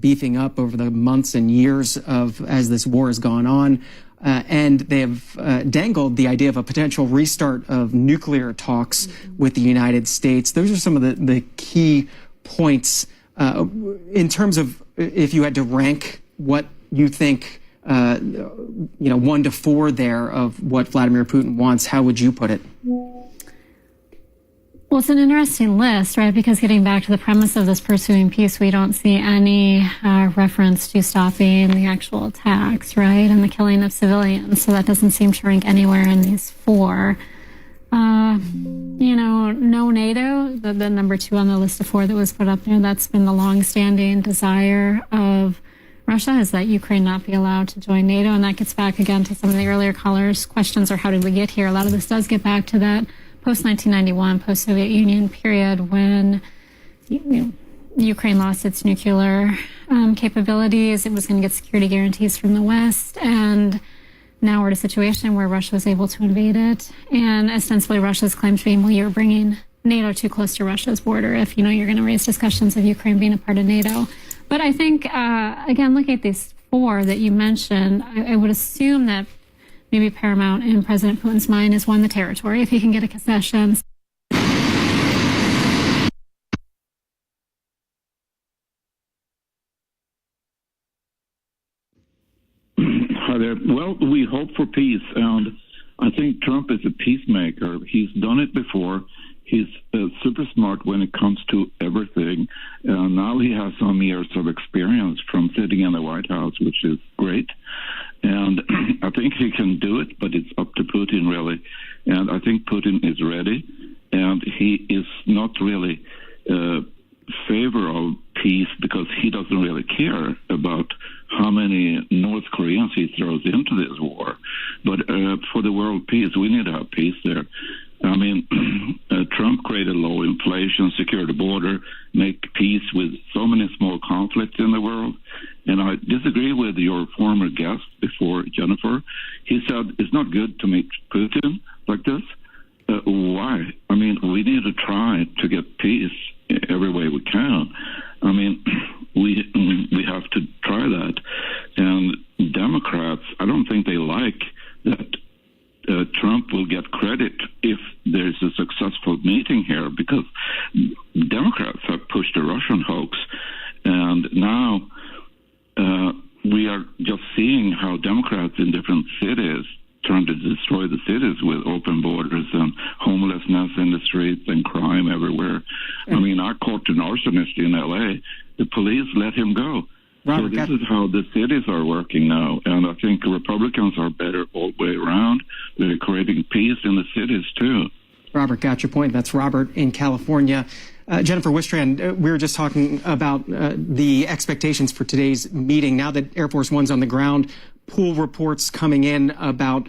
beefing up over the months and years as this war has gone on. And they have dangled the idea of a potential restart of nuclear talks with the United States. Those are some of the key points in terms of if you had to rank what you think, 1 to 4 there of what Vladimir Putin wants. How would you put it? Well, it's an interesting list, right? Because getting back to the premise of this pursuing peace, we don't see any reference to stopping the actual attacks, right? And the killing of civilians. So that doesn't seem to rank anywhere in these 4. No NATO, the number 2 on the list of 4 that was put up there, that's been the long-standing desire of Russia, is that Ukraine not be allowed to join NATO. And that gets back again to some of the earlier callers' questions, or how did we get here? A lot of this does get back to that post-1991, post-Soviet Union period when Ukraine lost its nuclear capabilities. It was going to get security guarantees from the West, and now we're in a situation where Russia was able to invade it. And ostensibly Russia's claim to being, well, you're bringing NATO too close to Russia's border if, you're going to raise discussions of Ukraine being a part of NATO. But I think, again, looking at these 4 that you mentioned, I would assume that maybe paramount in President Putin's mind is, 1, the territory, if he can get a concession. Hi there. Well, we hope for peace, and I think Trump is a peacemaker. He's done it before. He's super smart when it comes to everything. Now he has some years of experience from sitting in the White House, which is great. And I think he can do it, but it's up to Putin, really. And I think Putin is ready, and he is not really favor of peace because he doesn't really care about how many North Koreans he throws into this war. But for the world peace, we need to have peace there. I mean, Trump created low inflation, secure the border, make peace with so many small conflicts in the world. And I disagree with your former guest before, Jennifer. He said it's not good to meet Putin like this. Why? I mean, we need to try to get peace every way we can. I mean, we have to try that. And Democrats, I don't think they like that Trump will get credit if there's a successful meeting here, because Democrats have pushed the Russian hoax. And now we are just seeing how Democrats in different cities trying to destroy the cities with open borders and homelessness in the streets and crime everywhere. I mean, I caught an arsonist in L.A. The police let him go. So this is how the cities are working now. And I think Republicans are better all the way around. They're creating peace in the cities, too. Robert, got your point. That's Robert in California. Jennifer Wistrand, we were just talking about the expectations for today's meeting. Now that Air Force One's on the ground, pool reports coming in about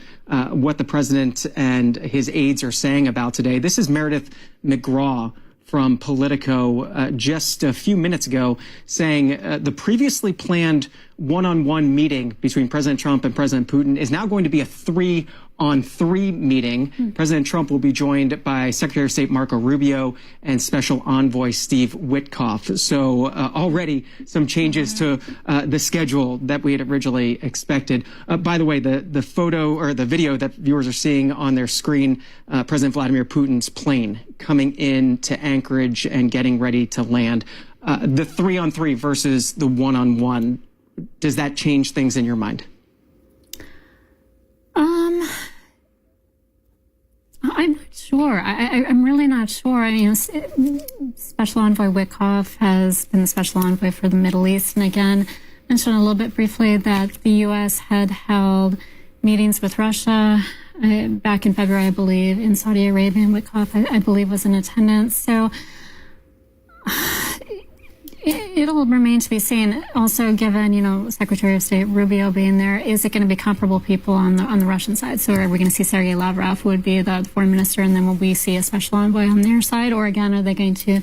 what the president and his aides are saying about today. This is Meredith McGraw from Politico just a few minutes ago saying the previously planned one-on-one meeting between President Trump and President Putin is now going to be a 3-on-3 meeting. President Trump will be joined by Secretary of State Marco Rubio and Special Envoy Steve Witkoff. So already some changes to the schedule that we had originally expected. By the way, the photo or the video that viewers are seeing on their screen, President Vladimir Putin's plane coming in to Anchorage and getting ready to land. The 3-on-3 versus the 1-on-1, does that change things in your mind? I'm not sure. I'm really not sure. I mean, Special Envoy Witkoff has been the Special Envoy for the Middle East. And again, mentioned a little bit briefly that the U.S. had held meetings with Russia back in February, I believe, in Saudi Arabia. And Witkoff, I believe, was in attendance. So it'll remain to be seen. Also, given, Secretary of State Rubio being there, is it going to be comparable people on the Russian side? So are we going to see Sergei Lavrov, who would be the foreign minister, and then will we see a special envoy on their side? Or again, are they going to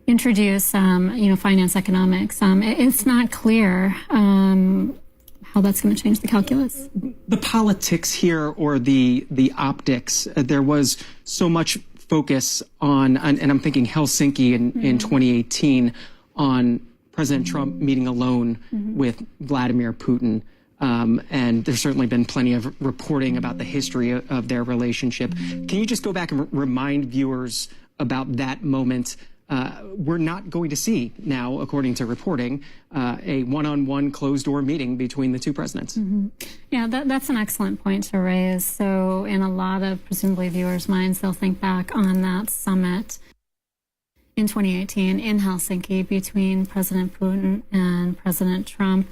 introduce, finance, economics? It's not clear how that's going to change the calculus. The politics here, or the optics, there was so much focus on, and I'm thinking Helsinki in 2018, on President Trump meeting alone with Vladimir Putin. And there's certainly been plenty of reporting about the history of their relationship. Can you just go back and remind viewers about that moment? We're not going to see now, according to reporting, a one-on-one closed-door meeting between the two presidents. Yeah, that's an excellent point to raise. So in a lot of presumably viewers' minds, they'll think back on that summit in 2018 in Helsinki between President Putin and President Trump.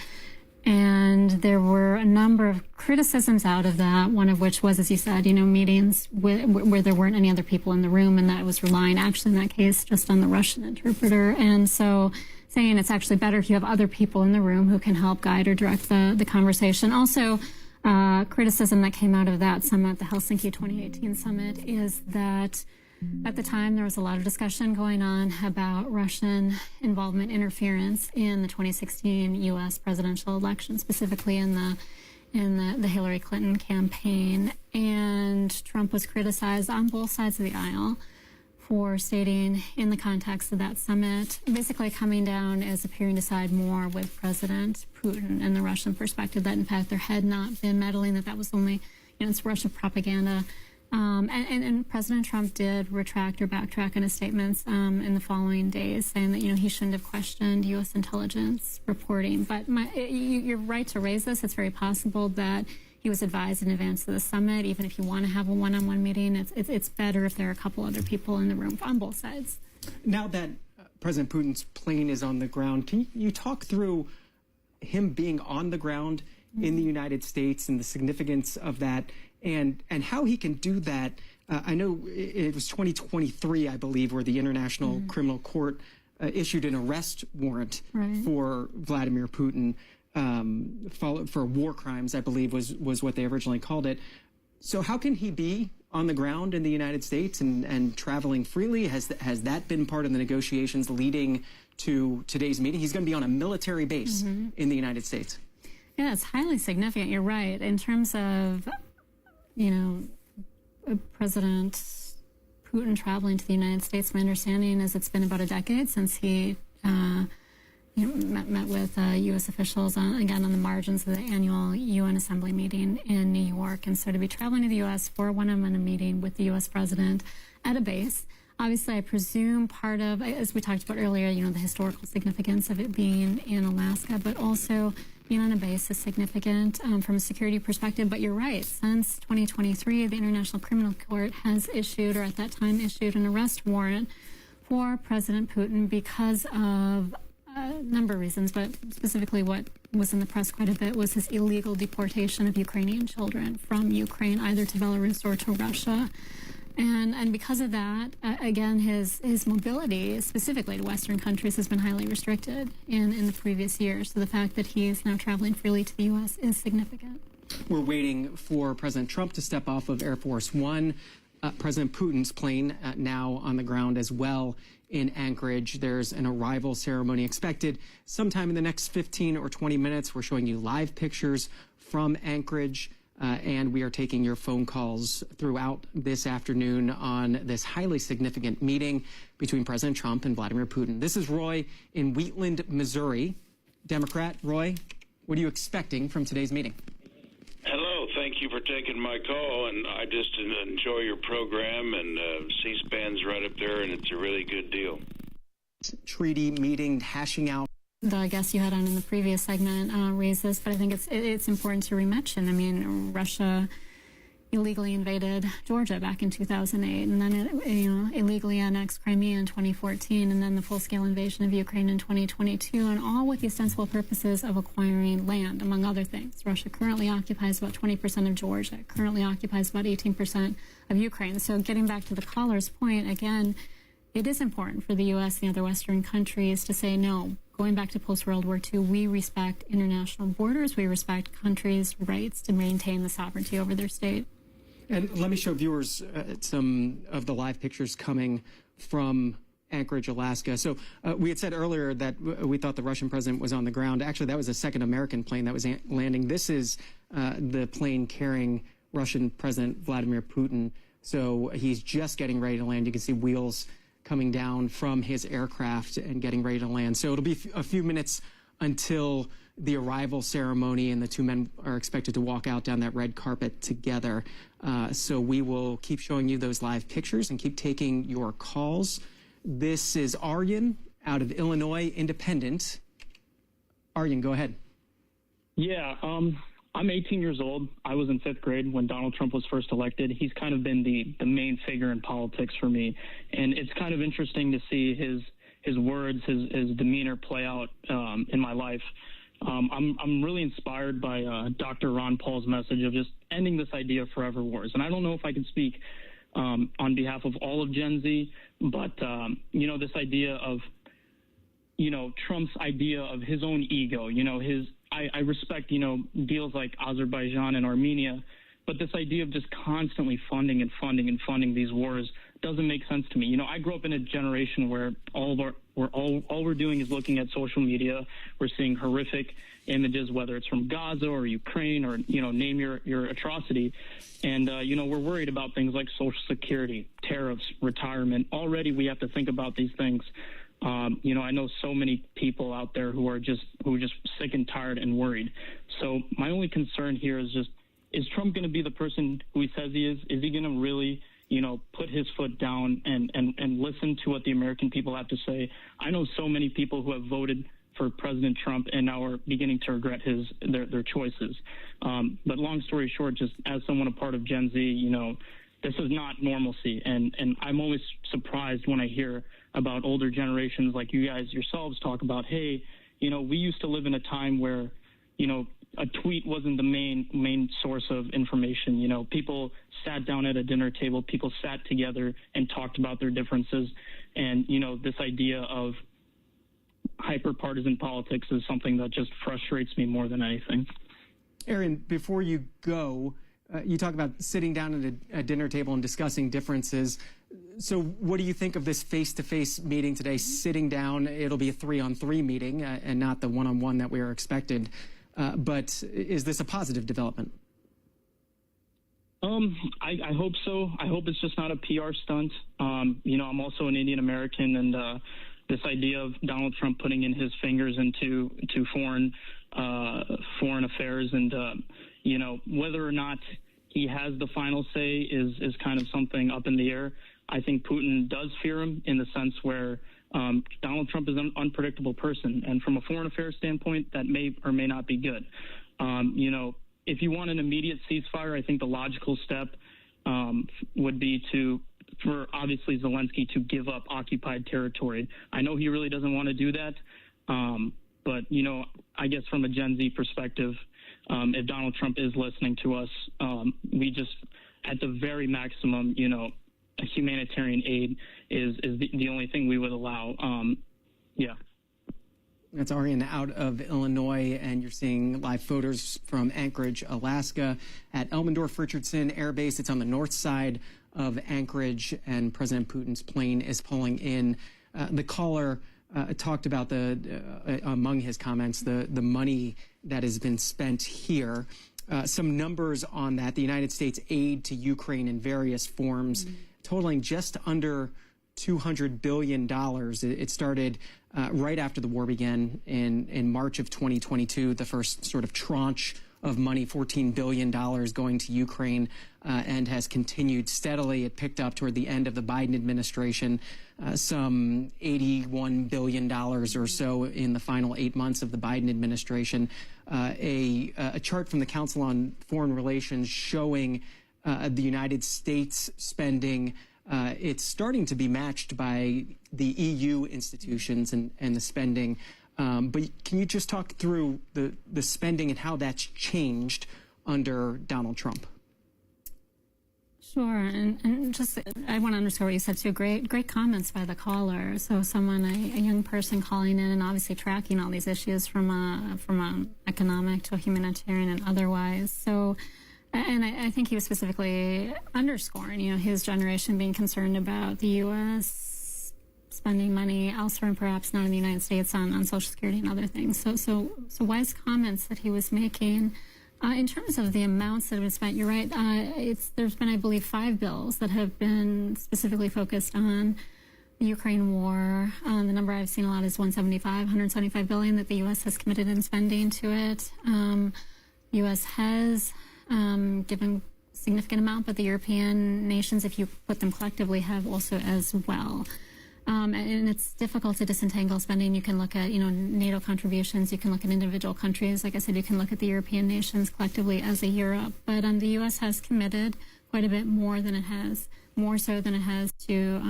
And there were a number of criticisms out of that, one of which was, as you said, meetings where there weren't any other people in the room, and that it was relying, actually in that case, just on the Russian interpreter. And so saying it's actually better if you have other people in the room who can help guide or direct the conversation. Also, criticism that came out of that summit, the Helsinki 2018 summit, is that at the time, there was a lot of discussion going on about Russian involvement, interference in the 2016 U.S. presidential election, specifically in the Hillary Clinton campaign. And Trump was criticized on both sides of the aisle for stating, in the context of that summit, basically coming down as appearing to side more with President Putin and the Russian perspective, that in fact there had not been meddling, that was only, it's Russian propaganda. And President Trump did retract or backtrack in his statements in the following days, saying that, he shouldn't have questioned U.S. intelligence reporting. But you're right to raise this. It's very possible that he was advised in advance of the summit. Even if you want to have a one-on-one meeting, it's better if there are a couple other people in the room on both sides. Now that President Putin's plane is on the ground, can you talk through him being on the ground in the United States and the significance of that, and how he can do that? I know it was 2023, I believe, where the International Criminal Court issued an arrest warrant for Vladimir Putin for war crimes, I believe was what they originally called it. So how can he be on the ground in the United States and traveling freely? Has that been part of the negotiations leading to today's meeting? He's going to be on a military base in the United States. Yeah, it's highly significant. You're right. In terms of, President Putin traveling to the United States, my understanding is it's been about a decade since he met with U.S. officials, again, on the margins of the annual UN Assembly meeting in New York. And so to be traveling to the U.S. for a one-on-one meeting with the U.S. president at a base, obviously, I presume part of, as we talked about earlier, the historical significance of it being in Alaska, but also being on a base is significant from a security perspective. But you're right. Since 2023, the International Criminal Court has issued, or at that time issued, an arrest warrant for President Putin because of a number of reasons, but specifically what was in the press quite a bit was his illegal deportation of Ukrainian children from Ukraine, either to Belarus or to Russia. And because of that, again, his mobility, specifically to Western countries, has been highly restricted in the previous years. So the fact that he is now traveling freely to the U.S. is significant. We're waiting for President Trump to step off of Air Force One. President Putin's plane now on the ground as well in Anchorage. There's an arrival ceremony expected sometime in the next 15 or 20 minutes. We're showing you live pictures from Anchorage. And we are taking your phone calls throughout this afternoon on this highly significant meeting between President Trump and Vladimir Putin. This is Roy in Wheatland, Missouri. Democrat, Roy, what are you expecting from today's meeting? Hello, thank you for taking my call, and I just enjoy your program, and C-SPAN's right up there, and it's a really good deal. Treaty meeting, hashing out. The guest you had on in the previous segment raised this, but I think it's important to re-mention. I mean, Russia illegally invaded Georgia back in 2008, and then it illegally annexed Crimea in 2014, and then the full-scale invasion of Ukraine in 2022, and all with the ostensible purposes of acquiring land, among other things. Russia currently occupies about 20% of Georgia, currently occupies about 18% of Ukraine. So getting back to the caller's point, again, it is important for the U.S. and the other Western countries to say, no, going back to post-World War II, we respect international borders. We respect countries' rights to maintain the sovereignty over their state. And let me show viewers some of the live pictures coming from Anchorage, Alaska. So we had said earlier that we thought the Russian president was on the ground. Actually, that was a second American plane that was landing. This is the plane carrying Russian President Vladimir Putin. So he's just getting ready to land. You can see wheels coming down from his aircraft and getting ready to land. So it'll be a few minutes until the arrival ceremony, and the two men are expected to walk out down that red carpet together. So we will keep showing you those live pictures and keep taking your calls. This is Aryan out of Illinois Independent. Aryan, go ahead. Yeah, I'm 18 years old. I was in 5th grade when Donald Trump was first elected. He's kind of been the main figure in politics for me. And it's kind of interesting to see his words, his demeanor play out in my life. I'm really inspired by Dr. Ron Paul's message of just ending this idea of forever wars. And I don't know if I can speak on behalf of all of Gen Z, but, this idea of, Trump's idea of his own ego, I respect, deals like Azerbaijan and Armenia, but this idea of just constantly funding these wars doesn't make sense to me. I grew up in a generation where all we're doing is looking at social media. We're seeing horrific images, whether it's from Gaza or Ukraine or, name your atrocity. And, we're worried about things like Social Security, tariffs, retirement. Already we have to think about these things. I know so many people out there who are just sick and tired and worried. So my only concern here is Trump going to be the person who he says he is? Is he going to really, put his foot down and listen to what the American people have to say? I know so many people who have voted for President Trump and now are beginning to regret their choices. But long story short, just as someone a part of Gen Z, this is not normalcy. And I'm always surprised when I hear about older generations like you guys yourselves talk about, hey, we used to live in a time where, a tweet wasn't the main source of information. People sat down at a dinner table, people sat together and talked about their differences. And, this idea of hyper-partisan politics is something that just frustrates me more than anything. Aaron, before you go, you talk about sitting down at a dinner table and discussing differences. So what do you think of this face-to-face meeting today, sitting down? It'll be a 3-on-3 meeting and not the one-on-one that we are expected. But is this a positive development? I hope so. I hope it's just not a PR stunt. I'm also an Indian American, and this idea of Donald Trump putting in his fingers into foreign affairs, and whether or not he has the final say is kind of something up in the air. I think Putin does fear him in the sense where Donald Trump is an unpredictable person, and from a foreign affairs standpoint, that may or may not be good. If you want an immediate ceasefire, I think the logical step would be for obviously Zelensky to give up occupied territory. I know he really doesn't want to do that, but I guess from a Gen Z perspective, if Donald Trump is listening to us, we just, at the very maximum, humanitarian aid is the only thing we would allow. Yeah. That's Aryan out of Illinois, and you're seeing live photos from Anchorage, Alaska, at Elmendorf Richardson Air Base. It's on the north side of Anchorage, and President Putin's plane is pulling in. The caller talked about among his comments, the money that has been spent here. Some numbers on that: the United States aid to Ukraine in various forms, totaling just under $200 billion. It started right after the war began in March of 2022, the first sort of tranche of money, $14 billion going to Ukraine, and has continued steadily. It picked up toward the end of the Biden administration, some $81 billion or so in the final 8 months of the Biden administration. A chart from the Council on Foreign Relations showing the United States spending, it's starting to be matched by the EU institutions and the spending. But can you just talk through the spending and how that's changed under Donald Trump? Sure, and just I want to underscore what you said too. Great comments by the caller. So someone, a young person calling in and obviously tracking all these issues from a economic to a humanitarian and otherwise. So, and I think he was specifically underscoring, his generation being concerned about the U.S. spending money elsewhere and perhaps not in the United States on Social Security and other things. So wise comments that he was making. In terms of the amounts that have been spent, you're right. There's been, I believe, 5 bills that have been specifically focused on the Ukraine war. The number I've seen a lot is 175 billion that the U.S. has committed in spending to it. U.S. has given a significant amount, but the European nations, if you put them collectively, have also as well. And it's difficult to disentangle spending. You can look at, NATO contributions. You can look at individual countries. Like I said, you can look at the European nations collectively as a Europe. But the U.S. has committed quite a bit more so than it has to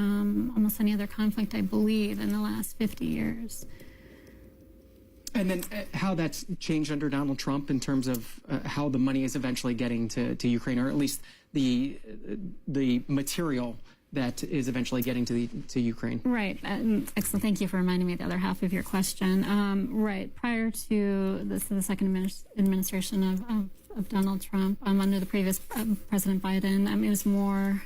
almost any other conflict, I believe, in the last 50 years. And then how that's changed under Donald Trump in terms of how the money is eventually getting to Ukraine, or at least the material that is eventually getting to Ukraine. Right. Excellent. Thank you for reminding me of the other half of your question. Right. Prior to the second administration of Donald Trump, under the previous President Biden, it was more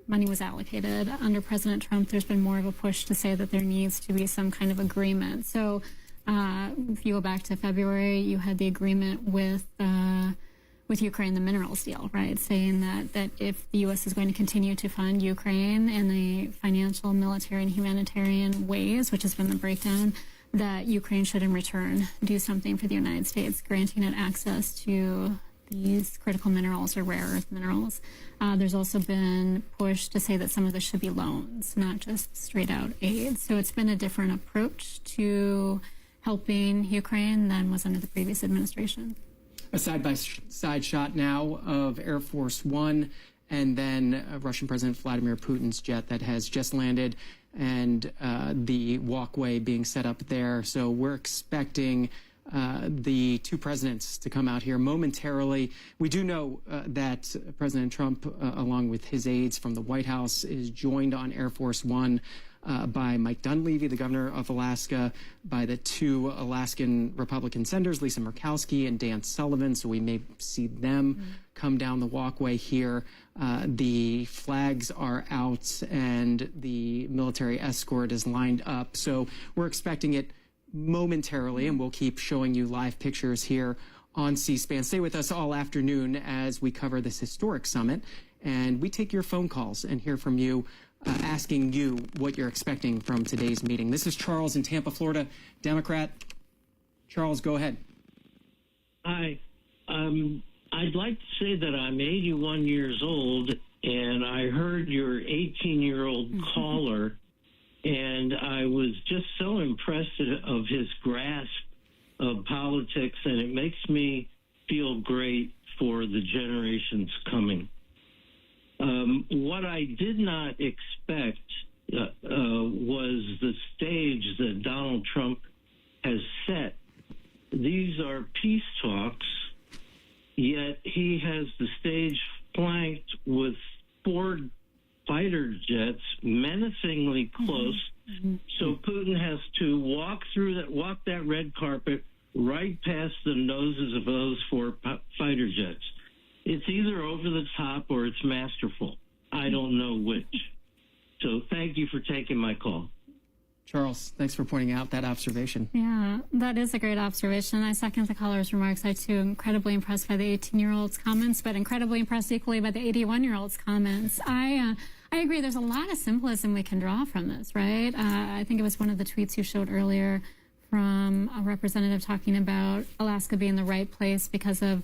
money was allocated. Under President Trump, there's been more of a push to say that there needs to be some kind of agreement. So if you go back to February, you had the agreement with Ukraine, the minerals deal, right? Saying that if the U.S. is going to continue to fund Ukraine in the financial, military, and humanitarian ways, which has been the breakdown, that Ukraine should in return do something for the United States, granting it access to these critical minerals or rare earth minerals. There's also been push to say that some of this should be loans, not just straight out aid. So it's been a different approach to helping Ukraine than was under the previous administration. A side-by-side shot now of Air Force One and then Russian President Vladimir Putin's jet that has just landed, and the walkway being set up there. So we're expecting the two presidents to come out here momentarily. We do know that President Trump, along with his aides from the White House, is joined on Air Force One by Mike Dunleavy, the governor of Alaska, by the two Alaskan Republican senators, Lisa Murkowski and Dan Sullivan. So we may see them come down the walkway here. The flags are out and the military escort is lined up. So we're expecting it momentarily, and we'll keep showing you live pictures here on C-SPAN. Stay with us all afternoon as we cover this historic summit, and we take your phone calls and hear from you, asking you what you're expecting from today's meeting. This is Charles in Tampa, Florida, Democrat. Charles, go ahead. Hi. I'd like to say that I'm 81 years old, and I heard your 18-year-old caller, and I was just so impressed of his grasp of politics, and it makes me feel great for the generations coming. What I did not expect was the stage that Donald Trump has set. These are peace talks, yet he has the stage flanked with 4 fighter jets menacingly close. So Putin has to walk that red carpet right past the noses of those 4 fighter jets. It's either over the top or it's masterful. I don't know which. So thank you for taking my call. Charles, thanks for pointing out that observation. Yeah, that is a great observation. I second the caller's remarks. I, too, am incredibly impressed by the 18-year-old's comments, but incredibly impressed equally by the 81-year-old's comments. I agree. There's a lot of symbolism we can draw from this, right? I think it was one of the tweets you showed earlier from a representative talking about Alaska being the right place because of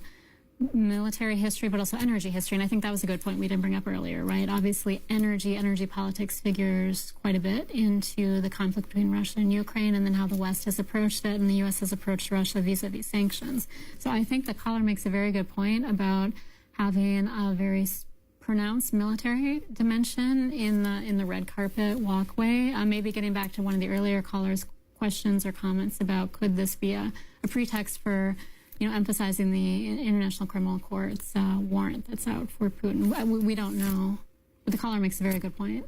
military history, but also energy history. And I think that was a good point we didn't bring up earlier, right? Obviously, energy politics figures quite a bit into the conflict between Russia and Ukraine, and then how the West has approached it and the U.S. has approached Russia vis-a-vis sanctions. So I think the caller makes a very good point about having a very pronounced military dimension in the red carpet walkway. Maybe getting back to one of the earlier callers' questions or comments about could this be a pretext for emphasizing the International Criminal Court's warrant that's out for Putin. We don't know, but the caller makes a very good point.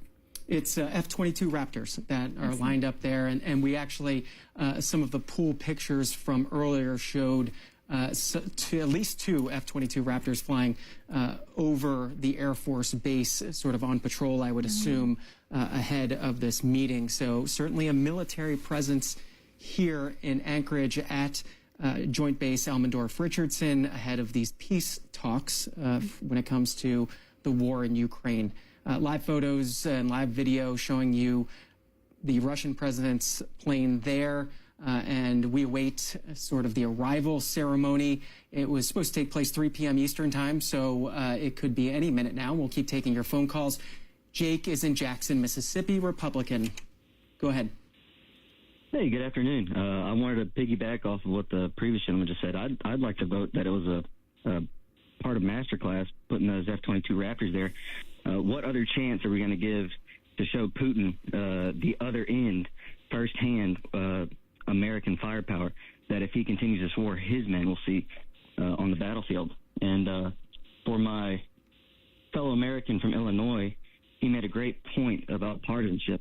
It's F-22 Raptors that are lined up there, and we actually, some of the pool pictures from earlier showed to at least 2 F-22 Raptors flying over the Air Force Base, sort of on patrol, I would assume, ahead of this meeting. So certainly a military presence here in Anchorage at Joint Base Elmendorf-Richardson ahead of these peace talks when it comes to the war in Ukraine. Live photos and live video showing you the Russian president's plane there. And we await sort of the arrival ceremony. It was supposed to take place 3 p.m. Eastern time, so it could be any minute now. We'll keep taking your phone calls. Jake is in Jackson, Mississippi, Republican. Go ahead. Hey, good afternoon. I wanted to piggyback off of what the previous gentleman just said. I'd like to vote that it was a part of masterclass, putting those F-22 Raptors there. What other chance are we going to give to show Putin the other end, firsthand, American firepower, that if he continues this war, his men will see on the battlefield? And for my fellow American from Illinois, he made a great point about partisanship.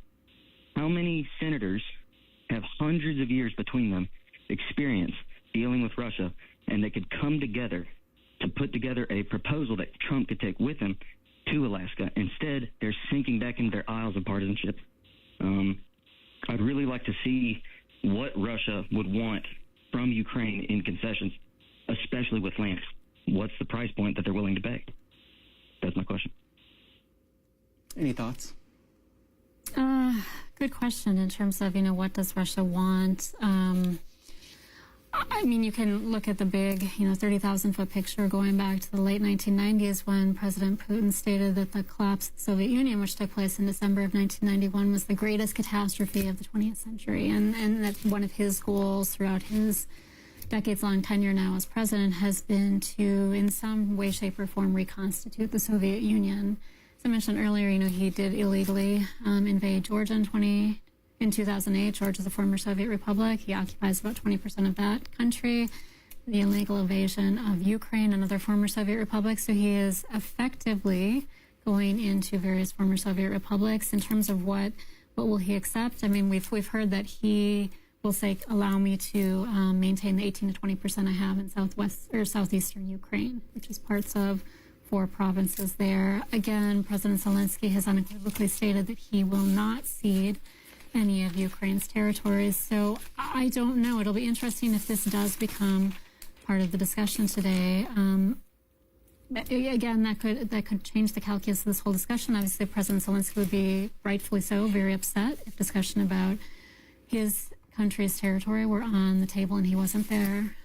How many senators have hundreds of years between them experience dealing with Russia, and they could come together to put together a proposal that Trump could take with him to Alaska? Instead, they're sinking back into their aisles of partisanship. I'd really like to see what Russia would want from Ukraine in concessions, especially with land. What's the price point that they're willing to pay? That's my question. Any thoughts? Good question in terms of, what does Russia want? I mean, you can look at the big, 30,000-foot picture going back to the late 1990s when President Putin stated that the collapse of the Soviet Union, which took place in December of 1991, was the greatest catastrophe of the 20th century. And that one of his goals throughout his decades-long tenure now as president has been to, in some way, shape, or form, reconstitute the Soviet Union. As I mentioned earlier, he did illegally invade Georgia in 2008. Georgia is a former Soviet republic. He occupies about 20% of that country. The illegal invasion of Ukraine, another former Soviet republic. So he is effectively going into various former Soviet republics. In terms of what will he accept? I mean, we've heard that he will say, allow me to maintain the 18 to 20% I have in southeastern Ukraine, which is parts of 4 provinces there. Again, President Zelensky has unequivocally stated that he will not cede any of Ukraine's territories. So I don't know. It'll be interesting if this does become part of the discussion today. Again, that could change the calculus of this whole discussion. Obviously, President Zelensky would be, rightfully so, very upset if discussion about his country's territory were on the table and he wasn't there.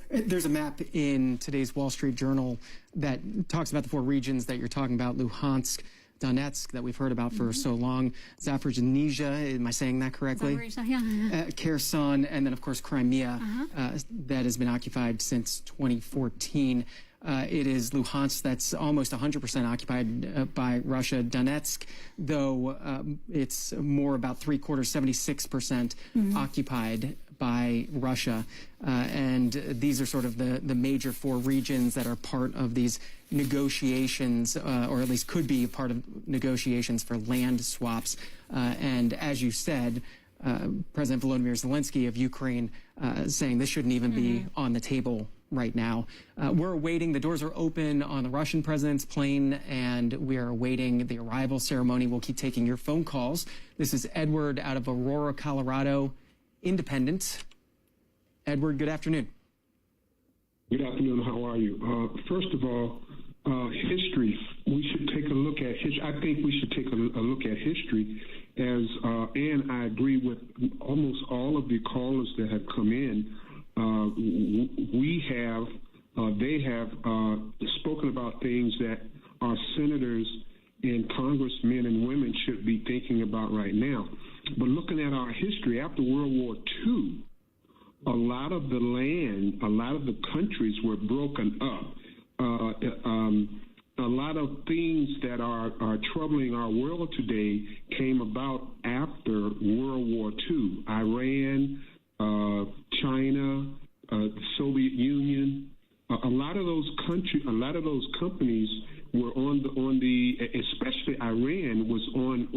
There's a map in today's Wall Street Journal that talks about the 4 regions that you're talking about: Luhansk, Donetsk, that we've heard about for so long, Zaporizhzhia, am I saying that correctly? Zaporizhzhia, yeah. Kherson, and then, of course, Crimea, that has been occupied since 2014. It is Luhansk that's almost 100% occupied by Russia. Donetsk, though, it's more about 76% occupied by Russia. And these are sort of the major 4 regions that are part of these negotiations, or at least could be part of negotiations for land swaps. And as you said, President Volodymyr Zelensky of Ukraine saying this shouldn't even be on the table right now. We're awaiting, the doors are open on the Russian president's plane, and we are awaiting the arrival ceremony. We'll keep taking your phone calls. This is Edward out of Aurora, Colorado, Independent. Edward, good afternoon. Good afternoon. How are you? First of all, history. We should take a look at history. I think we should take a look at history as, and I agree with almost all of the callers that have come in. They have spoken about things that our senators and congressmen and women should be thinking about right now. But looking at our history, after World War II, a lot of the land, a lot of the countries were broken up. A lot of things that are troubling our world today came about after World War II. Iran, China, the Soviet Union. A lot of those companies were on the especially Iran was on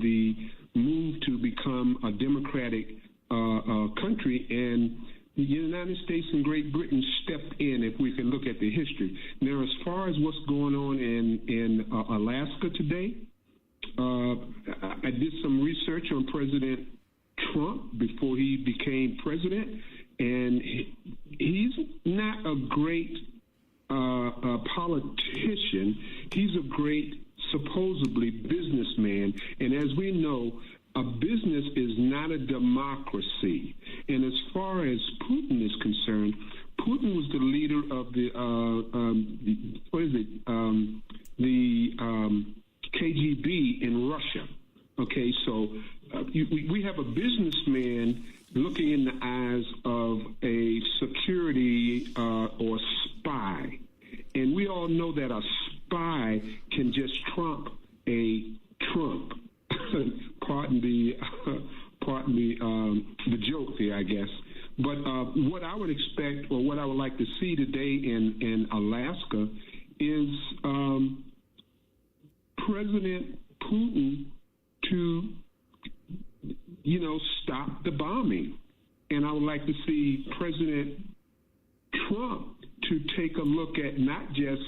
the move to become a democratic country, and the United States and Great Britain stepped in, if we can look at the history. Now, as far as what's going on in Alaska today, I did some research on President Trump before he became president, and he's not a great politician. He's a great, supposedly, businessman. And as we know, a business is not a democracy. And as far as Putin is concerned, Putin was the leader of the KGB in Russia. Okay, so we have a businessman looking in the eyes of a security or spy. And we all know that a spy can just trump a Trump. Pardon the joke there, I guess. But what I would expect, or what I would like to see today in Alaska, is President Putin to, stop the bombing. And I would like to see President Trump to take a look at not just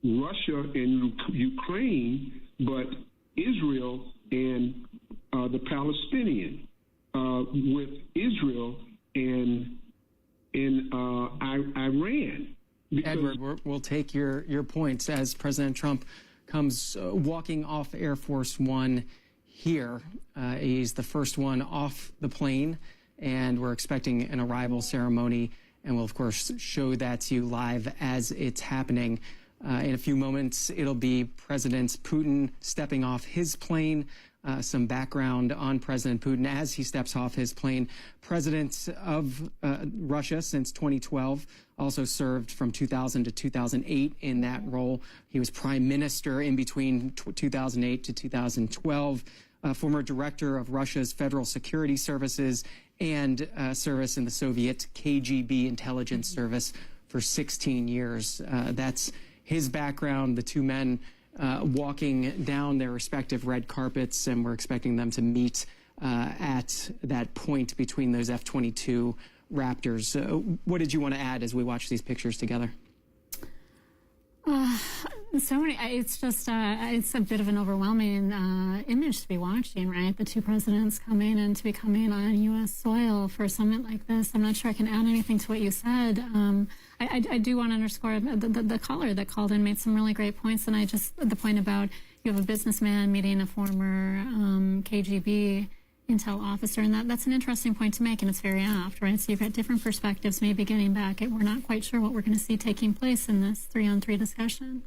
Russia and Ukraine, but Israel and the Palestinian, with Israel and Iran. Edward, we'll take your points as President Trump comes walking off Air Force One here. He's the first one off the plane, and we're expecting an arrival ceremony, and we'll, of course, show that to you live as it's happening. In a few moments, it'll be President Putin stepping off his plane. Some background on President Putin as he steps off his plane. President of Russia since 2012, also served from 2000 to 2008 in that role. He was prime minister in between 2008 to 2012, former director of Russia's Federal Security Services and service in the Soviet KGB intelligence service for 16 years. That's his background. The two men walking down their respective red carpets, and we're expecting them to meet at that point between those F-22 Raptors. What did you want to add as we watch these pictures together? So many. It's just it's a bit of an overwhelming image to be watching, right? The two presidents coming and to be coming on U.S. soil for a summit like this. I'm not sure I can add anything to what you said. I do want to underscore the caller that called in made some really great points, and the point about you have a businessman meeting a former KGB intel officer, and that's an interesting point to make, and it's very apt, right? So you've got different perspectives, maybe getting back. We're not quite sure what we're going to see taking place in this 3-on-3 discussion.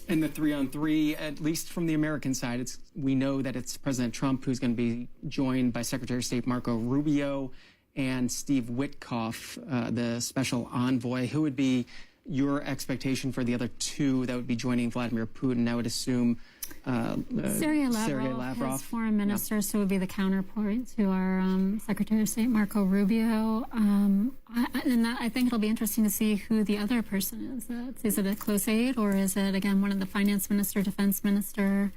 And the 3-on-3, at least from the American side, we know that it's President Trump who's going to be joined by Secretary of State Marco Rubio and Steve Witkoff, the special envoy. Who would be your expectation for the other two that would be joining Vladimir Putin? I would assume Sergei Lavrov, his foreign minister, so would be the counterpart to our Secretary of State Marco Rubio. I think it'll be interesting to see who the other person is. Is it a close aide, or is it, again, one of the finance minister, defense minister?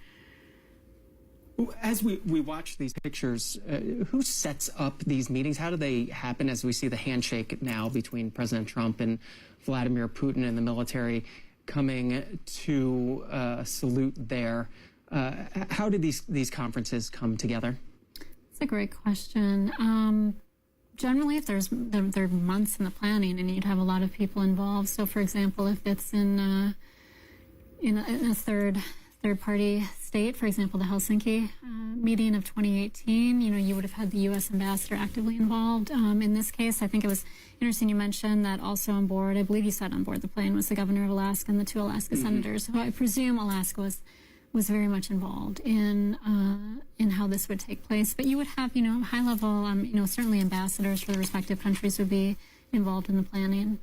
As we watch these pictures, who sets up these meetings? How do they happen as we see the handshake now between President Trump and Vladimir Putin and the military coming to salute there? How did these conferences come together? That's a great question. Generally, if there are months in the planning, and you'd have a lot of people involved. So, for example, if it's in a third-party state, for example, the Helsinki meeting of 2018, you would have had the U.S. ambassador actively involved. In this case, I think it was interesting you mentioned that also on board, I believe you said on board the plane, was the governor of Alaska and the two Alaska senators, who I presume Alaska was very much involved in how this would take place. But you would have, high-level, certainly ambassadors for the respective countries would be involved in the planning.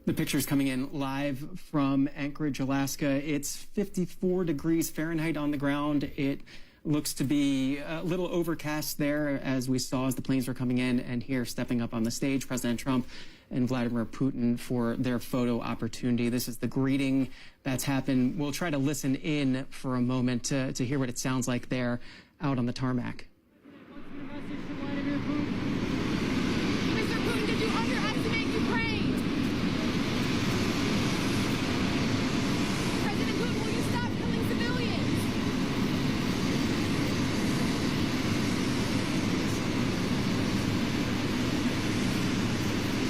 The pictures coming in live from Anchorage, Alaska. It's 54 degrees Fahrenheit on the ground. It looks to be a little overcast there, as we saw as the planes were coming in, and here stepping up on the stage, President Trump and Vladimir Putin for their photo opportunity. This is the greeting that's happened. We'll try to listen in for a moment to hear what it sounds like there out on the tarmac. Mr. Putin, did you underestimate Ukraine? President Putin, will you stop killing civilians?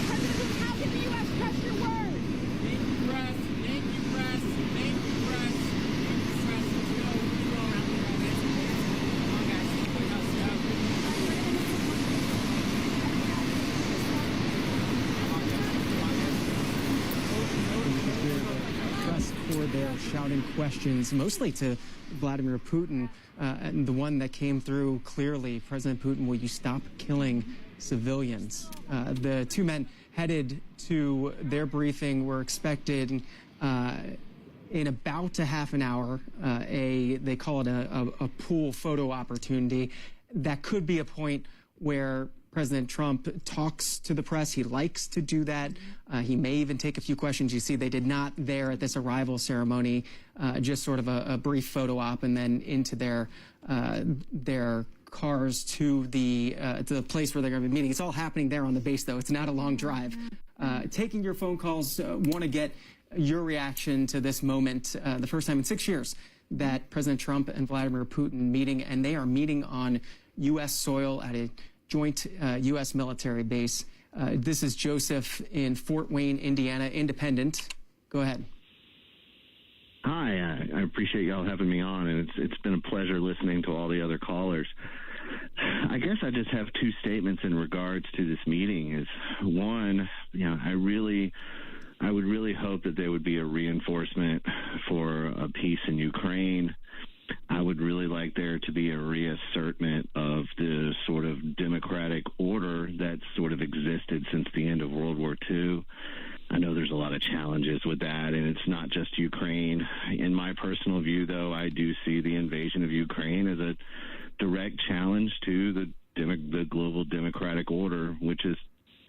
President Putin, how can the U.S. trust your word? Thank you, press. Thank you, press. Thank you, press. Thank you, press. Let's go. shouting questions, mostly to Vladimir Putin. And the one that came through clearly, President Putin, will you stop killing civilians? The two men headed to their briefing were expected in about a half an hour. They call it a pool photo opportunity. That could be a point where President Trump talks to the press. He likes to do that. He may even take a few questions. You see, they did not there at this arrival ceremony, just sort of a brief photo op and then into their cars to the place where they're going to be meeting. It's all happening there on the base, though. It's not a long drive. Taking your phone calls, want to get your reaction to this moment, the first time in 6 years that President Trump and Vladimir Putin meeting, and they are meeting on U.S. soil at a joint U.S. military base. This is Joseph in Fort Wayne, Indiana, independent. Go ahead. Hi, I appreciate y'all having me on, and it's been a pleasure listening to all the other callers. I guess I just have two statements in regards to this meeting. Is one, I would really hope that there would be a reinforcement for a peace in Ukraine. I would really like there to be a reassertment of the sort of democratic order that sort of existed since the end of World War II. I know there's a lot of challenges with that, and it's not just Ukraine. In my personal view, though, I do see the invasion of Ukraine as a direct challenge to the global democratic order, which has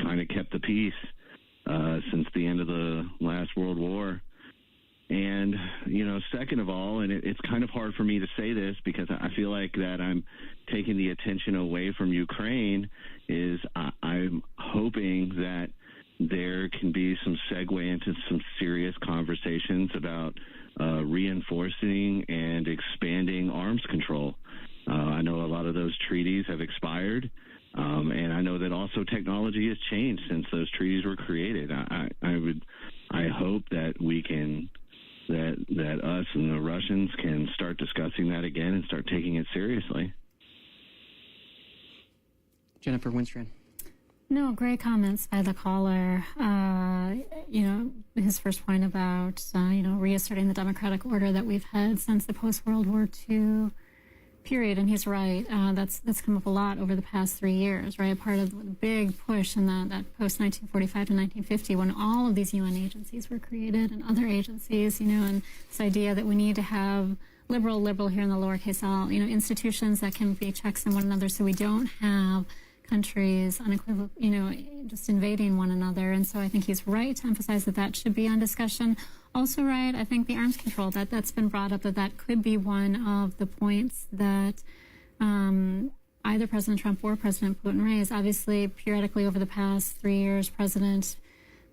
kind of kept the peace since the end of the last World War. And, second of all, and it's kind of hard for me to say this because I feel like that I'm taking the attention away from Ukraine, is I'm hoping that there can be some segue into some serious conversations about reinforcing and expanding arms control. I know a lot of those treaties have expired, and I know that also technology has changed since those treaties were created. I hope that we can, that us and the Russians can start discussing that again and start taking it seriously. Jennifer Winstrand. No, great comments by the caller. His first point about, reasserting the democratic order that we've had since the post-World War II period. And he's right. That's come up a lot over the past 3 years, right? Part of the big push in that post-1945 to 1950 when all of these UN agencies were created and other agencies, and this idea that we need to have liberal here in the lowercase l, institutions that can be checks on one another so we don't have countries unequivocal, just invading one another. And so I think he's right to emphasize that should be on discussion. Also right, I think the arms control, that's been brought up, that could be one of the points that either President Trump or President Putin raised. Obviously, periodically over the past 3 years, President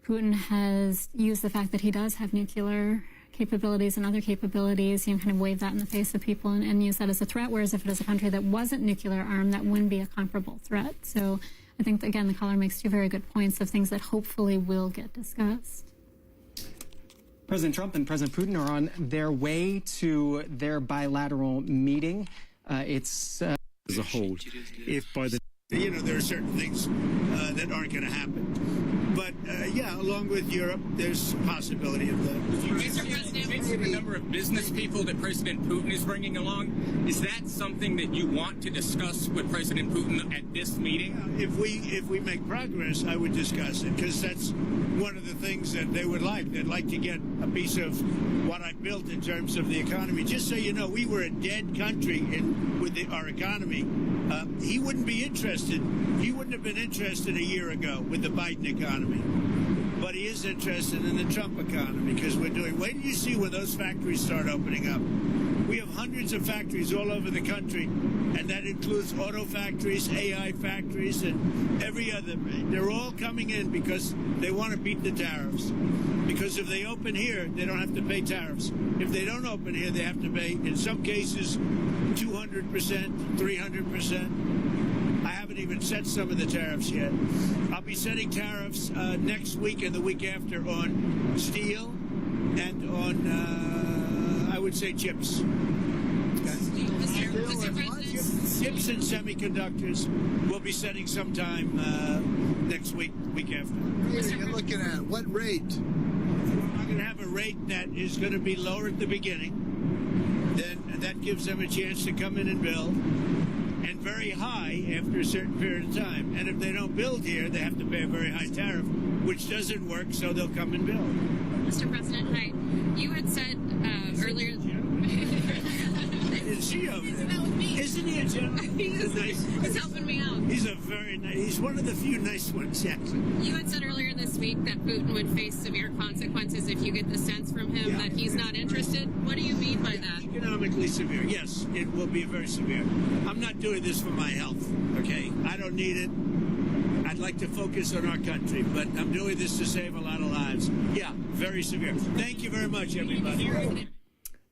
Putin has used the fact that he does have nuclear capabilities and other capabilities, kind of wave that in the face of people and use that as a threat, whereas if it is a country that wasn't nuclear armed, that wouldn't be a comparable threat. So I think, again, the caller makes two very good points of things that hopefully will get discussed. President Trump and President Putin are on their way to their bilateral meeting. It's as a whole, if by the there are certain things that aren't going to happen. But, along with Europe, there's a possibility of that. Mr. President, the number of business people that President Putin is bringing along, is that something that you want to discuss with President Putin at this meeting? If we make progress, I would discuss it, because that's one of the things that they would like. They'd like to get a piece of what I built in terms of the economy. Just so you know, we were a dead country with our economy. He wouldn't be interested. He wouldn't have been interested a year ago with the Biden economy. But he is interested in the Trump economy because wait till you see when those factories start opening up. We have hundreds of factories all over the country, and that includes auto factories, AI factories, and every other. They're all coming in because they want to beat the tariffs. Because if they open here, they don't have to pay tariffs. If they don't open here, they have to pay, in some cases, 200%, 300%. I haven't even set some of the tariffs yet. I'll be setting tariffs next week and the week after on steel and on, I would say, chips. Chips and semiconductors we'll be setting sometime next week, week after. What are you looking at? What rate? I'm not going to have a rate that is going to be lower at the beginning, then that gives them a chance to come in and build, and very high after a certain period of time. And if they don't build here, they have to pay a very high tariff, which doesn't work, so they'll come and build. Mr. President, hi. You had said earlier... Is he over there? Isn't he a general? He's helping me out. He's a very nice, he's one of the few nice ones, yes. You had said earlier this week that Putin would face severe consequences if you get the sense from him that he's not interested. What do you mean by that? Economically severe, yes, it will be very severe. I'm not doing this for my health, okay? I don't need it. I'd like to focus on our country, but I'm doing this to save a lot of lives. Yeah, very severe. Thank you very much, everybody.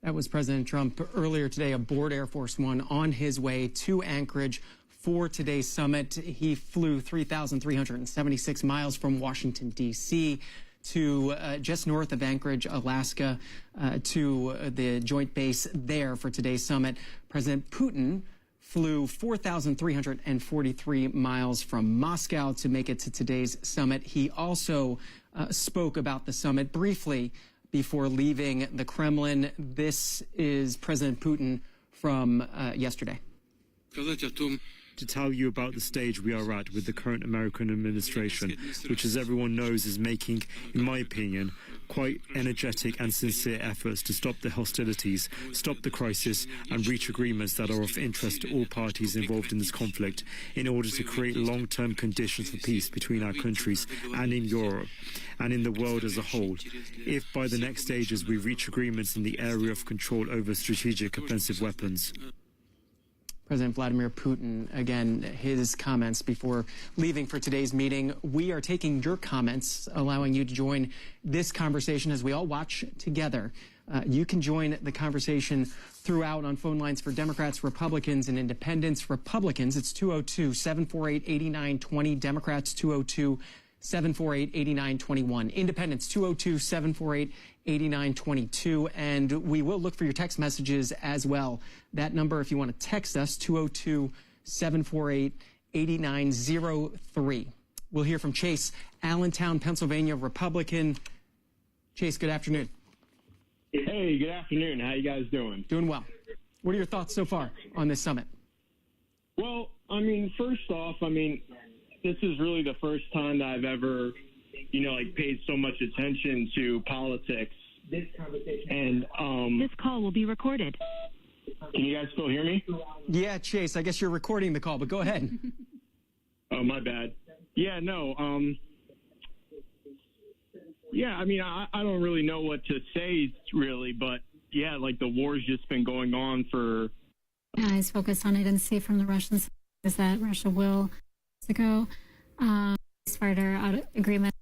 That was President Trump earlier today aboard Air Force One on his way to Anchorage for today's summit. He flew 3,376 miles from Washington, D.C. to just north of Anchorage, Alaska, to the joint base there for today's summit. President Putin flew 4,343 miles from Moscow to make it to today's summit. He also spoke about the summit briefly before leaving the Kremlin. This is President Putin from yesterday. To tell you about the stage we are at with the current American administration, which, as everyone knows, is making, in my opinion, quite energetic and sincere efforts to stop the hostilities, stop the crisis, and reach agreements that are of interest to all parties involved in this conflict in order to create long-term conditions for peace between our countries and in Europe and in the world as a whole. If by the next stages we reach agreements in the area of control over strategic offensive weapons. President Vladimir Putin, again, his comments before leaving for today's meeting. We are taking your comments, allowing you to join this conversation as we all watch together. You can join the conversation throughout on phone lines for Democrats, Republicans, and Independents. Republicans, it's 202-748-8920. Democrats, 202-748-8921. Independents, 202-748-8922. And we will look for your text messages as well. That number, if you want to text us, 202-748-8903. We'll hear from Chase, Allentown, Pennsylvania, Republican. Chase, good afternoon. Hey, good afternoon. How you guys doing? Doing well. What are your thoughts so far on this summit? Well, I mean, first off, this is really the first time that I've ever, paid so much attention to politics. And this call will be recorded. Can you guys still hear me? Yeah, Chase, I guess you're recording the call, but go ahead. Oh, my bad. Yeah, no. I don't really know what to say, really, but yeah, the war's just been going on for. Eyes focused on, I didn't see from the Russians, is that Russia will go ceasefire out agreement.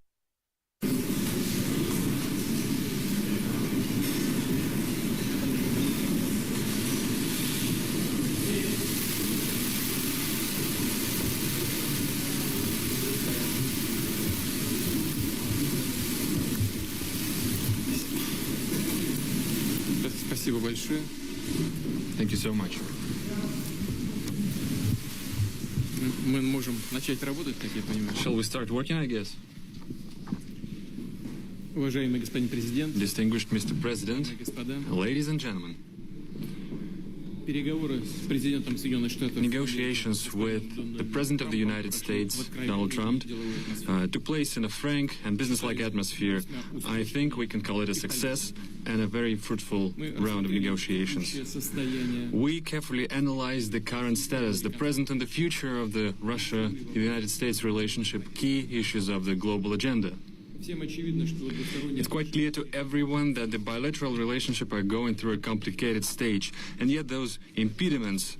Спасибо большое. Thank you so much. Мы можем начать работать, как я понимаю. Shall we start working, I guess? Уважаемый господин президент, distinguished Mr. President, ladies and gentlemen. Переговоры с президентом Соединенных Штатов. Negotiations with the President of the United States, Donald Trump, took place in a frank and business-like atmosphere. I think we can call it a success and a very fruitful round of negotiations. We carefully analyzed the current status, the present and the future of the Russia-United States relationship, key issues of the global agenda. It's quite clear to everyone that the bilateral relationship are going through a complicated stage, and yet those impediments,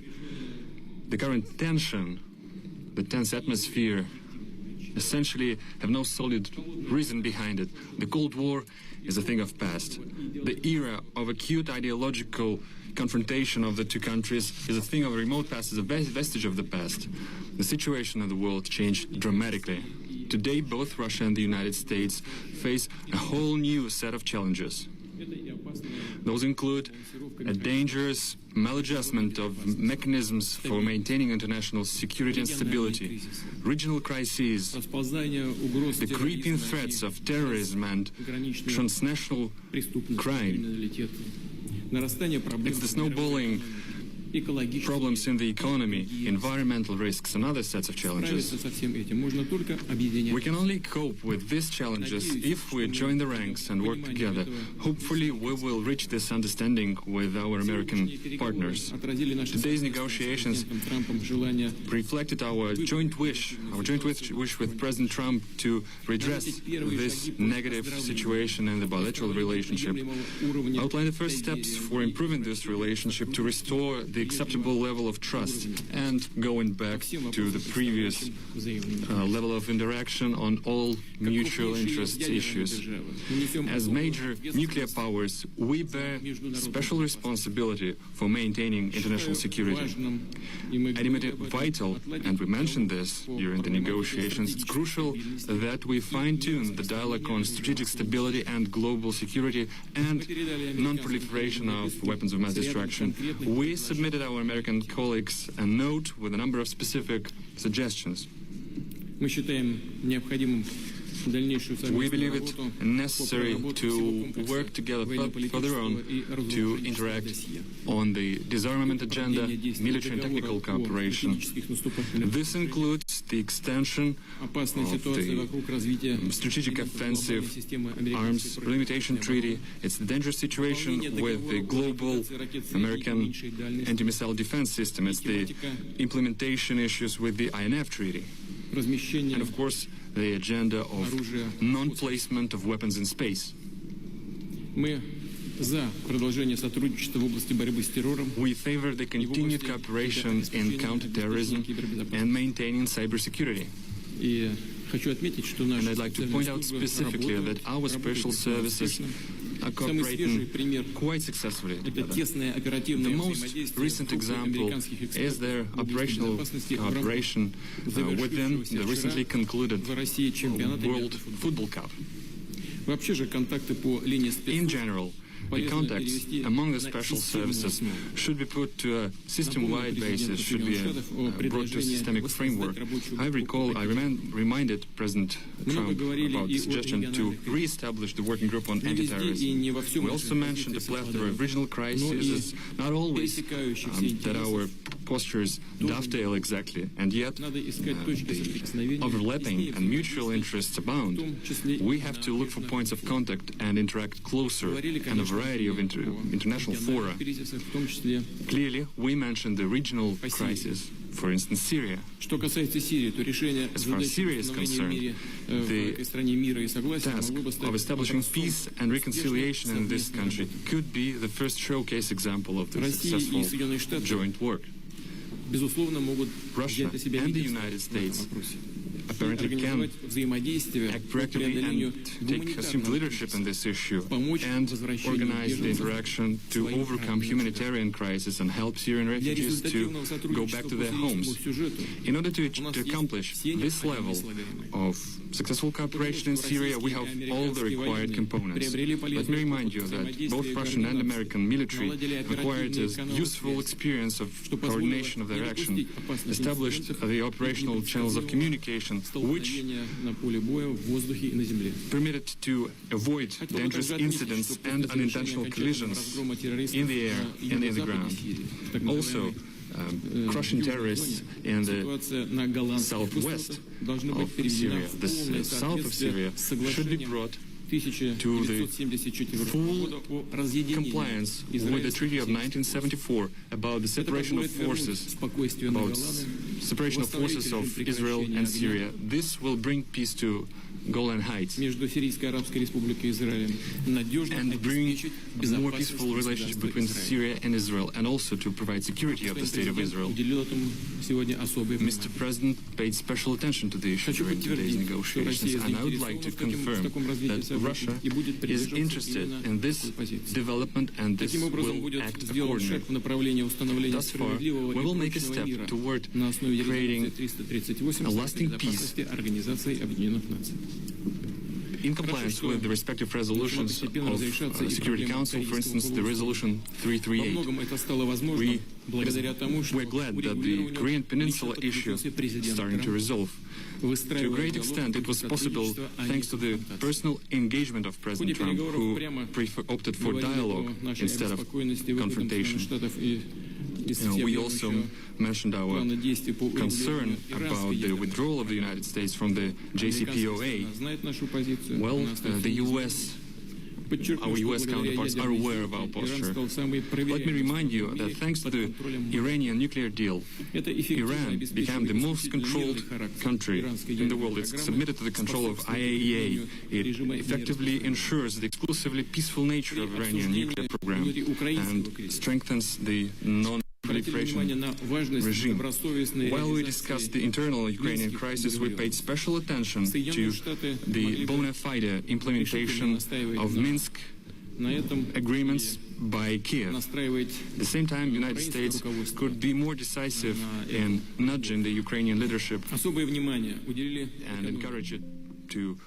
the current tension, the tense atmosphere, essentially have no solid reason behind it. The Cold War is a thing of past. The era of acute ideological confrontation of the two countries is a thing of remote past, is a vestige of the past. The situation of the world changed dramatically. Today, both Russia and the United States face a whole new set of challenges. Those include a dangerous maladjustment of mechanisms for maintaining international security and stability, regional crises, the creeping threats of terrorism and transnational crime. It's the snowballing problems in the economy, environmental risks, and other sets of challenges. We can only cope with these challenges if we join the ranks and work together. Hopefully, we will reach this understanding with our American partners. Today's negotiations reflected our joint wish with President Trump to redress this negative situation in the bilateral relationship, outline the first steps for improving this relationship to restore the acceptable level of trust and going back to the previous level of interaction on all mutual interest issues. As major nuclear powers, we bear special responsibility for maintaining international security. I deem it vital, and we mentioned this during the negotiations, it's crucial that we fine-tune the dialogue on strategic stability and global security and non-proliferation of weapons of mass destruction. We submitted our American colleagues a note with a number of specific suggestions. We believe it necessary to work together further on to interact on the disarmament agenda, military and technical cooperation. This includes the extension of the strategic offensive arms limitation treaty. It's the dangerous situation with the global American anti-missile defense system. It's the implementation issues with the INF treaty. And of course, the agenda of non-placement of weapons in space. We favor the continued cooperation in counterterrorism and maintaining cybersecurity. And I'd like to point out specifically that our special services are cooperating quite successfly together. The most recent example is their operational cooperation within the recently concluded World Football Cup. In general, the contacts among the special services should be put to a system-wide basis, should be brought to a systemic framework. I reminded President Trump about the suggestion to re-establish the working group on anti-terrorism. We also mentioned the plethora of regional crises, not always that our postures dovetail exactly, and yet the overlapping and mutual interests abound. We have to look for points of contact and interact closer in a variety of international fora. Clearly, we mentioned the regional crisis, for instance, Syria. As far as Syria is concerned, the task of establishing peace and reconciliation in this country could be the first showcase example of the successful joint work. Russia and the United States apparently can act proactively and assume leadership in this issue and organize the interaction to overcome humanitarian crisis and help Syrian refugees to go back to their homes. In order to accomplish this level of successful cooperation in Syria, we have all the required components. Let me remind you that both Russian and American military acquired a useful experience of coordination of their action, established the operational channels of communication, which permitted to avoid dangerous incidents and unintentional collisions in the air and in the ground. Also, crushing terrorists in the southwest of Syria. The south of Syria should be brought to the full compliance with the Treaty of 1974 about the separation of forces, of Israel and Syria. This will bring peace to Golan Heights and bring a more peaceful relationship between Syria and Israel, and also to provide security of the State of Israel. Mr. President paid special attention to the issue during today's negotiations, and I would like to confirm that Russia is interested in this development, and this will act accordingly. Thus far, we will make a step toward creating a lasting peace. in compliance with the respective resolutions of Security Council, for instance, the resolution 338. We're glad that the Korean Peninsula issue is starting to resolve. To a great extent, it was possible thanks to the personal engagement of President Trump, who opted for dialogue instead of confrontation. We also mentioned our concern about the withdrawal of the United States from the JCPOA. Well, the U.S. Our U.S. counterparts are aware of our posture. Let me remind you that thanks to the Iranian nuclear deal, Iran became the most controlled country in the world. It's submitted to the control of IAEA. It effectively ensures the exclusively peaceful nature of Iranian nuclear program and strengthens the non-proliferation regime. While we discussed the internal Ukrainian crisis, we paid special attention to the bona fide implementation of Minsk agreements by Kiev. At the same time, the United States could be more decisive in nudging the Ukrainian leadership and encourage it to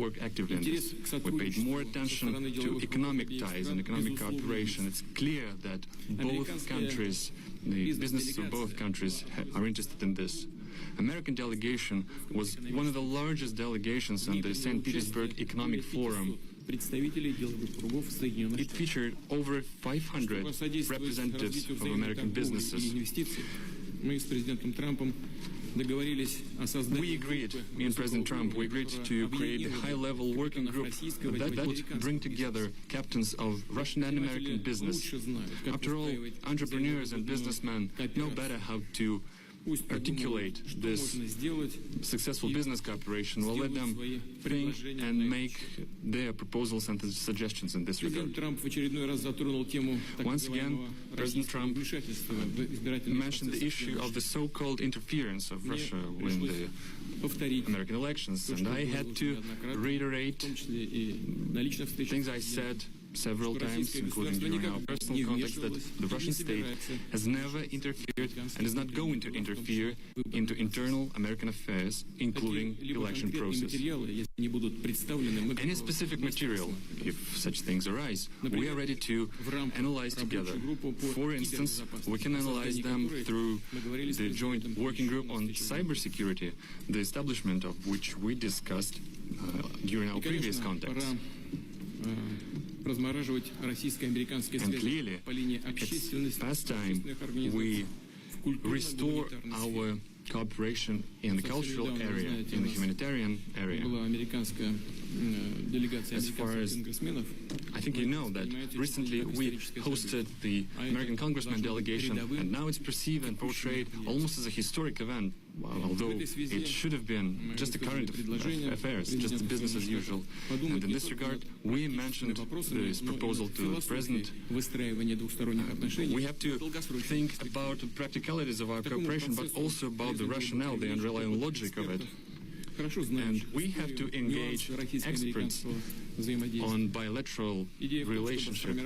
work actively in this. We paid more attention to economic ties and economic cooperation. It's clear that both countries, the businesses of both countries, are interested in this. American delegation was one of the largest delegations on the St. Petersburg Economic Forum. It featured over 500 representatives of American businesses. We agreed, me and President Trump, we agreed to create a high-level working group that would bring together captains of Russian and American business. After all, entrepreneurs and businessmen know better how to articulate this successful business cooperation. We'll let them think and make their proposals and suggestions in this regard. Once again, President Trump mentioned the issue of the so-called interference of Russia in the American elections, and I had to reiterate things I said several times, including during our personal context, that the Russian state has never interfered and is not going to interfere into internal American affairs, including the election process. Any specific material, if such things arise, we are ready to analyze together. For instance, we can analyze them through the joint working group on cybersecurity, the establishment of which we discussed during our previous contacts. And clearly, it's past time we restore our cooperation in the cultural area, in the humanitarian area. As far as I think you know that recently we hosted the American Congressman delegation, and now it's perceived and portrayed almost as a historic event, although it should have been just a current affairs, just business as usual. And in this regard, we mentioned this proposal to the President. We have to think about the practicalities of our cooperation, but also about the rationale, the underlying logic of it. And we have to engage experts on bilateral relationship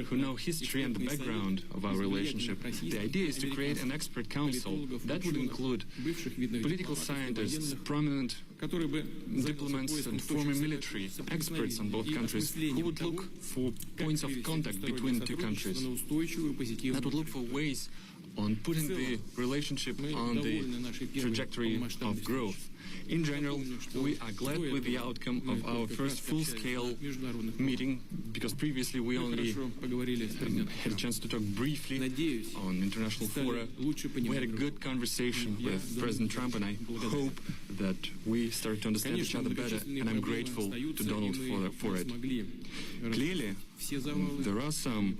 who know history and the background of our relationship. The idea is to create an expert council that would include political scientists, prominent diplomats and former military experts on both countries who would look for points of contact between the two countries, that would look for ways on putting the relationship on the trajectory of growth. In general, we are glad with the outcome of our first full-scale meeting, because previously we only had a chance to talk briefly on international fora. We had a good conversation with President Trump, and I hope that we start to understand each other better, and I'm grateful to Donald for it. Clearly, there are some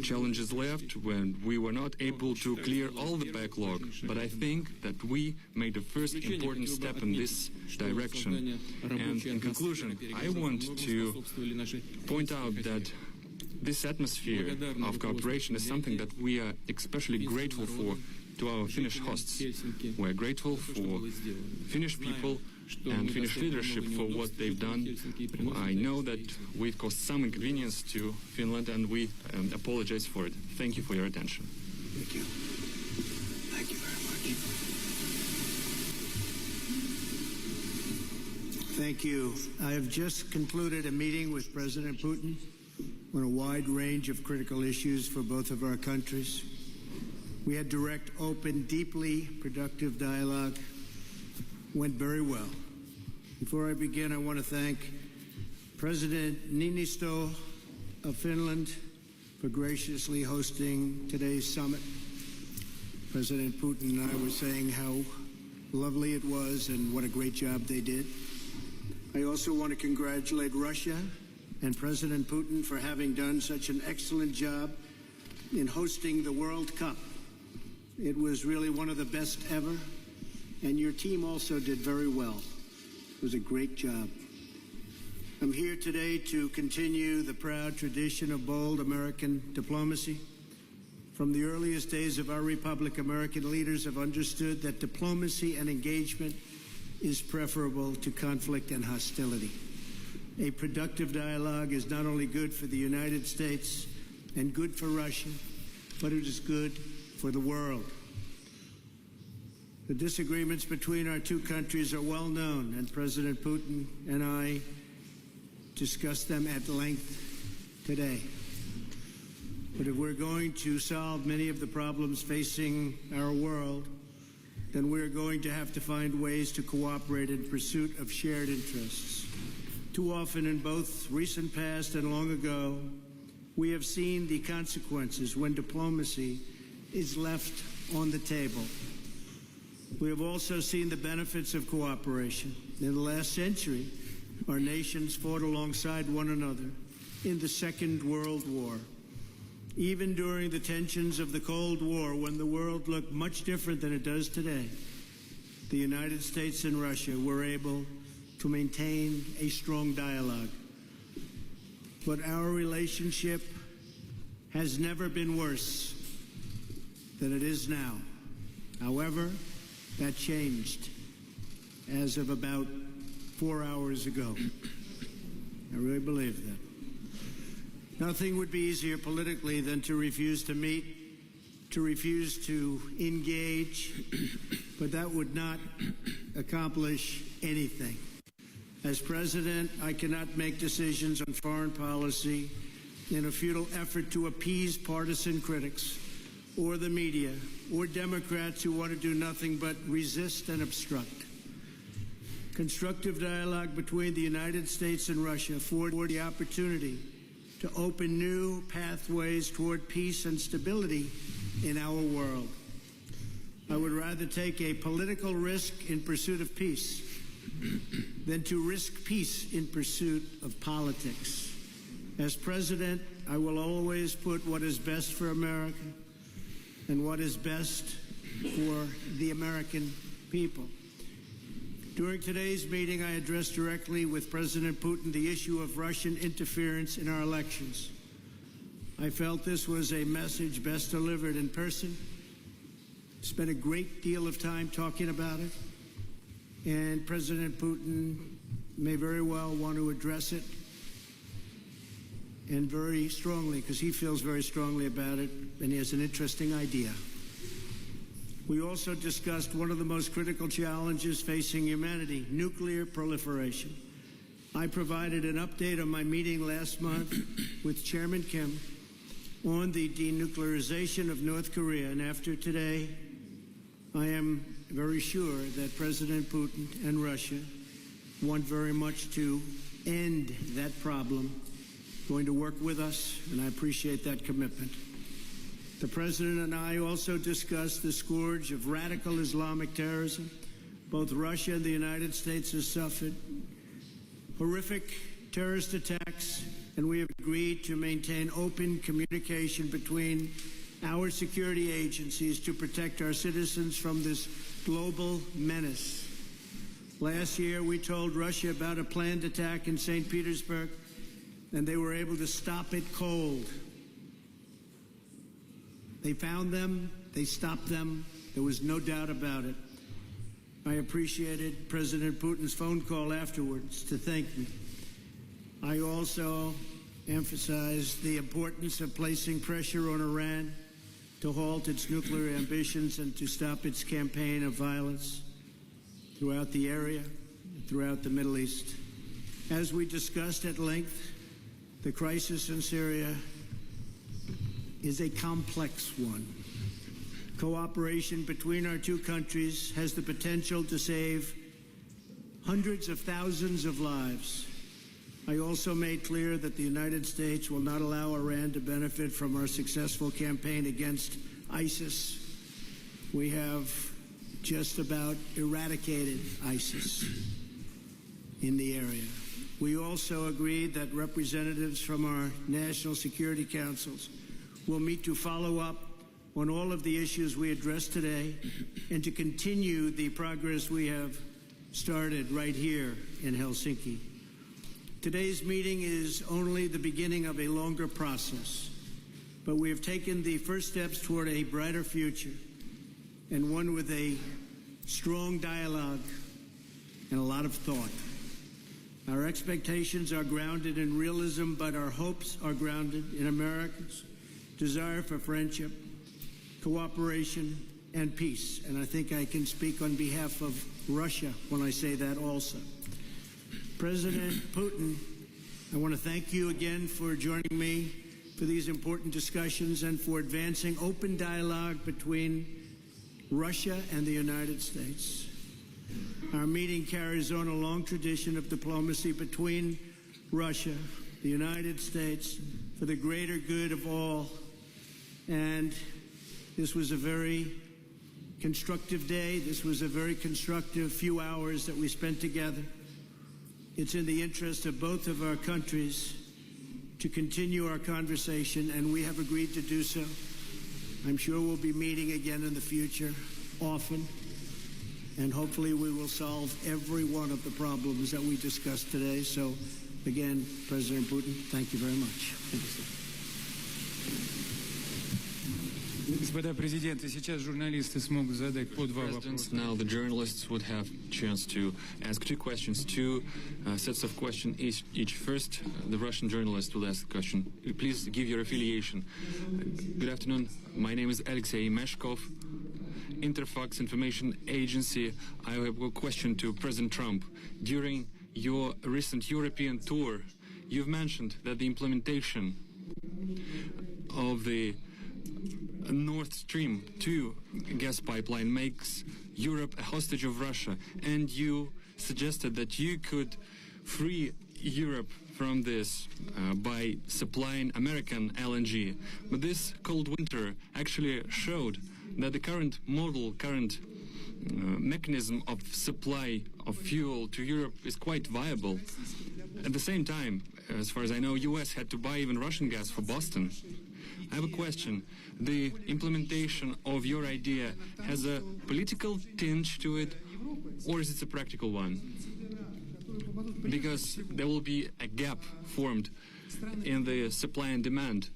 challenges left when we were not able to clear all the backlog, but I think that we made the first important step in this direction. And in conclusion, I want to point out that this atmosphere of cooperation is something that we are especially grateful for to our Finnish hosts. We're grateful for Finnish people and Finnish leadership for what they've done. I know that we've caused some inconvenience to Finland, and we apologize for it. Thank you for your attention. Thank you. Thank you very much. Thank you. I have just concluded a meeting with President Putin on a wide range of critical issues for both of our countries. We had direct, open, deeply productive dialogue. Went very well. Before I begin, I want to thank President Niinisto of Finland for graciously hosting today's summit. President Putin and I were saying how lovely it was and what a great job they did. I also want to congratulate Russia and President Putin for having done such an excellent job in hosting the World Cup. It was really one of the best ever, and your team also did very well. It was a great job. I'm here today to continue the proud tradition of bold American diplomacy. From the earliest days of our republic, American leaders have understood that diplomacy and engagement is preferable to conflict and hostility. A productive dialogue is not only good for the United States and good for Russia, but it is good for the world. The disagreements between our two countries are well known, and President Putin and I discussed them at length today. But if we're going to solve many of the problems facing our world, then we're going to have to find ways to cooperate in pursuit of shared interests. Too often in both recent past and long ago, we have seen the consequences when diplomacy is left on the table. We have also seen the benefits of cooperation. In the last century, our nations fought alongside one another in the Second World War. Even during the tensions of the Cold War, when the world looked much different than it does today, the United States and Russia were able to maintain a strong dialogue. But our relationship has never been worse than it is now. However, that changed as of about 4 hours ago. I really believe that. Nothing would be easier politically than to refuse to meet, to refuse to engage, but that would not accomplish anything. As president, I cannot make decisions on foreign policy in a futile effort to appease partisan critics or the media or Democrats who want to do nothing but resist and obstruct. Constructive dialogue between the United States and Russia afford the opportunity to open new pathways toward peace and stability in our world. I would rather take a political risk in pursuit of peace than to risk peace in pursuit of politics. As president, I will always put what is best for America and what is best for the American people. During today's meeting, I addressed directly with President Putin the issue of Russian interference in our elections. I felt this was a message best delivered in person. Spent a great deal of time talking about it, and President Putin may very well want to address it, and very strongly, because he feels very strongly about it, and he has an interesting idea. We also discussed one of the most critical challenges facing humanity, nuclear proliferation. I provided an update on my meeting last month with Chairman Kim on the denuclearization of North Korea, and after today, I am very sure that President Putin and Russia want very much to end that problem, going to work with us, and I appreciate that commitment. The President and I also discussed the scourge of radical Islamic terrorism. Both Russia and the United States have suffered horrific terrorist attacks, and we have agreed to maintain open communication between our security agencies to protect our citizens from this global menace. Last year, we told Russia about a planned attack in St. Petersburg, and they were able to stop it cold. They found them, they stopped them, there was no doubt about it. I appreciated President Putin's phone call afterwards to thank me. I also emphasized the importance of placing pressure on Iran to halt its nuclear ambitions and to stop its campaign of violence throughout the area. throughout the Middle East. As we discussed at length, the crisis in Syria is a complex one. Cooperation between our two countries has the potential to save hundreds of thousands of lives. I also made clear that the United States will not allow Iran to benefit from our successful campaign against ISIS. We have just about eradicated ISIS in the area. We also agreed that representatives from our national security councils will meet to follow up on all of the issues we addressed today and to continue the progress we have started right here in Helsinki. Today's meeting is only the beginning of a longer process, but we have taken the first steps toward a brighter future and one with a strong dialogue and a lot of thought. Our expectations are grounded in realism, but our hopes are grounded in America's desire for friendship, cooperation, and peace. And I think I can speak on behalf of Russia when I say that also. President Putin, I want to thank you again for joining me for these important discussions and for advancing open dialogue between Russia and the United States. Our meeting carries on a long tradition of diplomacy between Russia, the United States, for the greater good of all. And this was a very constructive day. This was a very constructive few hours that we spent together. It's in the interest of both of our countries to continue our conversation, and we have agreed to do so. I'm sure we'll be meeting again in the future, often, and hopefully we will solve every one of the problems that we discussed today. So, again, President Putin, thank you very much. Господа президенты, сейчас журналисты смогут задать по два вопроса. Now the journalists would have a chance to ask two questions, two sets of questions each. First, the Russian journalist will ask the question. Please give your affiliation. Good afternoon. My name is Alexei Meshkov, Interfax Information Agency. I have a question to President Trump. During your recent European tour, you've mentioned that the implementation of the Nord Stream 2 gas pipeline makes Europe a hostage of Russia, and you suggested that you could free Europe from this by supplying American LNG. But this cold winter actually showed that the current mechanism of supply of fuel to Europe is quite viable. At the same time, as far as I know, US had to buy even Russian gas for Boston. I have a question. The implementation of your idea has a political tinge to it, or is it a practical one? Because there will be a gap formed in the supply and demand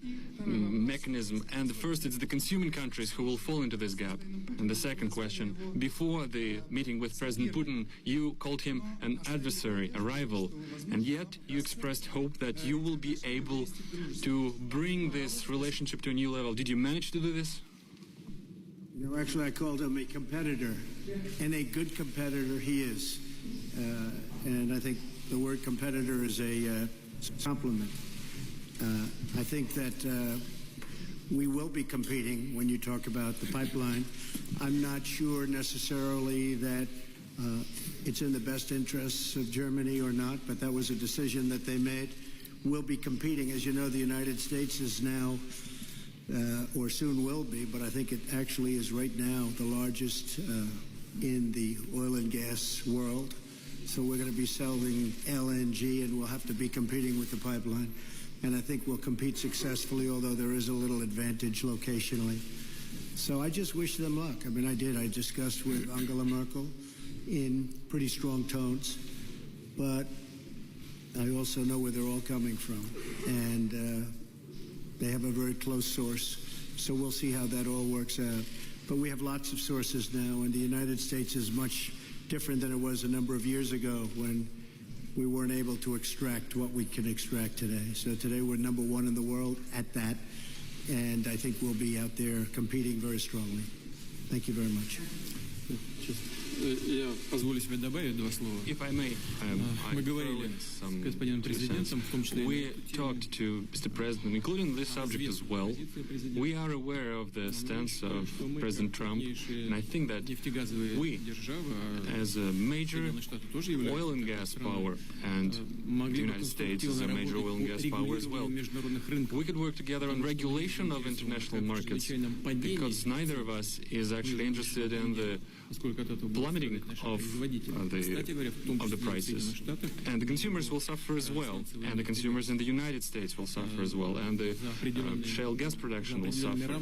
mechanism, and first it's the consuming countries who will fall into this gap. And the second question, before the meeting with President Putin, you called him an adversary, a rival, and yet you expressed hope that you will be able to bring this relationship to a new level. Did you manage to do this? You know, actually I called him a competitor, and a good competitor he is. And I think the word competitor is a compliment. I think that we will be competing when you talk about the pipeline. I'm not sure necessarily that it's in the best interests of Germany or not, but that was a decision that they made. We'll be competing. As you know, the United States is now, or soon will be, but I think it actually is right now the largest in the oil and gas world. So we're going to be selling LNG, and we'll have to be competing with the pipeline. And I think we'll compete successfully, although there is a little advantage locationally. So I just wish them luck. I mean, I did. I discussed with Angela Merkel in pretty strong tones. But I also know where they're all coming from. And they have a very close source. So we'll see how that all works out. But we have lots of sources now, and the United States is much different than it was a number of years ago when we weren't able to extract what we can extract today. So today we're number one in the world at that, and I think we'll be out there competing very strongly. Thank you very much. If I may, Мы говорили с господином президентом, в том числе. We talked to Mr. President, including this subject as well. We are aware of the stance of President Trump, and I think that we, as a major oil and gas power, and the United States is a major oil and gas power as well, we could work together on regulation of international markets, because neither of us is actually interested in the plummeting of the prices. And the consumers will suffer as well, and the consumers in the United States will suffer as well, and the shale gas production will suffer,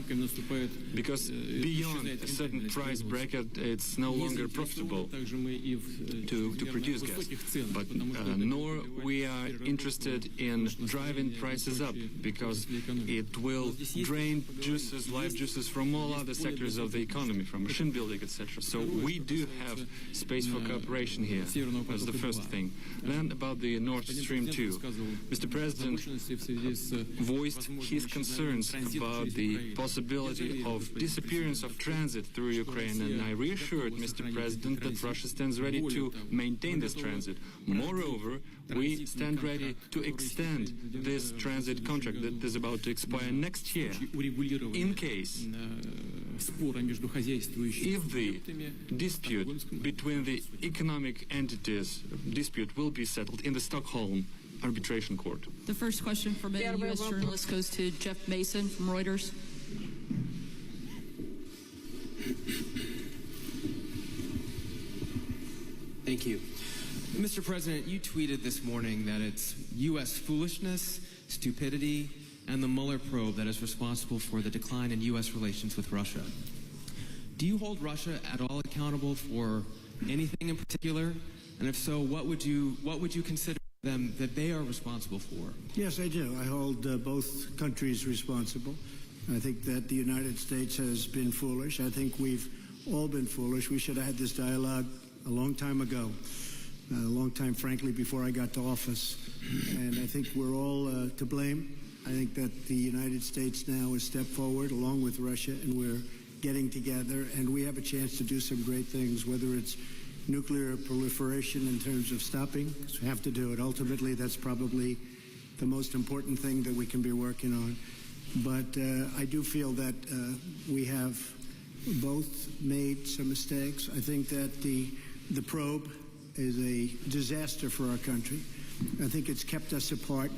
because beyond a certain price bracket, it's no longer profitable to produce gas. But nor we are interested in driving prices up, because it will drain juices, life juices from all other sectors of the economy, from machine building, etc. So we do have space for cooperation here. That's the first thing. Then about the Nord Stream 2. Mr. President voiced his concerns about the possibility of disappearance of transit through Ukraine, and I reassured Mr. President that Russia stands ready to maintain this transit. Moreover, we stand ready to extend this transit contract that is about to expire next year, in case if the dispute between the economic entities will be settled in the Stockholm Arbitration Court. The first question from a U.S. journalist goes to Jeff Mason from Reuters. Thank you. Mr. President, you tweeted this morning that it's U.S. foolishness, stupidity, and the Mueller probe that is responsible for the decline in U.S. relations with Russia. Do you hold Russia at all accountable for anything in particular? And if so, what would you consider them that they are responsible for? Yes, I do. I hold both countries responsible. I think that the United States has been foolish. I think we've all been foolish. We should have had this dialogue a long time ago, a long time, frankly, before I got to office. And I think we're all to blame. I think that the United States now has stepped forward along with Russia, and we're getting together, and we have a chance to do some great things, whether it's nuclear proliferation in terms of stopping. We have to do it. Ultimately, that's probably the most important thing that we can be working on. But I do feel that we have both made some mistakes. I think that the probe is a disaster for our country. I think it's kept us apart.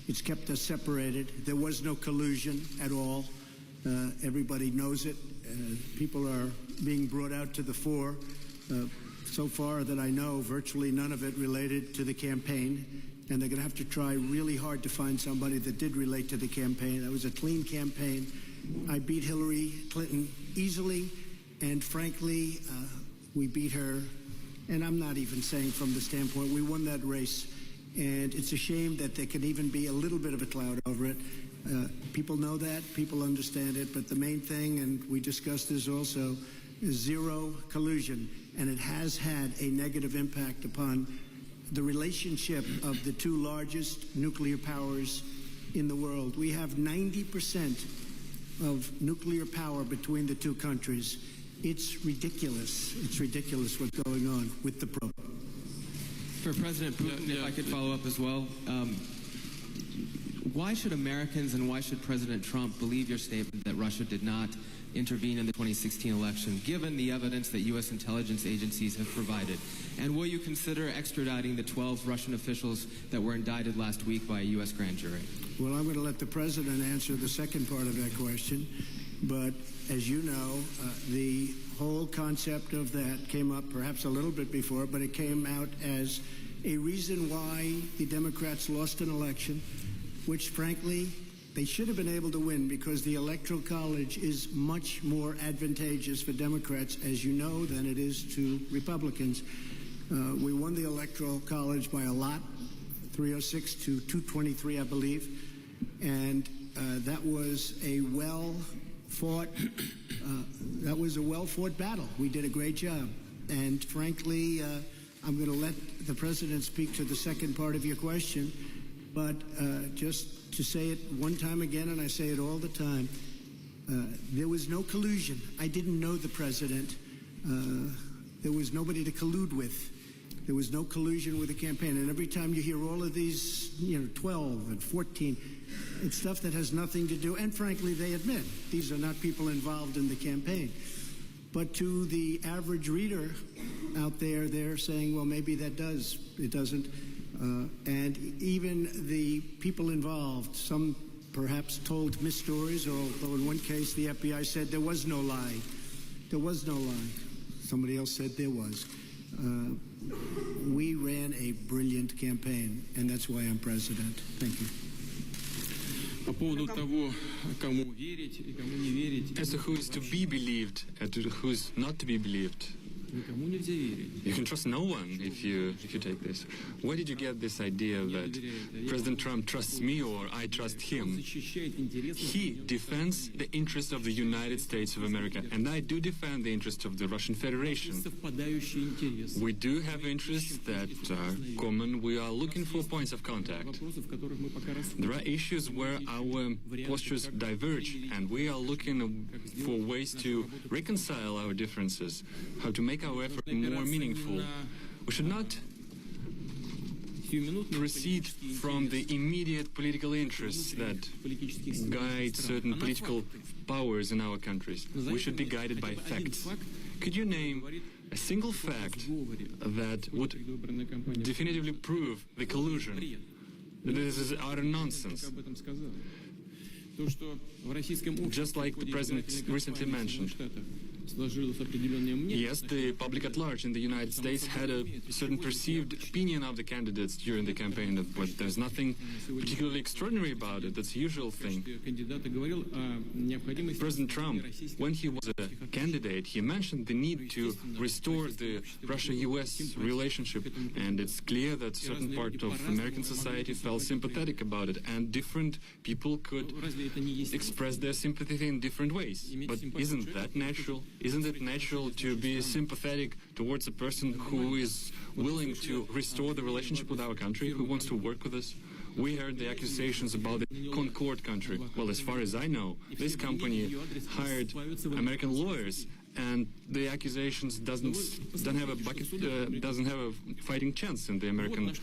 It's kept us separated. There was no collusion at all. Everybody knows it. People are being brought out to the fore. So far that I know, virtually none of it related to the campaign. And they're going to have to try really hard to find somebody that did relate to the campaign. That was a clean campaign. I beat Hillary Clinton easily. And frankly, we beat her. And I'm not even saying from the standpoint, we won that race. And it's a shame that there can even be a little bit of a cloud over it. People know that, people understand it, but the main thing, and we discussed this also, is zero collusion. And it has had a negative impact upon the relationship of the two largest nuclear powers in the world. We have 90% of nuclear power between the two countries. It's ridiculous. It's ridiculous what's going on with the probe. For President Putin, if I could follow up as well, why should Americans and why should President Trump believe your statement that Russia did not intervene in the 2016 election, given the evidence that U.S. intelligence agencies have provided? And will you consider extraditing the 12 Russian officials that were indicted last week by a U.S. grand jury? Well, I'm going to let the President answer the second part of that question. But as you know, the whole concept of that came up perhaps a little bit before, but it came out as a reason why the Democrats lost an election, which, frankly, they should have been able to win because the Electoral College is much more advantageous for Democrats, as you know, than it is to Republicans. We won the Electoral College by a lot, 306 to 223, I believe, and that was a well-fought battle. We did a great job, and frankly, I'm going to let the President speak to the second part of your question, but just to say it one time again, and I say it all the time, there was no collusion. I didn't know the President There was nobody to collude with. There was no collusion with the campaign. And every time you hear all of these, 12 and 14, it's stuff that has nothing to do. And frankly, they admit these are not people involved in the campaign. But to the average reader out there, they're saying, well, maybe that does. It doesn't. And even the people involved, some perhaps told misstories, although in one case the FBI said there was no lie. There was no lie. Somebody else said there was. We ran a brilliant campaign, and that's why I'm president. Thank you. По поводу того, кому верить и кому не верить. As to who is to be believed and to who is not to be believed. Никому нельзя верить. You can trust no one if you take this. Where did you get this idea that President Trump trusts me or I trust him? He defends the interests of the United States of America, and I do defend the interests of the Russian Federation. We do have interests that are common. We are looking for points of contact. There are issues where our postures diverge, and we are looking for ways to reconcile our differences, how to make our effort more meaningful. We should not recede from the immediate political interests that guide certain political powers in our countries. We should be guided by facts. Could you name a single fact that would definitively prove the collusion? This is utter nonsense. Just like the President recently mentioned. Yes, the public at large in the United States had a certain perceived opinion of the candidates during the campaign, but there's nothing particularly extraordinary about it. That's the usual thing. President Trump, when he was a candidate, he mentioned the need to restore the Russia-U.S. relationship, and it's clear that certain part of American society felt sympathetic about it, and different people could express their sympathy in different ways. But isn't that natural? Isn't it natural to be sympathetic towards a person who is willing to restore the relationship with our country, who wants to work with us? We heard the accusations about the Concord country. Well, as far as I know, this company hired American lawyers, and the accusations doesn't have a fighting chance in the American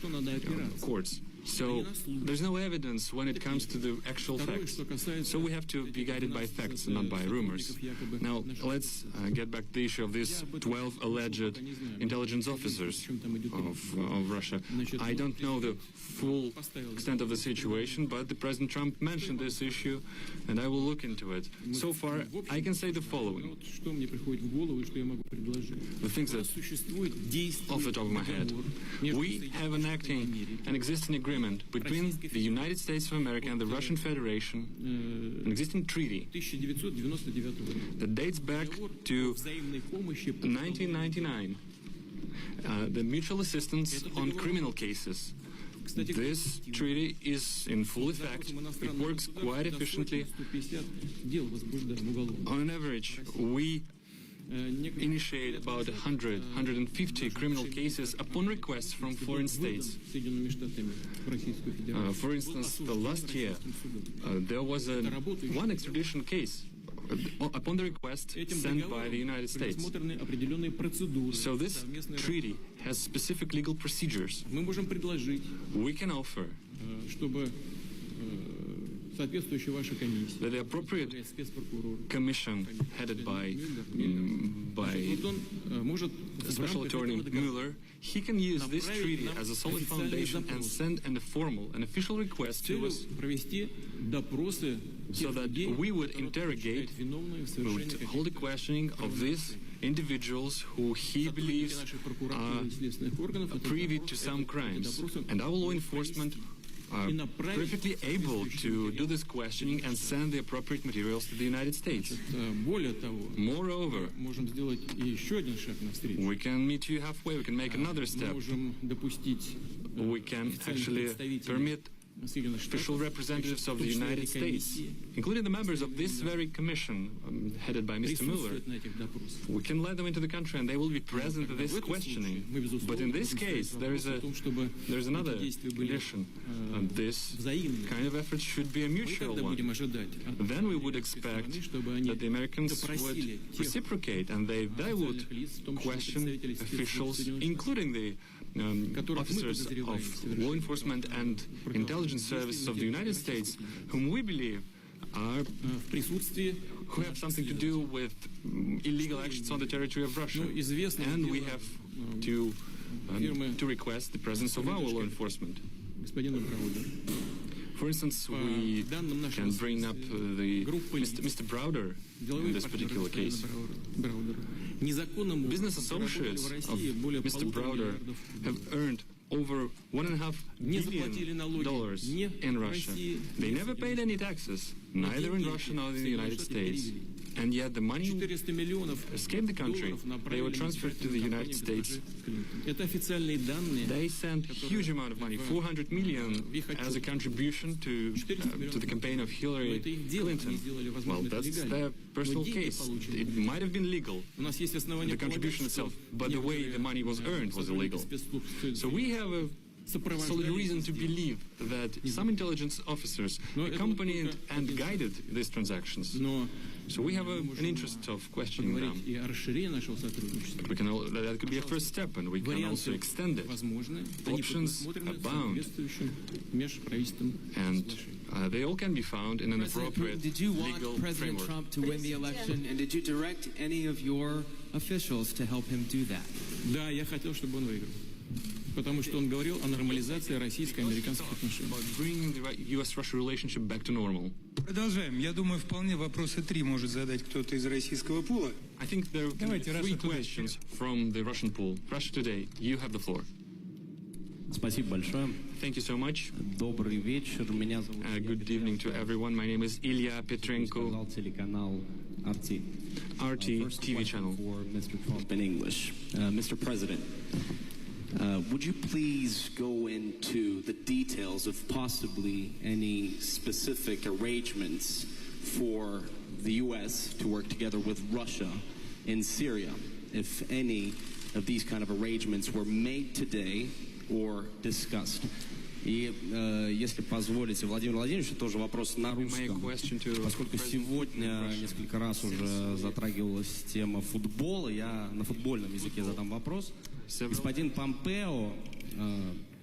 courts. So there's no evidence when it comes to the actual facts. So we have to be guided by facts and not by rumors. Now, let's get back to the issue of these 12 alleged intelligence officers of Russia. I don't know the full extent of the situation, but the President Trump mentioned this issue, and I will look into it. So far, I can say the following. The things that off the top of my head. We have an existing agreement between the United States of America and the Russian Federation, an existing treaty that dates back to 1999, the mutual assistance on criminal cases. This treaty is in full effect. It works quite efficiently. On an average, we initiate about 150 criminal cases upon requests from foreign states. For instance, the last year, there was one extradition case upon the request sent by the United States. So this treaty has specific legal procedures. We can offer that the appropriate commission headed by Special Attorney Mueller, he can use this treaty as a solid foundation and send an official request to us so that we would interrogate, we would hold a questioning of these individuals who he believes are privy to some crimes. And our law enforcement are perfectly able to do this questioning and send the appropriate materials to the United States. Moreover, we can meet you halfway, we can make another step. We can actually permit official representatives of the United States, including the members of this very commission headed by Mr. Mueller. We can let them into the country and they will be present at this questioning. But in this case, there's another condition. This kind of effort should be a mutual one. Then we would expect that the Americans would reciprocate and they would question officials, including the officers of law enforcement and intelligence services of the United States, whom we believe are who have something to do with illegal actions on the territory of Russia. And we have to request the presence of our law enforcement. For instance, we can bring up Mr. Browder in this particular case. Business associates of Mr. Browder have earned over $1.5 billion in Russia. They never paid any taxes, neither in Russia nor in the United States. And yet the money escaped the country. They were transferred to the United States. They sent a huge amount of money, $400 million, as a contribution to the campaign of Hillary Clinton. Well, that's their personal case. It might have been legal, the contribution itself, but the way the money was earned was illegal. So we have a solid reason to believe that some intelligence officers accompanied and guided these transactions. So we have an interest of questioning them. That could be a first step, and we can also extend it. Options abound, and they all can be found in an appropriate did you want legal President framework. Trump to win the election, and did you direct any of your officials to help him do that? Да, я хотел, чтобы он выиграл. Потому что он говорил о нормализации российско-американских отношений. Bringing the U.S.-Russia relationship back to normal. Продолжаем. Я думаю, вполне вопросы 3 может задать кто-то из российского пула. I think there are 3 questions from the Russian pool. Russia Today, you have the floor. Спасибо большое. Thank you so much. Добрый вечер. Меня зовут Good evening to everyone. My name is Ilya Petrenko. Телеканал RT. RT TV channel. For Mr. Trump in English. Mr. President, would you please go into the details of possibly any specific arrangements for the U.S. to work together with Russia in Syria, if any of these kind of arrangements were made today or discussed? И если позволите, Владимир Владимирович, тоже вопрос на русском, поскольку сегодня несколько раз уже затрагивалась тема футбола, я на футбольном языке задам вопрос. Господин Помпео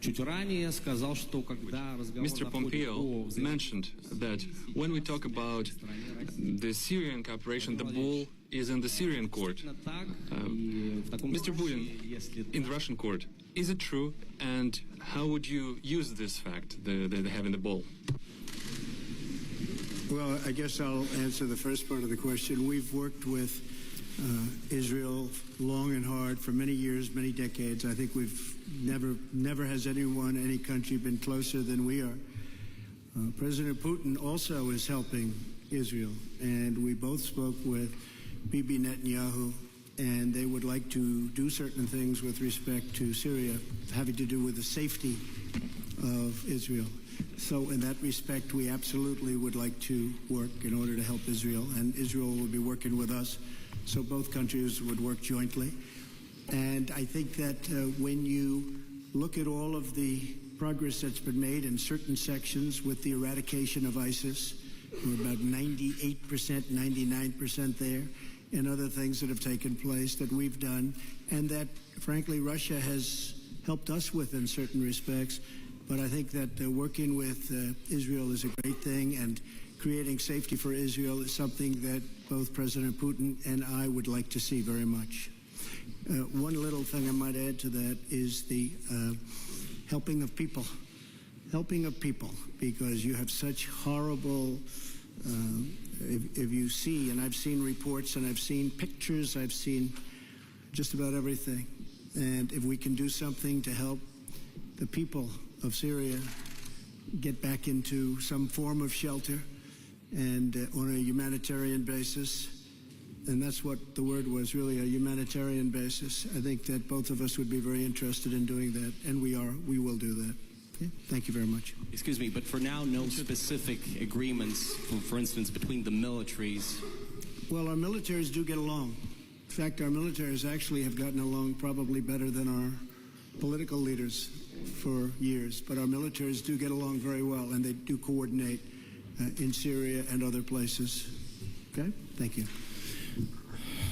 чуть ранее сказал, что когда разговор Mr. Pompeo mentioned that when we talk about the Syrian cooperation, the ball is in the Syrian court. Mr. Putin, in the Russian court. Is it true? And how would you use this fact, the having the ball? Well, I guess I'll answer the first part of the question. We've worked with Israel long and hard for many years, many decades. I think we've never has anyone, any country been closer than we are. President Putin also is helping Israel, and we both spoke with Bibi Netanyahu, and they would like to do certain things with respect to Syria, having to do with the safety of Israel. So in that respect, we absolutely would like to work in order to help Israel, and Israel will be working with us, so both countries would work jointly. And I think that when you look at all of the progress that's been made in certain sections with the eradication of ISIS, we're about 98%, 99% there, and other things that have taken place that we've done, and that, frankly, Russia has helped us with in certain respects. But I think that working with Israel is a great thing, and creating safety for Israel is something that both President Putin and I would like to see very much. One little thing I might add to that is the helping of people, because you have such horrible, if you see, and I've seen reports and I've seen pictures, I've seen just about everything. And if we can do something to help the people of Syria get back into some form of shelter and on a humanitarian basis, and that's what the word was, really, a humanitarian basis. I think that both of us would be very interested in doing that, and we will do that. Okay? Thank you very much. Excuse me, but for now, no specific agreements, for instance, between the militaries. Well, our militaries do get along. In fact, our militaries actually have gotten along probably better than our political leaders for years. But our militaries do get along very well, and they do coordinate in Syria and other places. Okay? Thank you.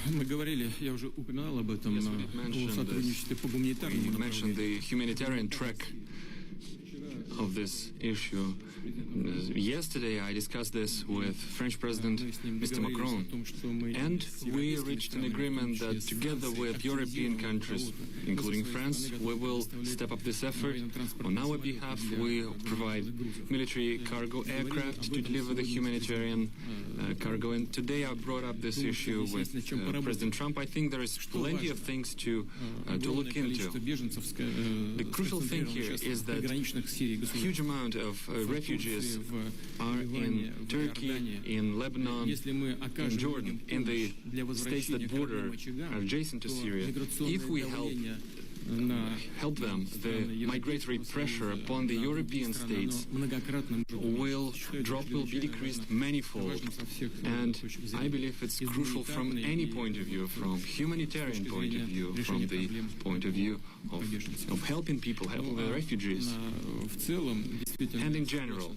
Мы говорили, я уже упоминал об этом, о сотрудничестве по гуманитарному направлению. Mentioned the humanitarian track of this issue. Yesterday I discussed this with French President Mr. Macron, and we reached an agreement that together with European countries, including France, we will step up this effort. On our behalf, we provide military cargo aircraft to deliver the humanitarian cargo. And today I brought up this issue with President Trump. I think there is plenty of things to look into. The crucial thing here is that a huge amount of refugees are in Turkey, in Lebanon, in Jordan, in the states that border are adjacent to Syria. If we help them, the migratory pressure upon the European states will be decreased manifold. And I believe it's crucial from any point of view, from humanitarian point of view, from the point of view of helping people, helping the refugees. And in general,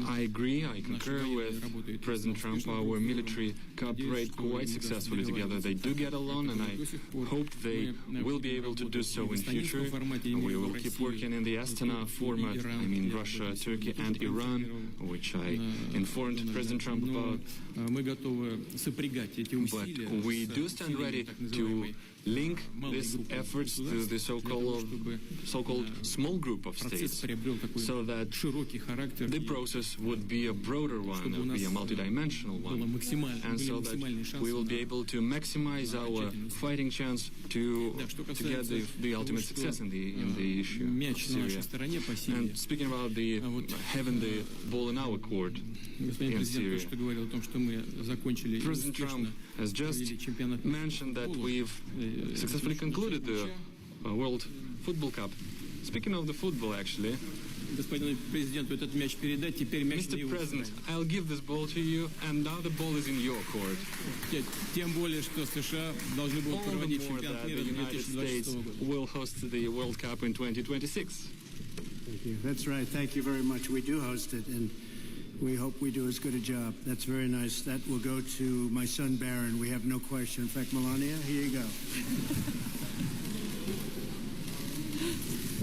I agree, I concur with President Trump. Our military cooperate quite successfully together. They do get along, and I hope they will be able to do so in future. We will keep working in the Astana format, I mean Russia, Turkey, and Iran, which I informed President Trump about. But we do stand ready to link these efforts to the so-called small group of states, so that the process would be a broader one, it would be a multidimensional one, and so that we will be able to maximize our fighting chance to get the ultimate success in the issue of Syria. And speaking about having the ball in our court in Syria, President Trump has just mentioned that we've successfully concluded the World Football Cup. Speaking of the football, actually, Mr. President, I'll give this ball to you, and now the ball is in your court. All the more that the United States will host the World Cup in 2026. Thank you. That's right. Thank you very much. We do host it, and we hope we do as good a job. That's very nice. That will go to my son, Barron. We have no question. In fact, Melania, here you go.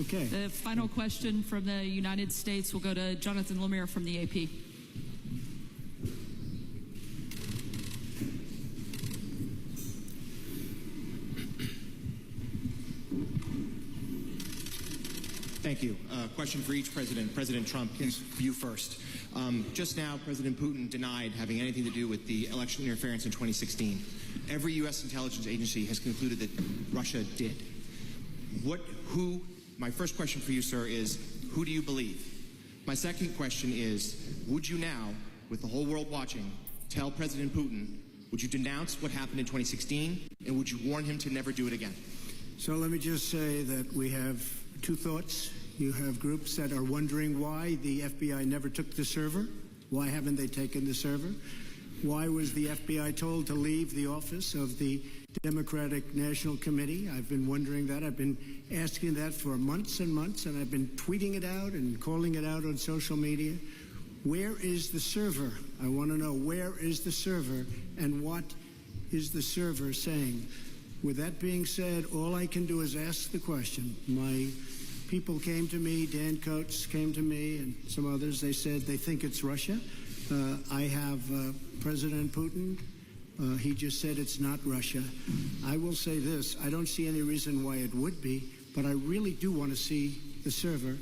Okay. The final question from the United States will go to Jonathan Lemire from the AP. Thank you. Question for each president. President Trump, yes. You first. Just now, President Putin denied having anything to do with the election interference in 2016. Every U.S. intelligence agency has concluded that Russia did. My first question for you, sir, is who do you believe? My second question is, would you now, with the whole world watching, tell President Putin, would you denounce what happened in 2016, and would you warn him to never do it again? So let me just say that we have two thoughts. You have groups that are wondering why the FBI never took the server. Why haven't they taken the server? Why was the FBI told to leave the office of the Democratic National Committee? I've been wondering that. I've been asking that for months and months, and I've been tweeting it out and calling it out on social media. Where is the server? I want to know, where is the server, and what is the server saying? With that being said, all I can do is ask the question. My people came to me, Dan Coates came to me, and some others. They said they think it's Russia. I have President Putin. He just said it's not Russia. I will say this. I don't see any reason why it would be, but I really do want to see the server.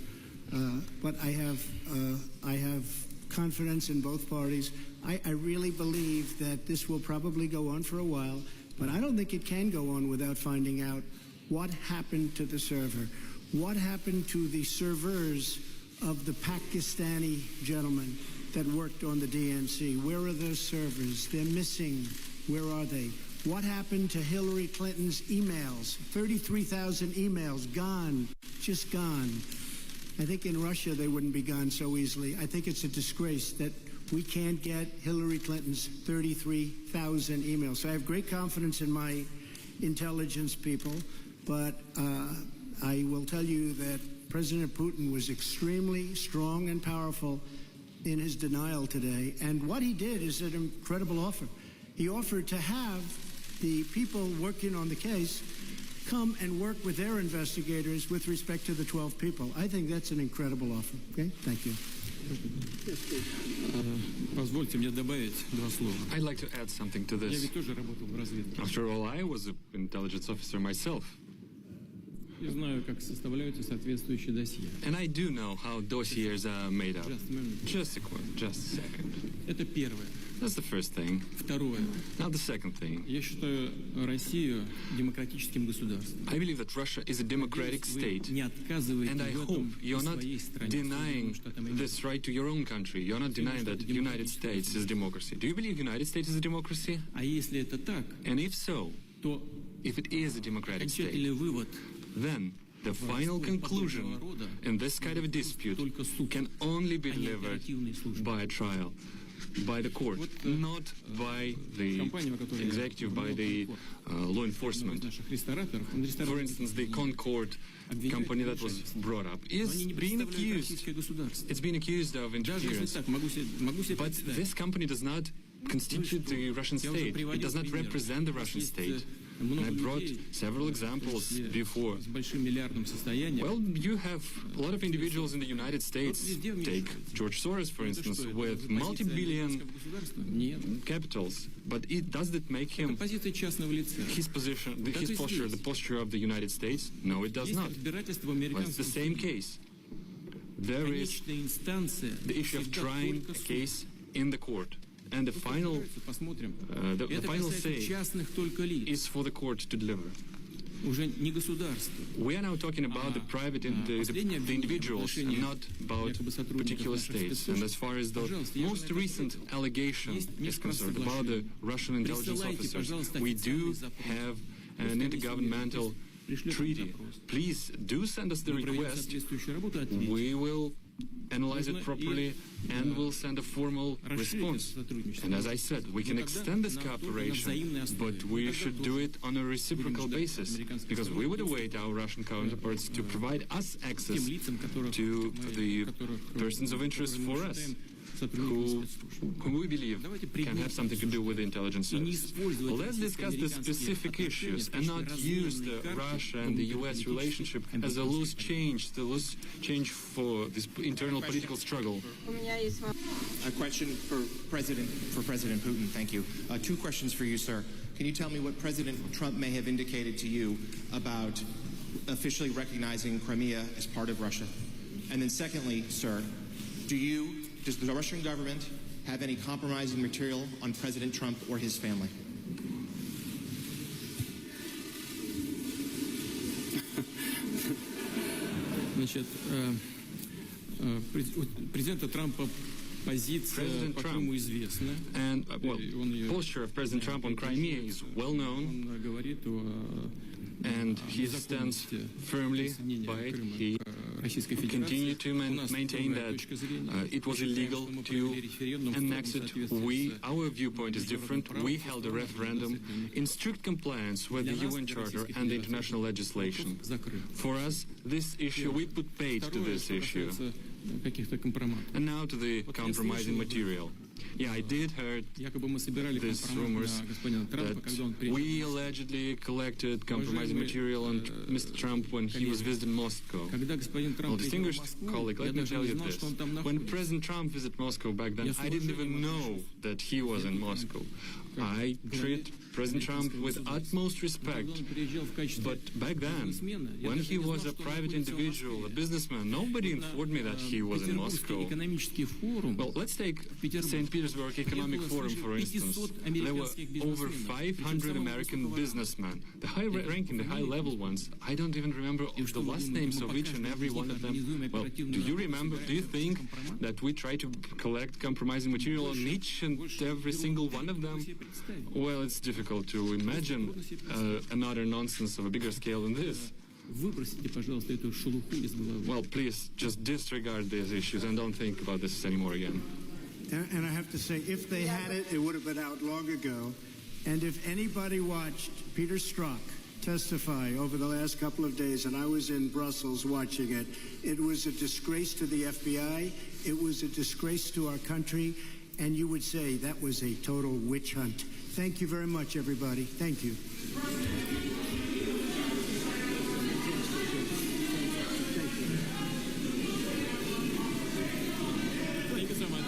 But I have confidence in both parties. I really believe that this will probably go on for a while, but I don't think it can go on without finding out what happened to the server. What happened to the servers of the Pakistani gentleman that worked on the DNC? Where are those servers? They're missing. Where are they? What happened to Hillary Clinton's emails? 33,000 emails gone, just gone. I think in Russia they wouldn't be gone so easily. I think it's a disgrace that we can't get Hillary Clinton's 33,000 emails. So I have great confidence in my intelligence people, but I will tell you that President Putin was extremely strong and powerful in his denial today. And what he did is an incredible offer. He offered to have the people working on the case come and work with their investigators with respect to the 12 people. I think that's an incredible offer. Okay? Thank you. Позвольте мне добавить два слова. I'd like to add something to Я this. ведь тоже работал в разведке. After all, I was an intelligence officer myself. Я знаю, как составляются соответствующие досье. And I do know how dossiers are made up. Just Just a second. Это первое. That's the first thing. Второе. Now the second thing. Я считаю Россию демократическим государством. I believe that Russia is a democratic state. Не отказываете And I в hope этом you're not своей стране. denying this right to your own country. You're not denying that the United States is democracy. Do you believe the United States is a democracy? А если это так, And if so, то if it is a democratic state, окончательный вывод then the final conclusion in this kind of a dispute can only be delivered by a trial, by the court, not by the executive, by the law enforcement. For instance, the Concord company that was brought up is being accused. It's been accused of interference. But this company does not constitute the Russian state. It does not represent the Russian state. And I brought several examples before. Well, you have a lot of individuals in the United States. Take George Soros, for instance, with multi-billion capitals. But does that make him his position, his posture, the posture of the United States? No, it does not. But it's the same case. There is the issue of trying a case in the court. And the final say is for the court to deliver. We are now talking about the private and the individuals, and not about particular states. And as far as the most recent allegation is concerned about the Russian intelligence officers, we do have an intergovernmental treaty. Please do send us the request. We will analyze it properly and we'll send a formal response. And as I said, we can extend this cooperation, but we should do it on a reciprocal basis, because we would await our Russian counterparts to provide us access to the persons of interest for us, who we believe can have something to do with the intelligence services. Well, let's discuss the specific issues and not use the Russia and the U.S. relationship as a loose change for this internal political struggle. A question for President Putin. Thank you. Two questions for you, sir. Can you tell me what President Trump may have indicated to you about officially recognizing Crimea as part of Russia? And then secondly, sir, does the Russian government have any compromising material on President Trump or his family? Значит, президента Трампа позиция, по-моему, известна. And posture of President Trump on Crimea is well known. Он говорит о and he stands firmly by it. He continued to maintain that it was illegal to annex it. Our viewpoint is different. We held a referendum in strict compliance with the UN Charter and the international legislation. For us, this issue, we put paid to this issue. And now to the compromising material. Yeah, I did heard these rumors that we allegedly collected compromising material on Mr. Trump when he was visiting Moscow. Well, distinguished colleague, let me tell you this. When President Trump visited Moscow back then, I didn't even know that he was in Moscow. I treat President Trump with utmost respect. But back then, when he was a private individual, a businessman, nobody informed me that he was in Moscow. Well, let's take St. Petersburg Economic Forum, for instance. There were over 500 American businessmen, the high-ranking, the high-level ones. I don't even remember the last names of each and every one of them. Well, do you remember, do you think that we try to collect compromising material on each and every single one of them? Well, it's difficult to imagine another nonsense of a bigger scale than this. Выбросите, пожалуйста, эту шелуху из головы. Well, please just disregard these issues and don't think about this anymore again. And I have to say, if they had it, it would have been out long ago. And if anybody watched Peter Strzok testify over the last couple of days, and I was in Brussels watching it, it was a disgrace to the FBI, it was a disgrace to our country, and you would say that was a total witch hunt. Thank you very much, everybody. Thank you. Thank you so much.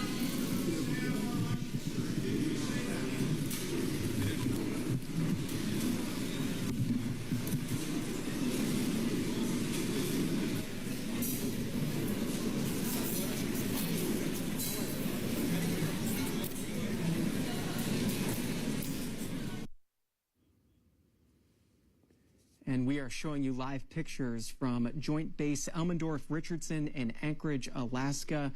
And we are showing you live pictures from Joint Base Elmendorf-Richardson in Anchorage, Alaska.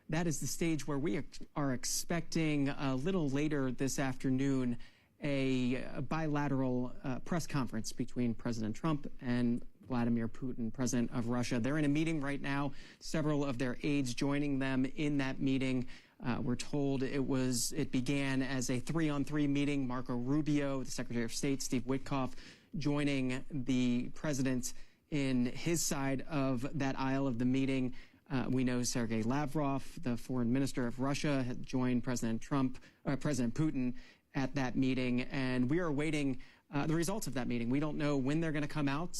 That is the stage where we are expecting a little later this afternoon a bilateral press conference between President Trump and Vladimir Putin, president of Russia. They're in a meeting right now, several of their aides joining them in that meeting. We're told it began as a 3-on-3 meeting. Marco Rubio, the Secretary of State, Steve Witkoff, joining the president in his side of that aisle of the meeting. We know Sergei Lavrov, the foreign minister of Russia, had joined President Putin at that meeting, and we are awaiting the results of that meeting. We don't know when they're going to come out,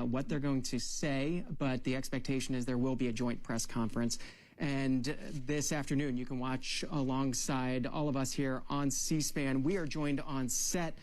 what they're going to say, but the expectation is there will be a joint press conference. And this afternoon, you can watch alongside all of us here on C-SPAN. We are joined on set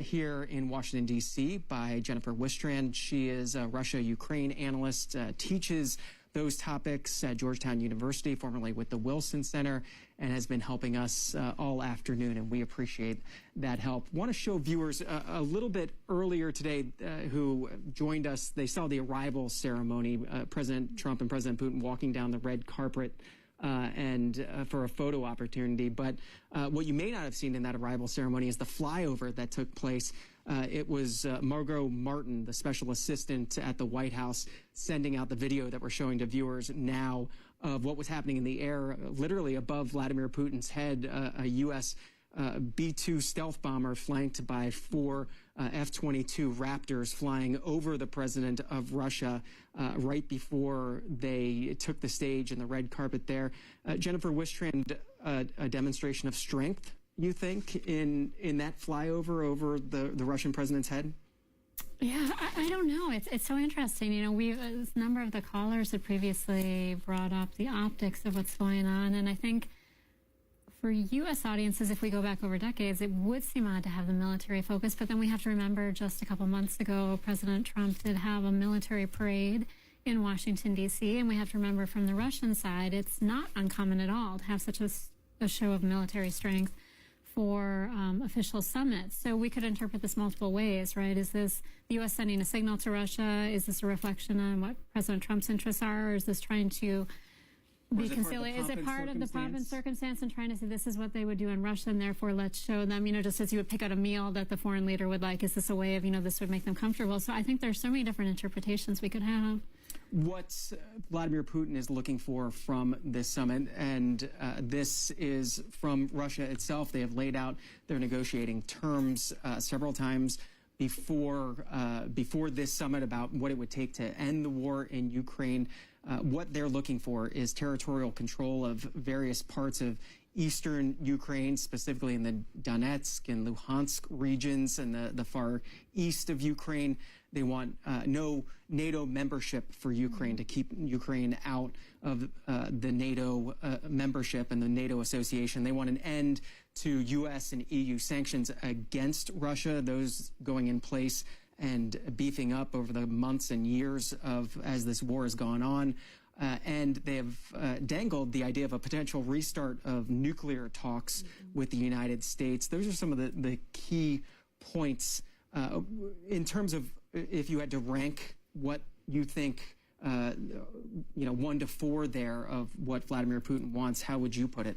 here in Washington, D.C. by Jennifer Wistrand. She is a Russia-Ukraine analyst, teaches those topics at Georgetown University, formerly with the Wilson Center, and has been helping us all afternoon, and we appreciate that help. Want to show viewers a little bit earlier today who joined us. They saw the arrival ceremony, President Trump and President Putin walking down the red carpet and for a photo opportunity. But what you may not have seen in that arrival ceremony is the flyover that took place. It was Margot Martin, the special assistant at the White House, sending out the video that we're showing to viewers now of what was happening in the air, literally above Vladimir Putin's head, a U.S. B-2 stealth bomber flanked by 4 F-22 Raptors flying over the president of Russia right before they took the stage in the red carpet there. Jennifer Wistrand, a demonstration of strength, you think, in that flyover over the Russian president's head? Yeah, I don't know. It's so interesting. You know, a number of the callers had previously brought up the optics of what's going on, and I think for U.S. audiences, if we go back over decades, it would seem odd to have the military focus. But then we have to remember just a couple months ago, President Trump did have a military parade in Washington, D.C. And we have to remember from the Russian side, it's not uncommon at all to have such a show of military strength for official summits. So we could interpret this multiple ways, right? Is this the U.S. sending a signal to Russia? Is this a reflection on what President Trump's interests are? Or is this trying to be conciliatory? Is it part of the pomp and circumstance and trying to say this is what they would do in Russia and therefore let's show them, you know, just as you would pick out a meal that the foreign leader would like, is this a way of, you know, this would make them comfortable? So I think there's so many different interpretations we could have. What Vladimir Putin is looking for from this summit, and this is from Russia itself. They have laid out their negotiating terms several times before this summit about what it would take to end the war in Ukraine. What they're looking for is territorial control of various parts of eastern Ukraine, specifically in the Donetsk and Luhansk regions and the far east of Ukraine. They want no NATO membership for Ukraine, to keep Ukraine out of the NATO membership and the NATO association. They want an end to U.S. and EU sanctions against Russia, those going in place and beefing up over the months and years as this war has gone on. And they have dangled the idea of a potential restart of nuclear talks with the United States. Those are some of the key points in terms of if you had to rank what you think, 1 to 4 there of what Vladimir Putin wants. How would you put it?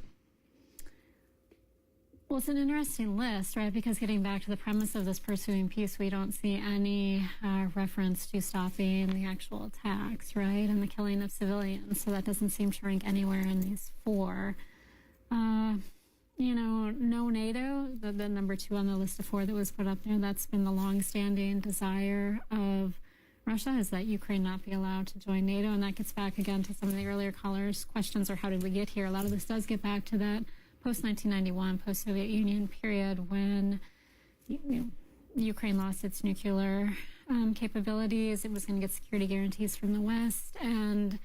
Well, it's an interesting list, right? Because getting back to the premise of this pursuing peace, we don't see any reference to stopping the actual attacks, right? And the killing of civilians. So that doesn't seem to rank anywhere in these four. No NATO, the number 2 on the list of 4 that was put up there, that's been the longstanding desire of Russia, is that Ukraine not be allowed to join NATO. And that gets back again to some of the earlier callers' questions, or how did we get here? A lot of this does get back to that post-1991, post-Soviet Union period when Ukraine lost its nuclear capabilities. It was going to get security guarantees from the West, and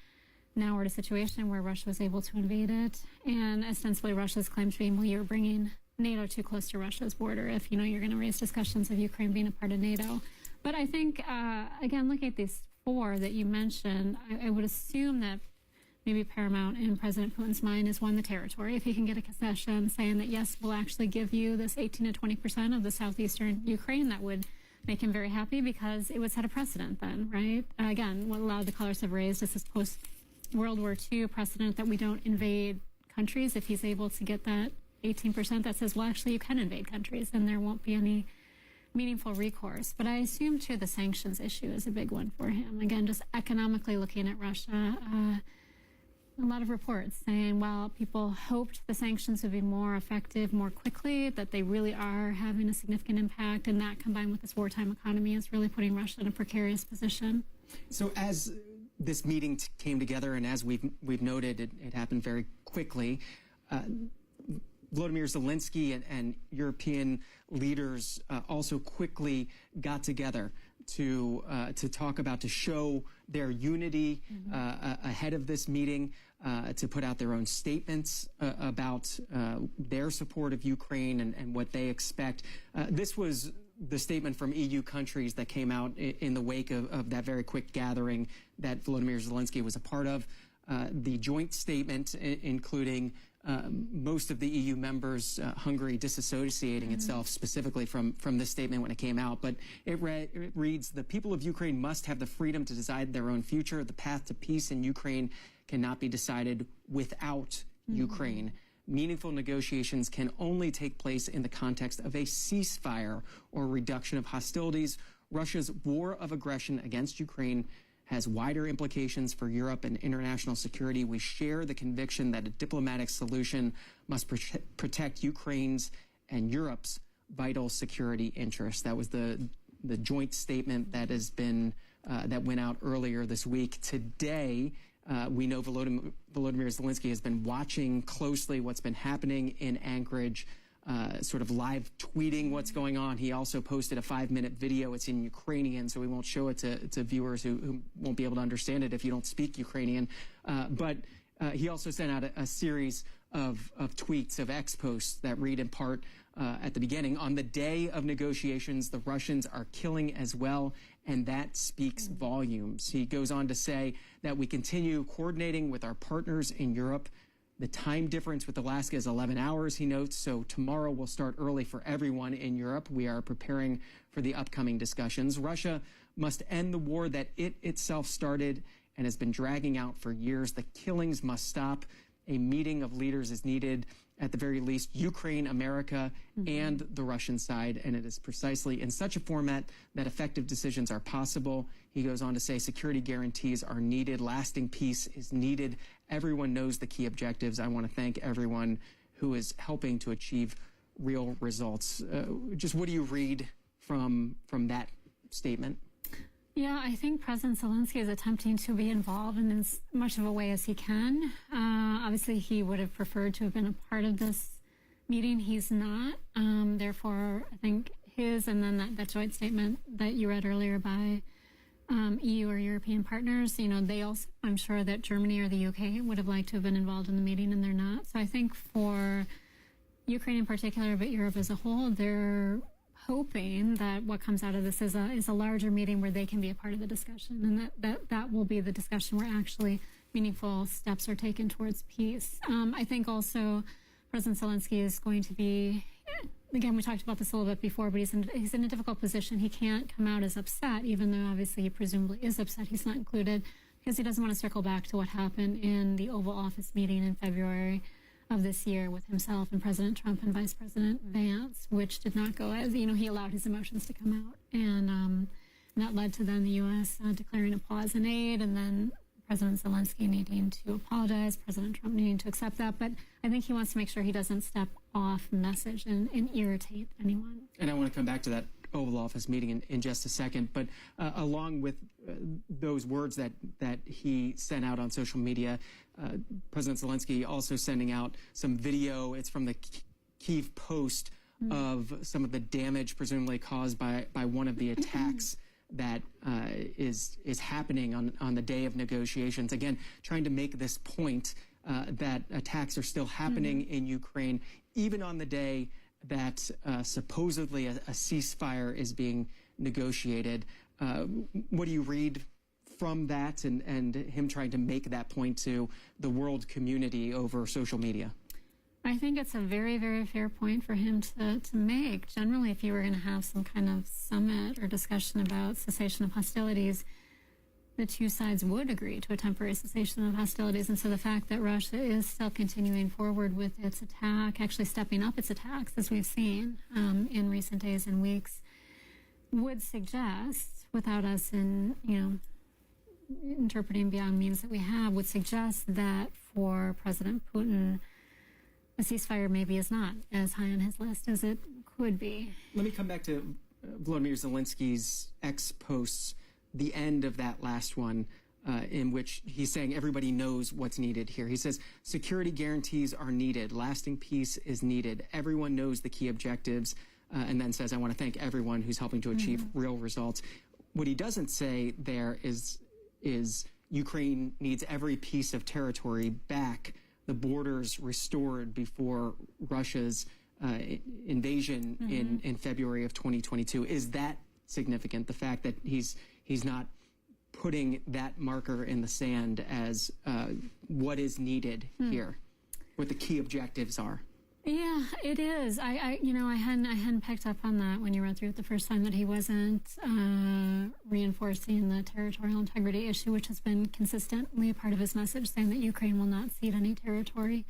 now we're in a situation where Russia was able to invade it, and ostensibly Russia's claim to being, well, you're bringing NATO too close to Russia's border if, you're going to raise discussions of Ukraine being a part of NATO. But I think, again, looking at these 4 that you mentioned, I would assume that maybe paramount in President Putin's mind is, 1, the territory. If he can get a concession saying that, yes, we'll actually give you this 18 to 20% of the southeastern Ukraine, that would make him very happy, because it would set a precedent then, right? Again, what a lot of the callers have raised is this post-World War II precedent that we don't invade countries. If he's able to get that 18% that says, well, actually, you can invade countries, and there won't be any meaningful recourse. But I assume, too, the sanctions issue is a big one for him. Again, just economically looking at Russia, a lot of reports saying, while people hoped the sanctions would be more effective more quickly, that they really are having a significant impact, and that combined with this wartime economy is really putting Russia in a precarious position. So as this meeting came together, and as we've noted, it happened very quickly, Volodymyr Zelensky and European leaders also quickly got together to talk about, to show their unity ahead of this meeting, to put out their own statements about their support of Ukraine and what they expect. This was the statement from EU countries that came out in the wake of that very quick gathering that Volodymyr Zelensky was a part of. The joint statement, including most of the EU members, Hungary disassociating itself specifically from this statement when it came out. But it reads, the people of Ukraine must have the freedom to decide their own future. The path to peace in Ukraine cannot be decided without Ukraine. Meaningful negotiations can only take place in the context of a ceasefire or reduction of hostilities. Russia's war of aggression against Ukraine has wider implications for Europe and international security. We share the conviction that a diplomatic solution must protect Ukraine's and Europe's vital security interests. That was the joint statement that has been that went out earlier this week. Today, we know Volodymyr Zelensky has been watching closely what's been happening in Anchorage, sort of live tweeting what's going on. He also posted a 5-minute video. It's in Ukrainian, so we won't show it to viewers who won't be able to understand it if you don't speak Ukrainian. But he also sent out a series of tweets, of X posts that read in part at the beginning, on the day of negotiations, the Russians are killing as well, and that speaks volumes. He goes on to say that we continue coordinating with our partners in Europe. The time difference with Alaska is 11 hours, he notes, so tomorrow will start early for everyone in Europe. We are preparing for the upcoming discussions. Russia must end the war that it itself started and has been dragging out for years. The killings must stop. A meeting of leaders is needed, at the very least, Ukraine, America, and the Russian side, and it is precisely in such a format that effective decisions are possible. He goes on to say security guarantees are needed, lasting peace is needed. Everyone knows the key objectives. I want to thank everyone who is helping to achieve real results. Just what do you read from that statement? Yeah, I think President Zelensky is attempting to be involved in as much of a way as he can. Obviously, he would have preferred to have been a part of this meeting. He's not. Therefore, I think his and then that joint statement that you read earlier by EU or European partners, they also, I'm sure that Germany or the UK would have liked to have been involved in the meeting, and they're not. So I think for Ukraine in particular, but Europe as a whole, they're hoping that what comes out of this is a larger meeting where they can be a part of the discussion, and that will be the discussion where actually meaningful steps are taken towards peace. I think also President Zelensky is going to be, again, we talked about this a little bit before, but he's in a difficult position. He can't come out as upset, even though obviously he presumably is upset. He's not included because he doesn't want to circle back to what happened in the Oval Office meeting in February of this year with himself and President Trump and Vice President Vance, which did not go as, he allowed his emotions to come out. And that led to then the U.S. Declaring a pause in aid, and then President Zelensky needing to apologize, President Trump needing to accept that. But I think he wants to make sure he doesn't step off message and irritate anyone. And I want to come back to that Oval Office meeting in just a second. But along with those words that he sent out on social media, President Zelensky also sending out some video. It's from the Kyiv Post of some of the damage presumably caused by one of the attacks that is happening on the day of negotiations. Again, trying to make this point that attacks are still happening in Ukraine, even on the day that supposedly a ceasefire is being negotiated. What do you read from that and him trying to make that point to the world community over social media? I think it's a very, very fair point for him to make. Generally, if you were going to have some kind of summit or discussion about cessation of hostilities, the two sides would agree to a temporary cessation of hostilities. And so the fact that Russia is still continuing forward with its attack, actually stepping up its attacks, as we've seen in recent days and weeks, would suggest, without us interpreting beyond means that we have, would suggest that for President Putin, a ceasefire maybe is not as high on his list as it could be. Let me come back to Volodymyr Zelensky's ex-posts, the end of that last one, in which he's saying everybody knows what's needed here. He says security guarantees are needed. Lasting peace is needed. Everyone knows the key objectives, and then says, I want to thank everyone who's helping to achieve real results. What he doesn't say there is Ukraine needs every piece of territory back, the borders restored before Russia's invasion in February of 2022. Is that significant, the fact that he's not putting that marker in the sand as what is needed here, what the key objectives are? Yeah, it is. I hadn't picked up on that when you went through it the first time, that he wasn't reinforcing the territorial integrity issue, which has been consistently a part of his message, saying that Ukraine will not cede any territory.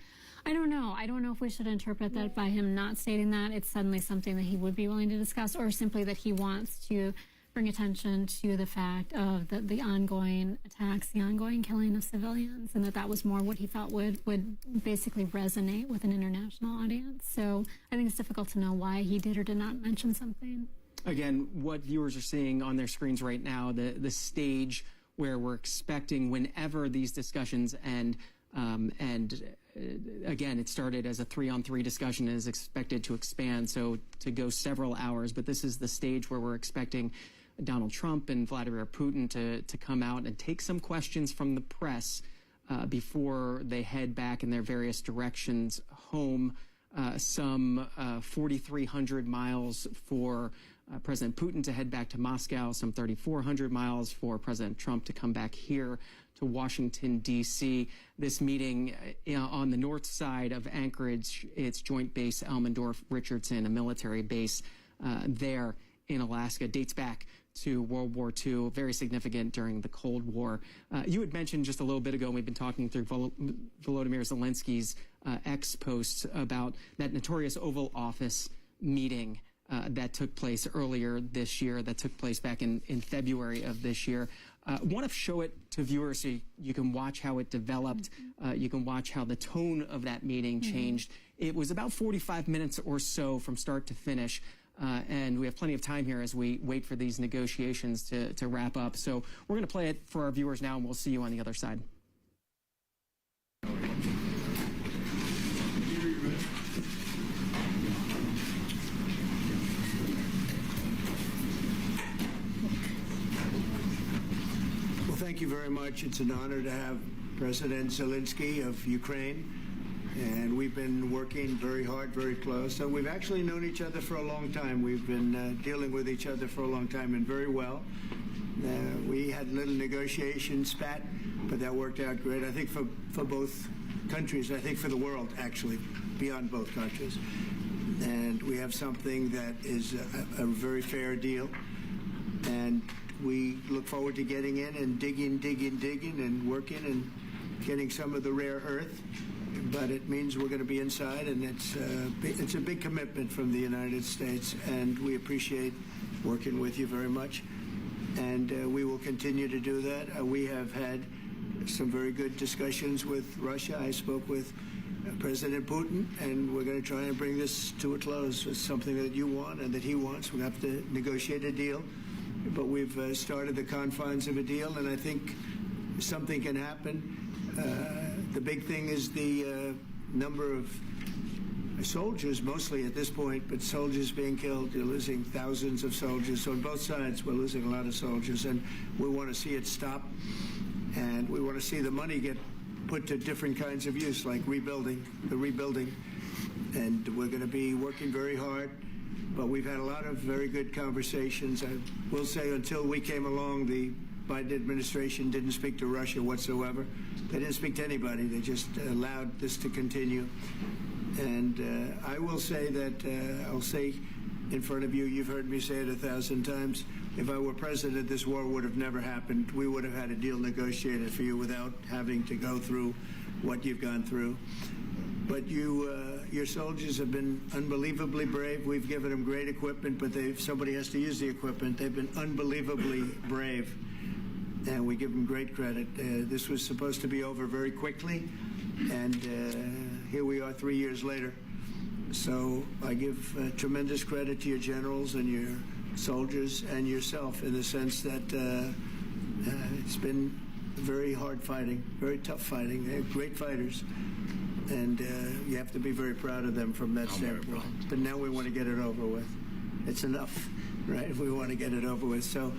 I don't know. I don't know if we should interpret that by him not stating that it's suddenly something that he would be willing to discuss, or simply that he wants to bring attention to the fact of the ongoing attacks, the ongoing killing of civilians, and that was more what he thought would basically resonate with an international audience. So I think it's difficult to know why he did or did not mention something. Again, what viewers are seeing on their screens right now, the stage where we're expecting whenever these discussions end, again, it started as a 3-on-3 discussion and is expected to expand, so to go several hours. But this is the stage where we're expecting Donald Trump and Vladimir Putin to come out and take some questions from the press before they head back in their various directions home. Some 4,300 miles for President Putin to head back to Moscow, some 3,400 miles for President Trump to come back here to Washington, D.C. This meeting on the north side of Anchorage, it's Joint Base Elmendorf-Richardson, a military base there in Alaska, dates back to World War II, very significant during the Cold War. You had mentioned just a little bit ago, and we've been talking through Volodymyr Zelensky's ex-posts about that notorious Oval Office meeting that took place earlier this year, that took place back in February of this year. Want to show it to viewers so you can watch how it developed. You can watch how the tone of that meeting changed. It was about 45 minutes or so from start to finish. And we have plenty of time here as we wait for these negotiations to wrap up. So we're going to play it for our viewers now, and we'll see you on the other side. Well, thank you very much. It's an honor to have President Zelensky of Ukraine. And we've been working very hard, very close. So we've actually known each other for a long time. We've been dealing with each other for a long time, and very well. We had a little negotiation spat, but that worked out great. I think for both countries, I think for the world, actually, beyond both countries. And we have something that is a very fair deal. And we look forward to getting in and digging and working and getting some of the rare earth but it means we're going to be inside, and it's a big commitment from the United States, and we appreciate working with you very much, and we will continue to do that. We have had some very good discussions with Russia. I spoke with President Putin, and we're going to try and bring this to a close. It's something that you want and that he wants. We have to negotiate a deal, but we've started the confines of a deal, and I think something can happen. The big thing is the number of soldiers, mostly at this point, but soldiers being killed. You're losing thousands of soldiers. So on both sides, we're losing a lot of soldiers, and we want to see it stop, and we want to see the money get put to different kinds of use, like rebuilding, and we're going to be working very hard. But we've had a lot of very good conversations. I will say until we came along, the Biden administration didn't speak to Russia whatsoever. They didn't speak to anybody. They just allowed this to continue. And I will say that, I'll say in front of you, you've heard me say it 1,000 times, if I were president, this war would have never happened. We would have had a deal negotiated for you without having to go through what you've gone through. But your soldiers have been unbelievably brave. We've given them great equipment, but somebody has to use the equipment. They've been unbelievably brave, and we give them great credit. This was supposed to be over very quickly, and here we are 3 years later. So I give tremendous credit to your generals and your soldiers and yourself in the sense that it's been very hard fighting, very tough fighting. They're great fighters. And you have to be very proud of them from that standpoint. But now we want to get it over with. It's enough, right? We want to get it over with. So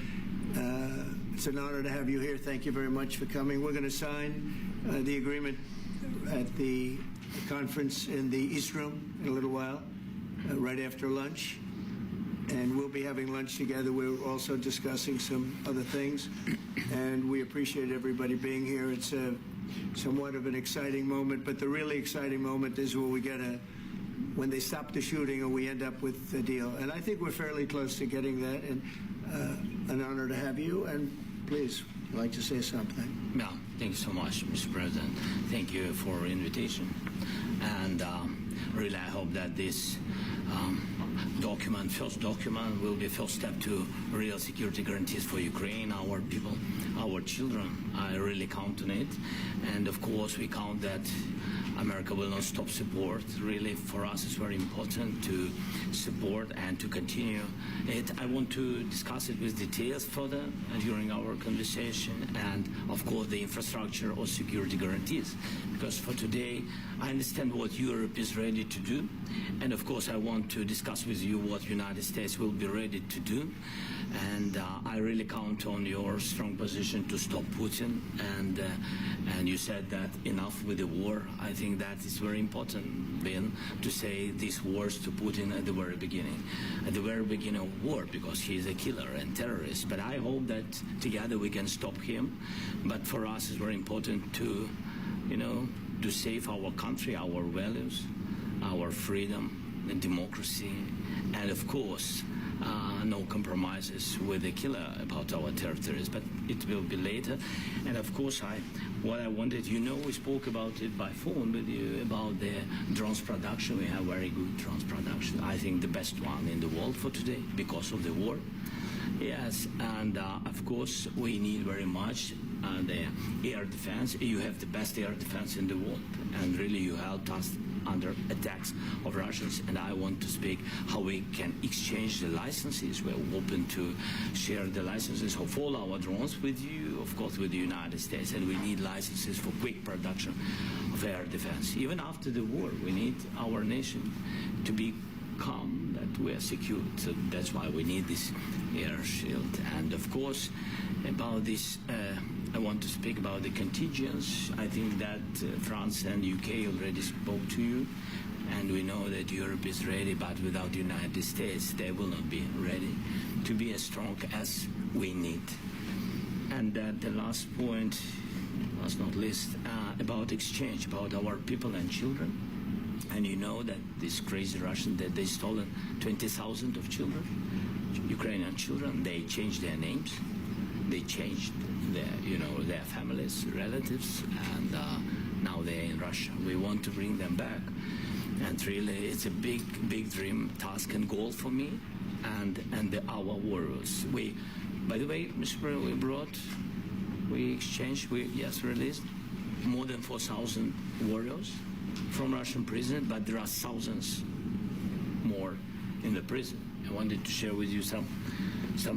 it's an honor to have you here. Thank you very much for coming. We're going to sign the agreement at the conference in the East Room in a little while, right after lunch. And we'll be having lunch together. We're also discussing some other things. And we appreciate everybody being here. It's somewhat of an exciting moment, but the really exciting moment is when they stop the shooting and we end up with a deal. And I think we're fairly close to getting that, and an honor to have you. And please, I'd like to say something. Yeah, thank you so much, Mr. President. Thank you for the invitation. And really, I hope that this first document will be a first step to real security guarantees for Ukraine, our people, our children. I really count on it. And of course, we count that America will not stop support. Really, for us, it's very important to support and to continue it. I want to discuss it with details further during our conversation, and of course, the infrastructure or security guarantees. Because for today, I understand what Europe is ready to do, and of course, I want to discuss with you what the United States will be ready to do. And I really count on your strong position to stop Putin. And you said that enough with the war. I think that is very important, Ben, to say these words to Putin at the very beginning of war, because he is a killer and terrorist. But I hope that together we can stop him. But for us, it's very important to, to save our country, our values, our freedom, and democracy, and of course, no compromises with the killer about our territories, but it will be later. And of course, what I wanted, we spoke about it by phone with you about the drones production. We have very good drones production. I think the best one in the world for today because of the war. Yes, and of course, we need very much the air defense. You have the best air defense in the world, and really you helped us under attacks of Russians, and I want to speak how we can exchange the licenses. We're open to share the licenses of all our drones with you, of course, with the United States, and we need licenses for quick production of air defense. Even after the war, we need our nation to be calm, that we are secure. So that's why we need this air shield. And of course, about this, I want to speak about the contingents. I think that France and UK already spoke to you, and we know that Europe is ready, but without the United States, they will not be ready to be as strong as we need. And the last point, last not least, about exchange, about our people and children. And you know that this crazy Russian, that they stolen 20,000 of children, Ukrainian children. They changed their names. They changed their families, relatives, and Now they're in Russia. We want to bring them back. And really, it's a big, big dream, task, and goal for me and our warriors. By the way, Mr. President, we released more than 4,000 warriors from Russian prison, but there are thousands more in the prison. I wanted to share with you some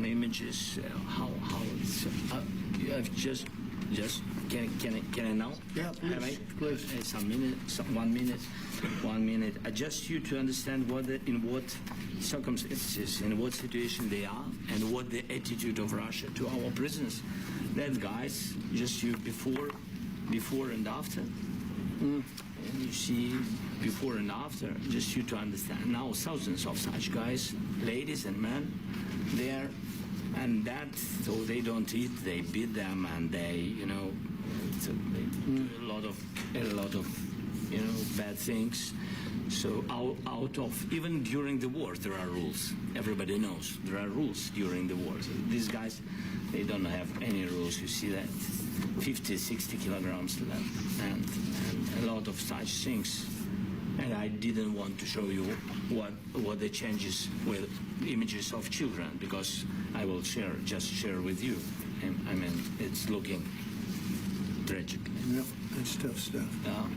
images. How it's can I now? Yeah, please. Some minute, 1 minute. Just you to understand in what circumstances, in what situation they are, and what the attitude of Russia to our prisoners. That guys, just you before and after. And you see before and after, just you to understand. Now thousands of such guys, ladies and men, there, and that, so they don't eat, they beat them, and they, they do a lot of bad things. So out of, even during the war, there are rules. Everybody knows there are rules during the war. So these guys, they don't have any rules. You see that 50, 60 kilograms left, and a lot of such things. And I didn't want to show you what the changes with images of children, because I will share with you. I mean, it's looking tragic. Yep, that's tough stuff.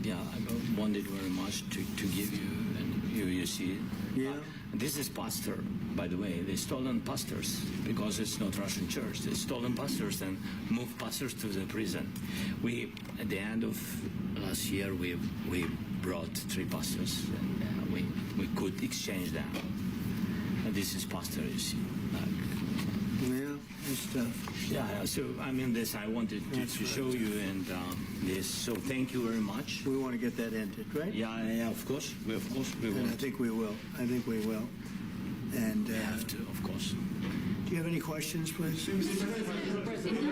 Yeah, I wanted very much to give you, and you see. Yeah. This is pastor, by the way. They stolen pastors because it's not Russian church. They stolen pastors and moved pastors to the prison. At the end of last year, we brought 3 pastors, and we could exchange them. And this is pastor, you see. Yeah, that's tough. Yeah, so I mean, this I wanted to show you, and this. So thank you very much. We want to get that ended, right? Yeah, of course. We will. And I think we will. And we have to, of course. Do you have any questions, please? Mr. President.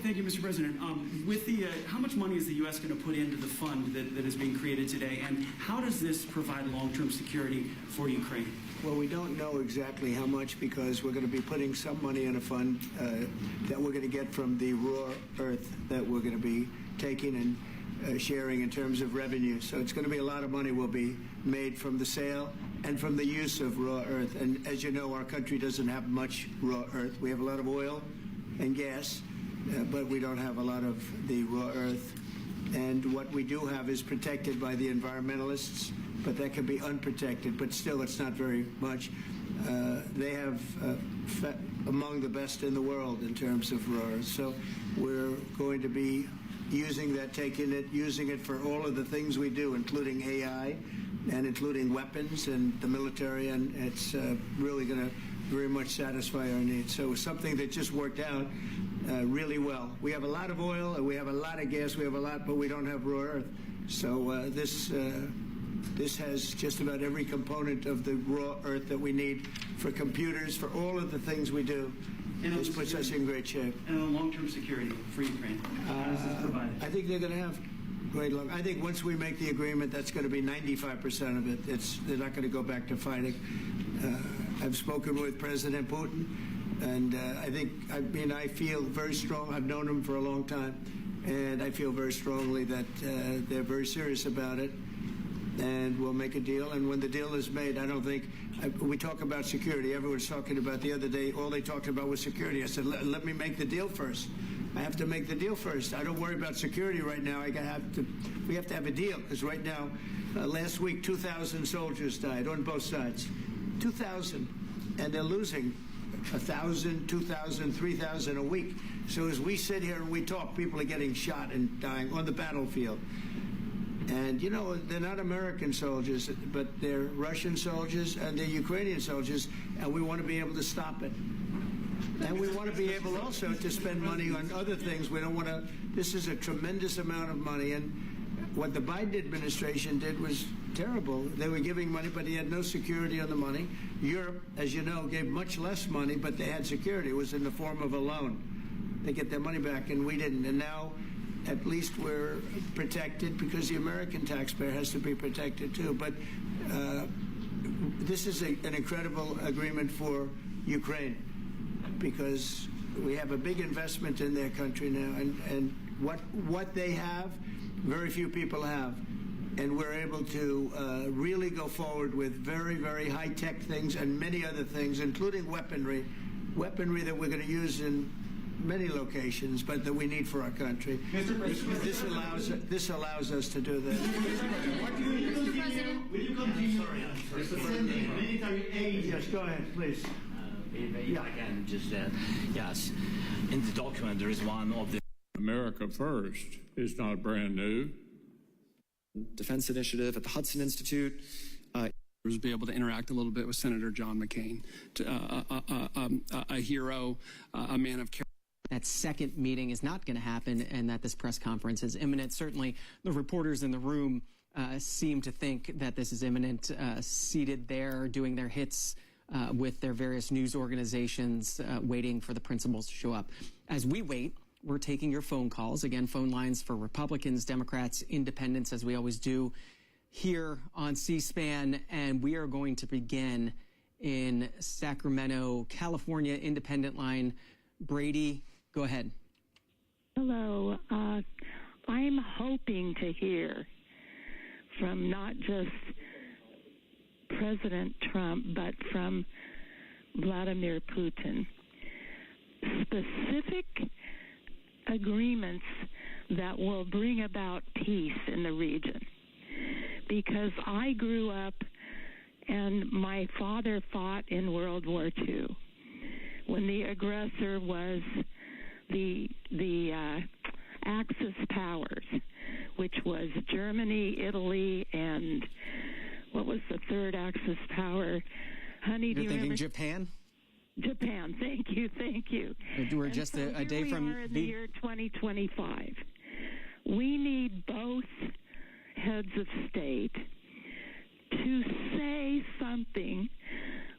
Thank you, Mr. President. With the, how much money is the U.S. going to put into the fund that is being created today, and how does this provide long-term security for Ukraine? Well, we don't know exactly how much, because we're going to be putting some money in a fund that we're going to get from the raw earth that we're going to be taking and sharing in terms of revenue. So it's going to be a lot of money will be made from the sale and from the use of raw earth. And as you know, our country doesn't have much raw earth. We have a lot of oil and gas, but we don't have a lot of the raw earth. And what we do have is protected by the environmentalists, but that can be unprotected, but still it's not very much. They have among the best in the world in terms of raw earth. So we're going to be using that, using it for all of the things we do, including AI and including weapons and the military, and it's really going to very much satisfy our needs. So something that just worked out really well. We have a lot of oil, and we have a lot of gas, we have a lot, but we don't have raw earth. So this has just about every component of the raw earth that we need for computers, for all of the things we do. This puts us in great shape. And on long-term security for Ukraine, how does this provide it? I think they're going to have great long. I think once we make the agreement, that's going to be 95% of it. They're not going to go back to fighting. I've spoken with President Putin, and I feel very strong. I've known him for a long time, and I feel very strongly that they're very serious about it, and we'll make a deal. And when the deal is made, I don't think we talk about security. Everyone's talking about the other day. All they talked about was security. I said, let me make the deal first. I have to make the deal first. I don't worry about security right now. We have to have a deal, because right now, last week, 2,000 soldiers died on both sides. 2,000, and they're losing 1,000, 2,000, 3,000 a week. So as we sit here and we talk, people are getting shot and dying on the battlefield. And, you know, they're not American soldiers, but they're Russian soldiers and they're Ukrainian soldiers, and we want to be able to stop it. And we want to be able also to spend money on other things. We don't want to. This is a tremendous amount of money, and what the Biden administration did was terrible. They were giving money, but he had no security on the money. Europe, as you know, gave much less money, but they had security. It was in the form of a loan. They get their money back, and we didn't. And now, at least we're protected, because the American taxpayer has to be protected too. But this is an incredible agreement for Ukraine, because We have a big investment in their country now, and what they have, very few people have. And we're able to really go forward with very, very high-tech things and many other things, including weaponry that we're going to use in many locations, but that we need for our country. This allows us to do this. Will you continue military aid? Yes, go ahead, please. If I can just add, yes, in the document there is one of the America First is not brand new. Defense Initiative at the Hudson Institute. Be able to interact a little bit with Senator John McCain, a hero, a man of character. That second meeting is not going to happen and that this press conference is imminent. Certainly the reporters in the room seem to think that this is imminent, seated there doing their hits with their various news organizations, waiting for the principals to show up. As we wait, we're taking your phone calls. Again, phone lines for Republicans, Democrats, independents, as we always do here on C-SPAN. And we are going to begin in Sacramento, California, independent line. Brady, go ahead. Hello. I'm hoping to hear from not just President Trump, but from Vladimir Putin, specific agreements that will bring about peace in the region. Because I grew up and my father fought in World War II when the aggressor was the Axis powers, which was Germany, Italy, and what was the third Axis power? Honey, do you remember? Japan? Japan. Thank you. We're just a day from we are in the year 2025. We need both heads of state to say something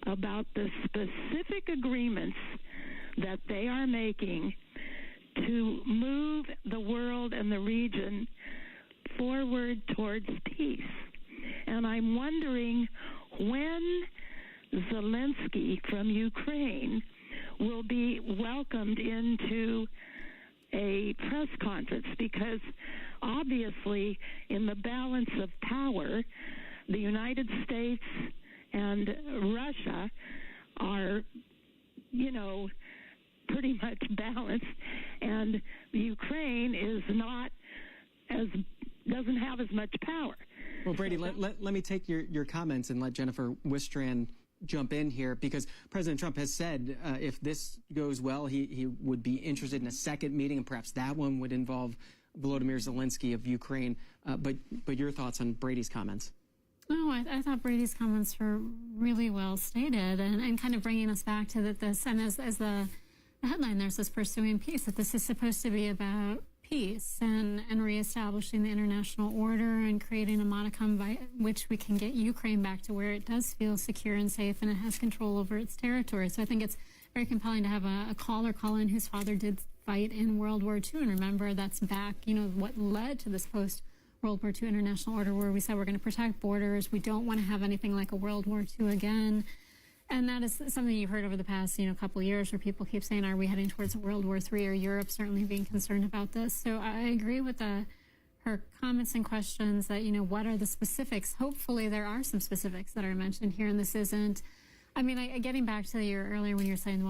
about the specific agreements that they are making to move the world and the region forward towards peace. And I'm wondering when Zelensky from Ukraine will be welcomed into a press conference, because obviously in the balance of power, the United States and Russia are, pretty much balanced, and Ukraine is doesn't have as much power. Well, Brady, let me take your comments and let Jennifer Wistrand jump in here, because President Trump has said if this goes well, he would be interested in a second meeting, and perhaps that one would involve Volodymyr Zelensky of Ukraine. But your thoughts on Brady's comments? Oh, I thought Brady's comments were really well stated, and kind of bringing us back to this, and as the headline there says, pursuing peace, that this is supposed to be about peace and reestablishing the international order and creating a modicum by which we can get Ukraine back to where it does feel secure and safe and it has control over its territory. So I think it's very compelling to have a caller call in whose father did fight in World War II. And remember, that's back, what led to this post-World War II international order, where we said we're going to protect borders. We don't want to have anything like a World War II again. And that is something you've heard over the past, couple of years, where people keep saying, are we heading towards a World War III, or Europe certainly being concerned about this? So I agree with her comments and questions that, what are the specifics? Hopefully there are some specifics that are mentioned here, and this isn't, getting back to your earlier when you were saying the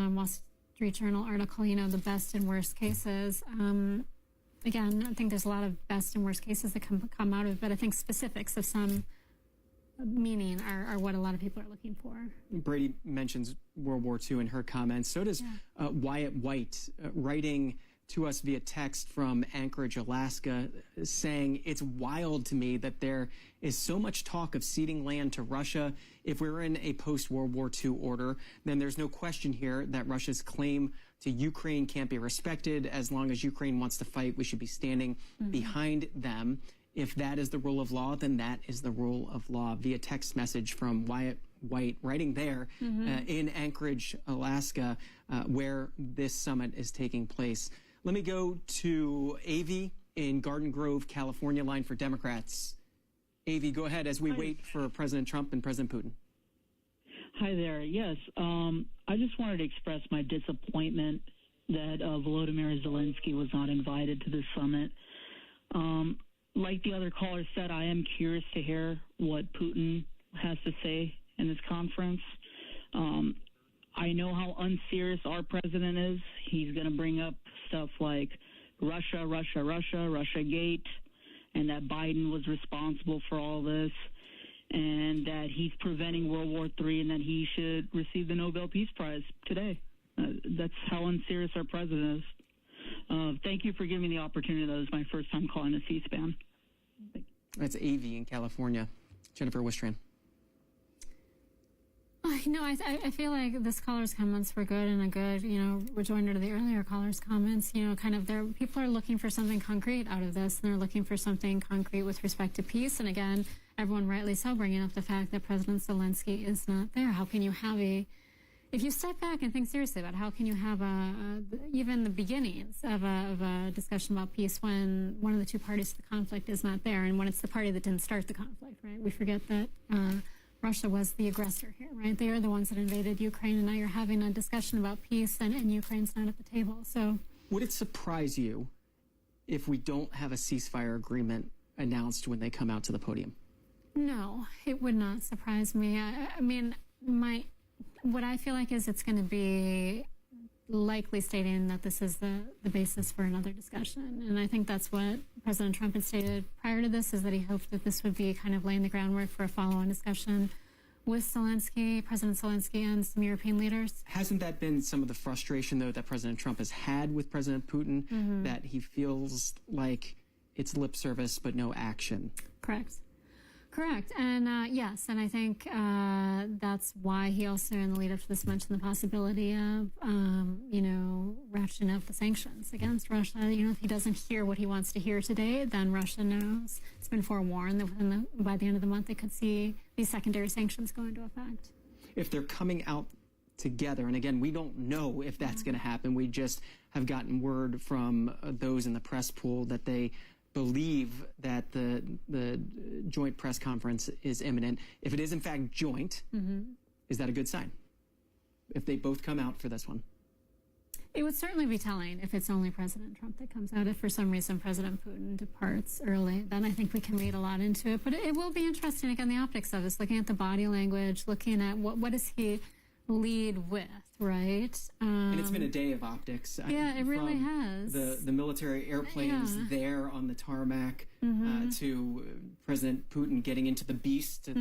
Wall Street Journal article, the best and worst cases. Again, I think there's a lot of best and worst cases that come out of it, but I think specifics of some meaning are what a lot of people are looking for. Brady mentions World War II in her comments. So does Wyatt White, writing to us via text from Anchorage, Alaska, saying, it's wild to me that there is so much talk of ceding land to Russia. If we're in a post-World War II order, then there's no question here that Russia's claim to Ukraine can't be respected. As long as Ukraine wants to fight, we should be standing behind them. If that is the rule of law, then that is the rule of law. Via text message from Wyatt White, writing there in Anchorage, Alaska, where this summit is taking place. Let me go to Avi in Garden Grove, California, line for Democrats. Avi, go ahead as we wait for President Trump and President Putin. Hi there. Yes, I just wanted to express my disappointment that Volodymyr Zelensky was not invited to this summit. Like the other caller said, I am curious to hear what Putin has to say in this conference. I know how unserious our president is. He's going to bring up stuff like Russiagate, and that Biden was responsible for all this, and that he's preventing World War III, and that he should receive the Nobel Peace Prize today. That's how unserious our president is. Thank you for giving me the opportunity. That was my first time calling a C-SPAN. That's Avi in California. Jennifer Wistran. I feel like this caller's comments were good and a good, rejoinder to the earlier caller's comments. People are looking for something concrete out of this, and they're looking for something concrete with respect to peace. And again, everyone rightly so bringing up the fact that President Zelensky is not there. How can you have if you step back and think seriously about how can you have even the beginnings of a discussion about peace when one of the two parties to the conflict is not there, and when it's the party that didn't start the conflict, right? We forget that Russia was the aggressor here, right? They are the ones that invaded Ukraine, and now you're having a discussion about peace, and Ukraine's not at the table. So, would it surprise you if we don't have a ceasefire agreement announced when they come out to the podium? No, it would not surprise me. What I feel like is it's going to be likely stating that this is the basis for another discussion. And I think that's what President Trump had stated prior to this, is that he hoped that this would be kind of laying the groundwork for a follow-on discussion with President Zelensky and some European leaders. Hasn't that been some of the frustration, though, that President Trump has had with President Putin, that he feels like it's lip service but no action? Correct. And yes, and I think that's why he also, in the lead up to this, mentioned the possibility of, ratcheting up the sanctions against Russia. If he doesn't hear what he wants to hear today, then Russia knows. It's been forewarned that by the end of the month, they could see these secondary sanctions go into effect. If they're coming out together, and again, we don't know if that's going to happen. We just have gotten word from those in the press pool that they believe that the joint press conference is imminent. If it is in fact joint, is that a good sign? If they both come out for this one? It would certainly be telling if it's only President Trump that comes out. If for some reason President Putin departs early, then I think we can read a lot into it. But it will be interesting, again, the optics of this, looking at the body language, looking at what does he lead with, right? And it's been a day of optics. It really has. The military airplanes there on the tarmac to President Putin getting into the Beast, to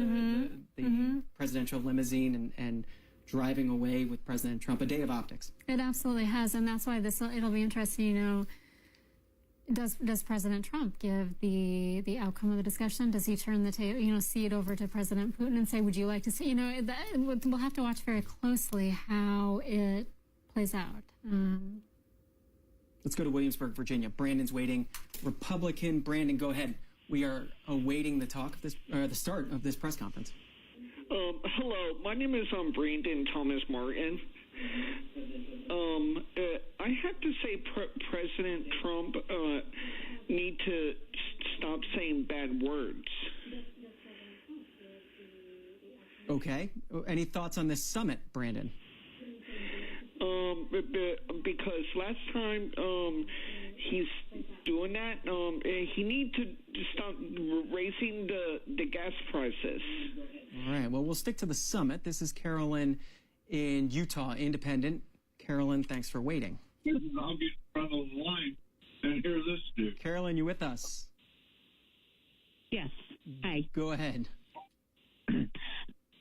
the presidential limousine and driving away with President Trump. A day of optics. It absolutely has, and that's why it'll be interesting, Does President Trump give the outcome of the discussion? Does he turn the table, see it over to President Putin and say, would you like to see, we'll have to watch very closely how it plays out. Let's go to Williamsburg, Virginia. Brandon's waiting. Republican. Brandon, go ahead. We are awaiting the start of this press conference. Hello, my name is Brandon Thomas Martin. I have to say President Trump need to stop saying bad words. Okay. Any thoughts on this summit, Brandon? Because last time he's doing that, he need to stop raising the gas prices. All right. Well, we'll stick to the summit. This is Carolyn in Utah, independent. Carolyn, thanks for waiting. I'll get in front of the line and hear this dude. Carolyn, you with us? Yes. Hi. Go ahead.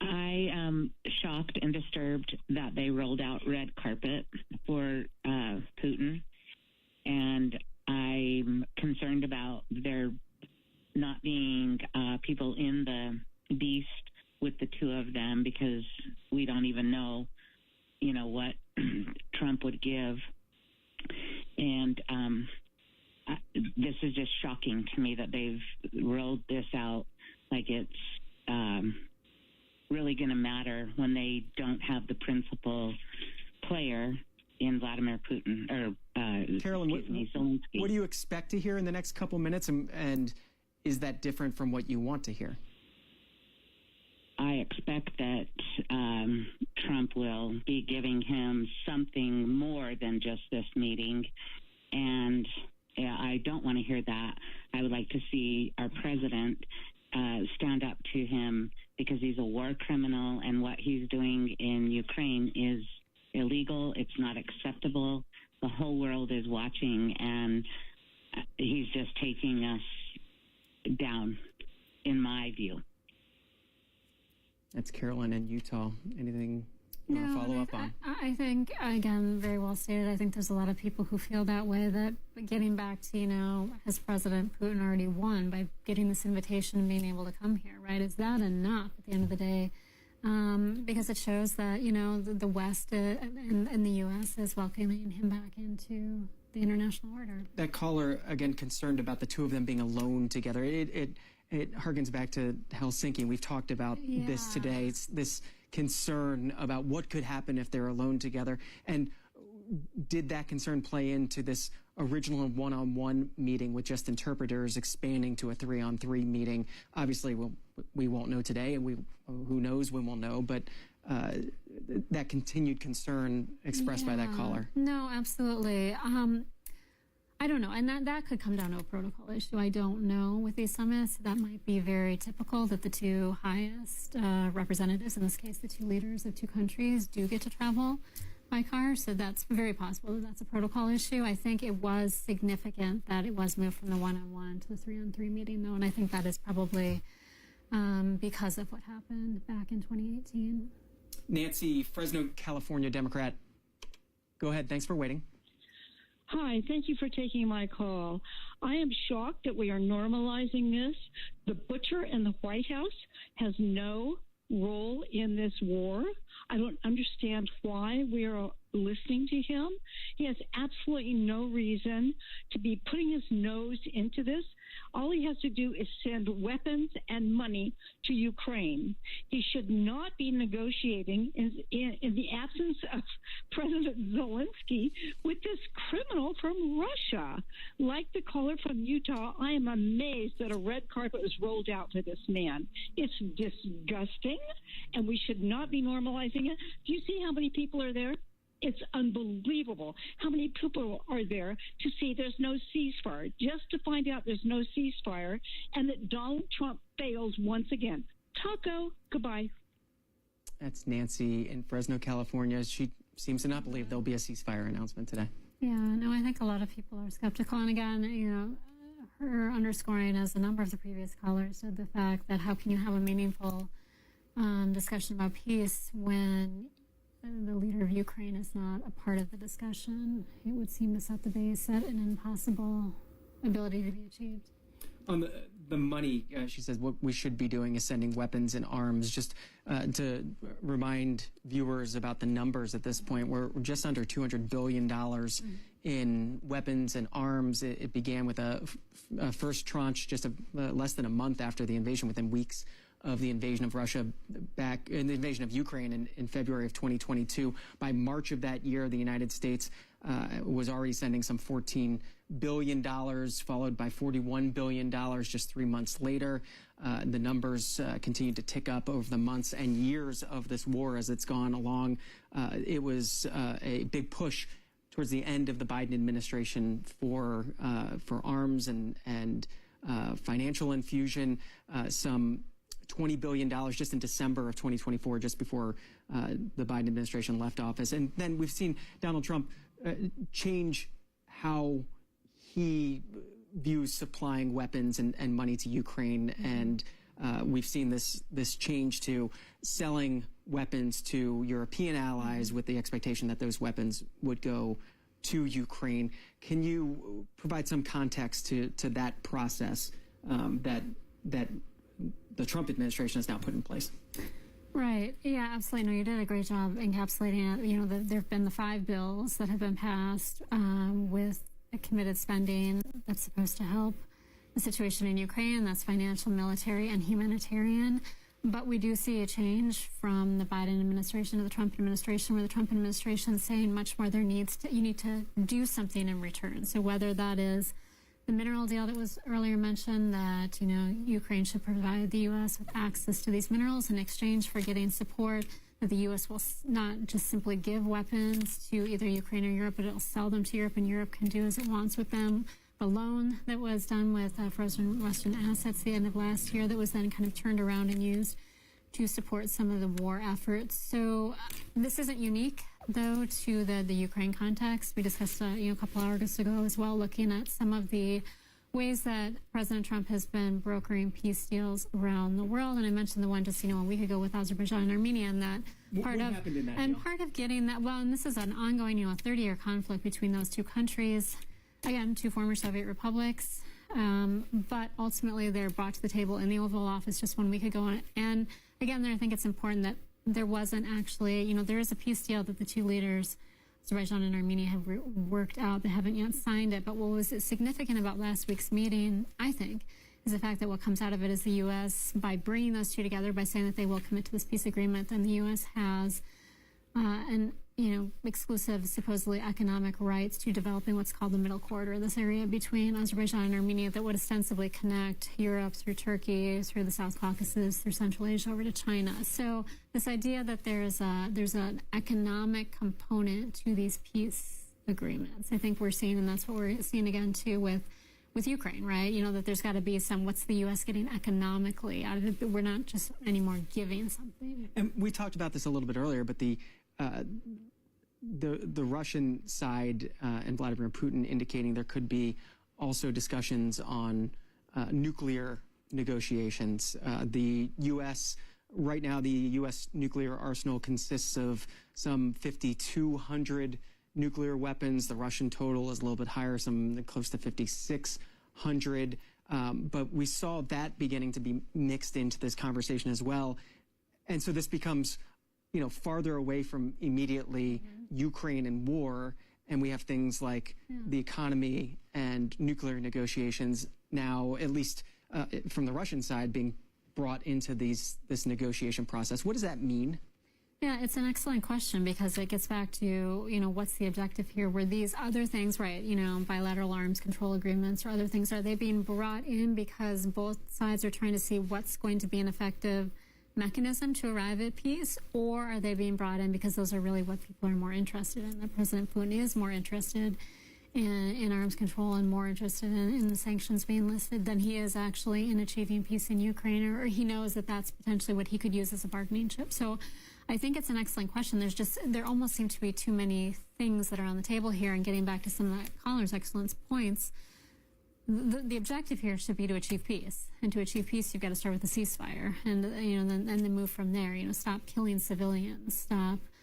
I am shocked and disturbed that they rolled out red carpet for Putin, and I'm concerned about there not being people in the Beast with the two of them, because we don't even know, what Trump would give. And this is just shocking to me that they've rolled this out like it's really going to matter when they don't have the principal player in Vladimir Putin or Carolyn, what do you expect to hear in the next couple minutes, and is that different from what you want to hear? I expect that Trump will be giving him something more than just this meeting. And I don't want to hear that. I would like to see our president stand up to him because he's a war criminal, and what he's doing in Ukraine is illegal. It's not acceptable. The whole world is watching, and he's just taking us down, in my view. That's Carolyn in Utah. Anything you want to follow up on? I think, again, very well stated. I think there's a lot of people who feel that way, that getting back to, has President Putin already won by getting this invitation and being able to come here, right? Is that enough at the end of the day? Because it shows that, the West and the U.S. is welcoming him back into the international order. That caller, again, concerned about the two of them being alone together. It harkens back to Helsinki. We've talked about this today. It's this concern about what could happen if they're alone together. And did that concern play into this original one-on-one meeting with just interpreters expanding to a 3-on-3 meeting? Obviously, we won't know today, and who knows when we'll know, but that continued concern expressed by that caller. No, absolutely. I don't know, and that could come down to a protocol issue. I don't know with these summits. That might be very typical that the two highest representatives, in this case the two leaders of two countries, do get to travel by car. So that's very possible that that's a protocol issue. I think it was significant that it was moved from the one-on-one to the 3-on-3 meeting, though, and I think that is probably because of what happened back in 2018. Nancy, Fresno, California Democrat. Go ahead. Thanks for waiting. Hi, thank you for taking my call. I am shocked that we are normalizing this. The butcher in the White House has no role in this war. I don't understand why we are listening to him. He has absolutely no reason to be putting his nose into this. All he has to do is send weapons and money to Ukraine. He should not be negotiating in the absence of President Zelensky with this criminal from Russia. Like the caller from Utah, I am amazed that a red carpet was rolled out to this man. It's disgusting, and we should not be normalizing it. Do you see how many people are there? It's unbelievable how many people are there to see there's no ceasefire, just to find out there's no ceasefire, and that Donald Trump fails once again. Taco, goodbye. That's Nancy in Fresno, California. She seems to not believe there'll be a ceasefire announcement today. Yeah, no, I think a lot of people are skeptical. And again, her underscoring, as a number of the previous callers said, the fact that how can you have a meaningful discussion about peace when the leader of Ukraine is not a part of the discussion? It would seem to set the base at an impossible ability to be achieved. On the money, she says what we should be doing is sending weapons and arms. Just to remind viewers about the numbers at this point, we're just under $200 billion in weapons and arms. It began with a first tranche just less than a month after the invasion, within weeks of the invasion of Russia, back in the invasion of Ukraine in February of 2022. By March of that year, the United States was already sending some $14 billion, followed by $41 billion just 3 months later. The numbers continued to tick up over the months and years of this war as it's gone along. It was a big push towards the end of the Biden administration for arms and financial infusion, some $20 billion just in December of 2024, just before the Biden administration left office. And then we've seen Donald Trump change how he views supplying weapons and money to Ukraine. And we've seen this change to selling weapons to European allies with the expectation that those weapons would go to Ukraine. Can you provide some context to that process that the Trump administration has now put in place? Right. Yeah, absolutely. No, you did a great job encapsulating it. There have been the 5 bills that have been passed with a committed spending that's supposed to help the situation in Ukraine. That's financial, military, and humanitarian. But we do see a change from the Biden administration to the Trump administration, where the Trump administration is saying much more you need to do something in return. So whether that is the the mineral deal that was earlier mentioned, that, Ukraine should provide the U.S. with access to these minerals in exchange for getting support, that the U.S. will not just simply give weapons to either Ukraine or Europe, but it'll sell them to Europe, and Europe can do as it wants with them. The loan that was done with frozen Western assets at the end of last year that was then kind of turned around and used to support some of the war efforts. So this isn't unique, though, to the Ukraine context. We discussed a couple hours ago as well, looking at some of the ways that President Trump has been brokering peace deals around the world. And I mentioned the one just a week ago with Azerbaijan and Armenia, and that what happened in that deal? Part of getting that, and this is an ongoing 30-year conflict between those two countries. Again, two former Soviet republics, but ultimately they're brought to the table in the Oval Office just 1 week ago. And again, I think it's important that there wasn't actually, there is a peace deal that the two leaders, Azerbaijan and Armenia, have worked out. They haven't yet signed it. But what was significant about last week's meeting, I think, is the fact that what comes out of it is the U.S., by bringing those two together, by saying that they will commit to this peace agreement, then the U.S. has exclusive, supposedly economic rights to developing what's called the Middle Corridor, this area between Azerbaijan and Armenia that would ostensibly connect Europe through Turkey, through the South Caucasus, through Central Asia over to China. So this idea that there's an economic component to these peace agreements, I think we're seeing, and that's what we're seeing again too with Ukraine, right? That there's got to be what's the U.S. getting economically out of it? We're not just anymore giving something. And we talked about this a little bit earlier, but the Russian side and Vladimir Putin indicating there could be also discussions on nuclear negotiations. The U.S. right now, the U.S. nuclear arsenal consists of some 5,200 nuclear weapons. The Russian total is a little bit higher, some close to 5,600. But we saw that beginning to be mixed into this conversation as well. And so this becomes farther away from immediately Ukraine and war, and we have things like the economy and nuclear negotiations now, at least from the Russian side, being brought into this negotiation process. What does that mean? Yeah, it's an excellent question because it gets back to, what's the objective here? Were these other things, right, bilateral arms control agreements or other things, are they being brought in because both sides are trying to see what's going to be an effective mechanism to arrive at peace, or are they being brought in because those are really what people are more interested in? That President Putin is more interested in arms control and more interested in the sanctions being listed than he is actually in achieving peace in Ukraine, or he knows that that's potentially what he could use as a bargaining chip. So I think it's an excellent question. There almost seem to be too many things that are on the table here, and getting back to some of that caller's excellent points, the objective here should be to achieve peace. And to achieve peace, you've got to start with a ceasefire, and then move from there. Stop killing civilians,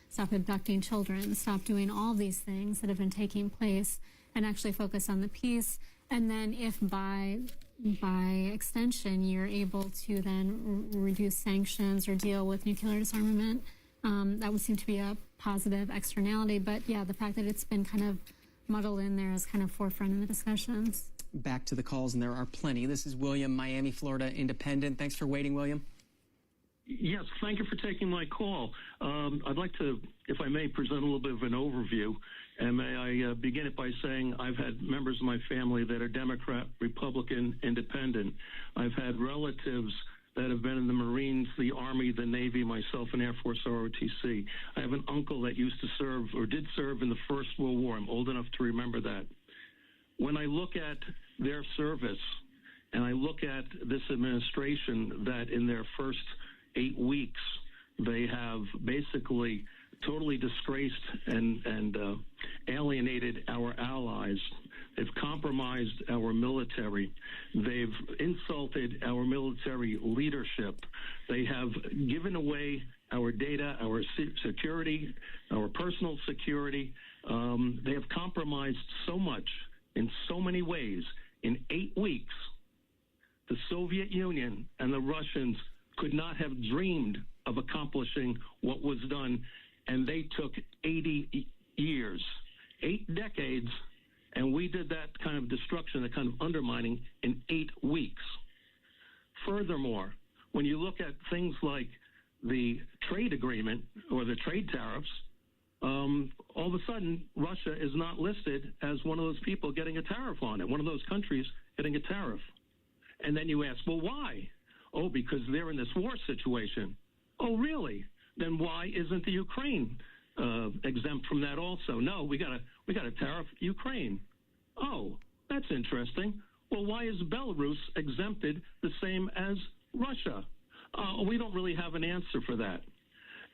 stop abducting children, stop doing all these things that have been taking place, and actually focus on the peace. And then, if by extension you're able to then reduce sanctions or deal with nuclear disarmament, that would seem to be a positive externality. But yeah, the fact that it's been kind of muddled in there is kind of forefront in the discussions. Back to the calls, and there are plenty. This is William, Miami, Florida, Independent. Thanks for waiting, William. Yes, thank you for taking my call. I'd like to, if I may, present a little bit of an overview. And may I begin it by saying I've had members of my family that are Democrat, Republican, Independent. I've had relatives that have been in the Marines, the Army, the Navy, myself, and Air Force ROTC. I have an uncle that used to serve or did serve in the First World War. I'm old enough to remember that. When I look at their service and I look at this administration that in their first 8 weeks, they have basically totally disgraced and alienated our allies. They've compromised our military. They've insulted our military leadership. They have given away our data, our security, our personal security. They have compromised so much in so many ways. In 8 weeks, the Soviet Union and the Russians could not have dreamed of accomplishing what was done, and they took 80 years, 8 decades, and we did that kind of destruction, that kind of undermining in 8 weeks. Furthermore, when you look at things like the trade agreement or the trade tariffs, all of a sudden, Russia is not listed as one of those people getting a tariff on it, one of those countries getting a tariff. And then you ask, well, why? Oh, because they're in this war situation. Oh, really? Then why isn't the Ukraine exempt from that also? No, we got a tariff Ukraine. Oh, that's interesting. Well, why is Belarus exempted the same as Russia? We don't really have an answer for that.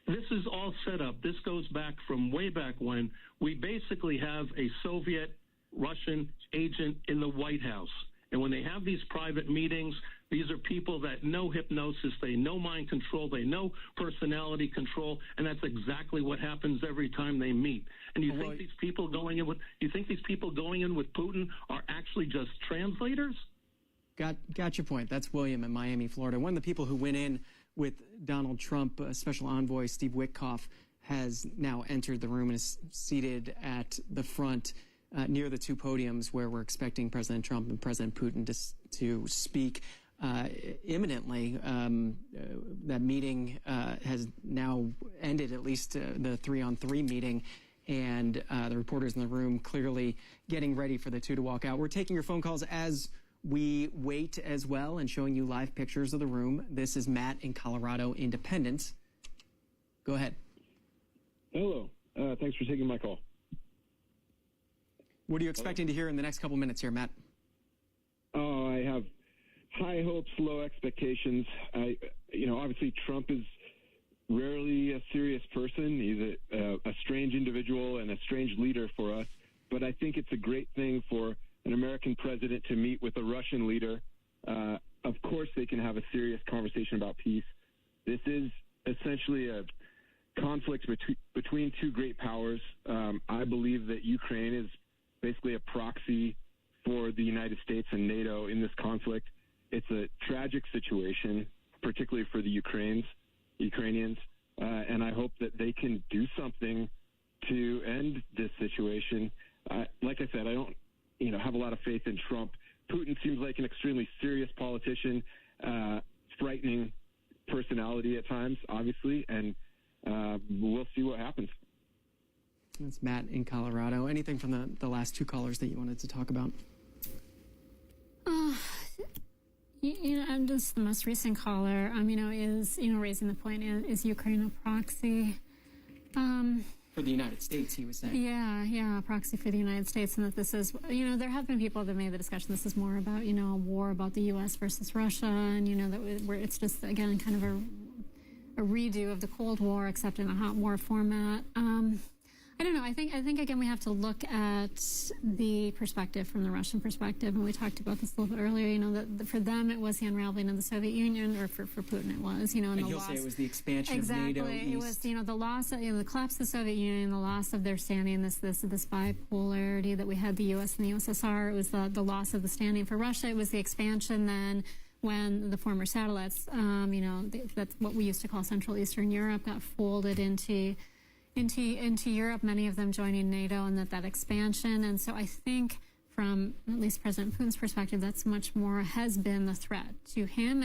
This is all set up. This goes back from way back when. We basically have a Soviet-Russian agent in the White House. And when they have these private meetings, these are people that know hypnosis, they know mind control, they know personality control, and that's exactly what happens every time they meet. And you think these people going in with Putin are actually just translators? Got your point. That's William in Miami, Florida. One of the people who went in with Donald Trump, Special Envoy Steve Witkoff, has now entered the room and is seated at the front near the two podiums where we're expecting President Trump and President Putin to speak imminently. That meeting has now ended, at least the 3-on-3 meeting, and the reporters in the room clearly getting ready for the two to walk out. We're taking your phone calls as we wait as well and showing you live pictures of the room. This is Matt in Colorado Independence. Go ahead. Hello. Thanks for taking my call. What are you expecting to hear in the next couple minutes here, Matt? Oh, I have high hopes, low expectations. Obviously Trump is rarely a serious person. He's a strange individual and a strange leader for us. But I think it's a great thing for an American president to meet with a Russian leader. Of course, they can have a serious conversation about peace. This is essentially a conflict between two great powers. I believe that Ukraine is basically a proxy for the United States and NATO in this conflict. It's a tragic situation, particularly for the Ukrainians, and I hope that they can do something to end this situation. Like I said, I don't have a lot of faith in Trump. Putin seems like an extremely serious politician, frightening personality at times, obviously, and we'll see what happens. That's Matt in Colorado. Anything from the last two callers that you wanted to talk about? I'm just the most recent caller, is, raising the point, is Ukraine a proxy? For the United States, he was saying. Yeah, a proxy for the United States, and that this is, there have been people that made the discussion this is more about, a war about the U.S. versus Russia, and, where it's just, again, kind of a redo of the Cold War, except in a hot war format. I don't know. I think again, we have to look at the perspective from the Russian perspective, and we talked about this a little bit earlier. That for them it was the unraveling of the Soviet Union, or for Putin it was, and the loss. Say it was the expansion of NATO East. It was, the loss of, the collapse of the Soviet Union, the loss of their standing, this bipolarity that we had, the U.S. and the USSR. It was the loss of the standing for Russia. It was the expansion then, when the former satellites, that's what we used to call Central Eastern Europe, got folded into Europe, many of them joining NATO, and that expansion. And so I think from at least President Putin's perspective, that's much more has been the threat to him.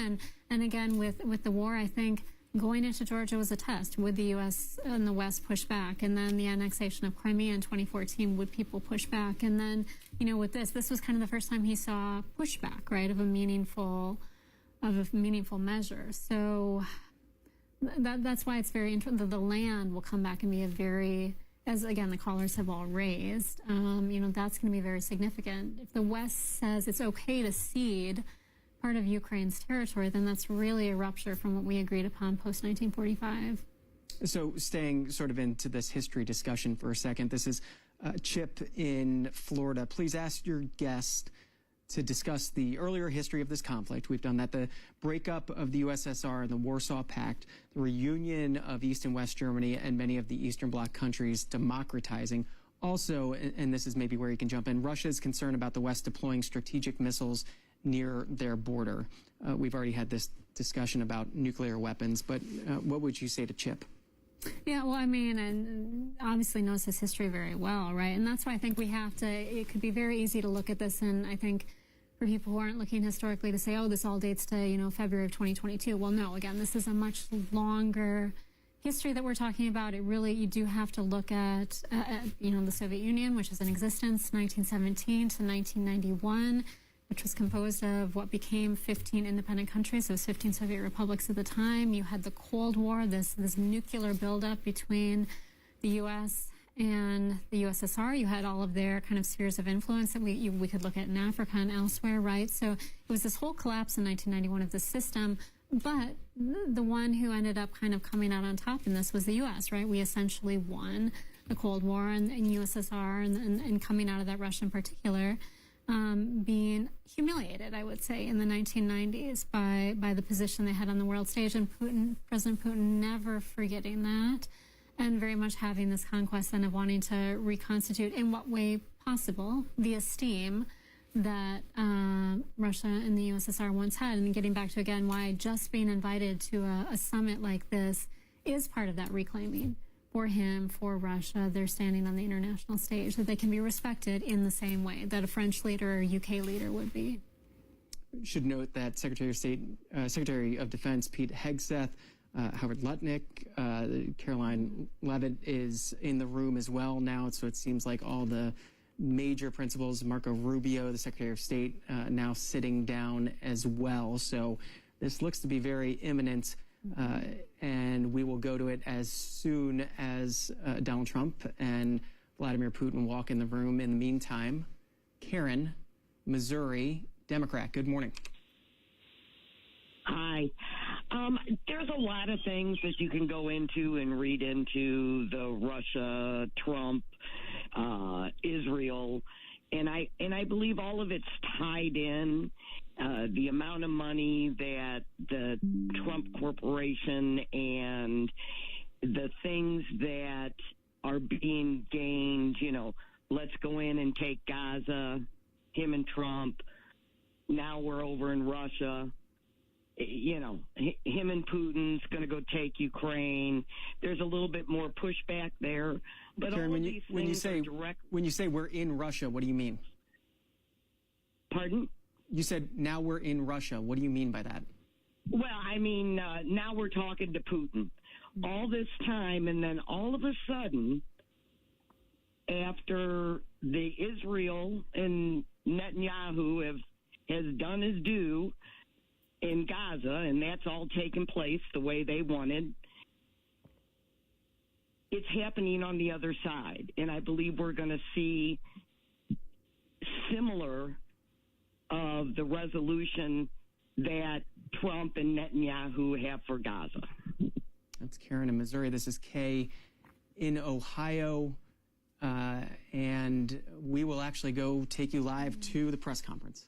And again, with the war, I think going into Georgia was a test. Would the U.S. and the West push back? And then the annexation of Crimea in 2014, would people push back? And then, with this was kind of the first time he saw pushback, right, of a meaningful measure. So that's why it's very interesting. The land will come back and be a very, as again the callers have all raised, that's going to be very significant. If the West says it's okay to cede part of Ukraine's territory, then that's really a rupture from what we agreed upon post 1945. So staying sort of into this history discussion for a second, this is Chip in Florida. Please ask your guest to discuss the earlier history of this conflict. We've done that, the breakup of the USSR and the Warsaw Pact, the reunion of East and West Germany and many of the Eastern Bloc countries democratizing. Also, and this is maybe where you can jump in, Russia's concern about the West deploying strategic missiles near their border. We've already had this discussion about nuclear weapons, but what would you say to Chip? Yeah, well, and obviously knows his history very well, right? And that's why I think we have to, it could be very easy to look at this, and I think for people who aren't looking historically to say, oh, this all dates to, February of 2022. Well, no, again, this is a much longer history that we're talking about, you do have to look at, the Soviet Union, which was in existence 1917 to 1991, which was composed of what became 15 independent countries. So it was 15 Soviet republics at the time. You had the Cold War, this nuclear buildup between the U.S. and the USSR. You had all of their kind of spheres of influence that we could look at in Africa and elsewhere, right? So it was this whole collapse in 1991 of the system. But the one who ended up kind of coming out on top in this was the U.S., right? We essentially won the Cold War and USSR and coming out of that, Russia in particular, being humiliated, I would say, in the 1990s by the position they had on the world stage. And President Putin never forgetting that and very much having this conquest then of wanting to reconstitute in what way possible the esteem that Russia and the USSR once had, and getting back to, again, why just being invited to a summit like this is part of that reclaiming for him, for Russia. They're standing on the international stage, that they can be respected in the same way that a French leader or UK leader would be. Should note that Secretary of Defense Pete Hegseth, Howard Lutnick, Caroline Leavitt is in the room as well now, so it seems like all the major principals, Marco Rubio, the Secretary of State, now sitting down as well. So this looks to be very imminent, and we will go to it as soon as Donald Trump and Vladimir Putin walk in the room. In the meantime, Karen, Missouri, Democrat, good morning. Hi. There's a lot of things that you can go into and read into the Russia, Trump, Israel, and I believe all of it's tied in. The amount of money that the Trump Corporation and the things that are being gained, let's go in and take Gaza, him and Trump. Now we're over in Russia. Him and Putin's going to go take Ukraine. There's a little bit more pushback there. But Karen, all of these things are direct. When you say we're in Russia, what do you mean? Pardon? You said now we're in Russia. What do you mean by that? Well, I mean, now we're talking to Putin. All this time, and then all of a sudden, after the Israel and Netanyahu has done his due in Gaza, and that's all taken place the way they wanted, it's happening on the other side. And I believe we're going to see similar of the resolution that Trump and Netanyahu have for Gaza. That's Karen in Missouri. This is Kay in Ohio. And we will actually go take you live to the press conference.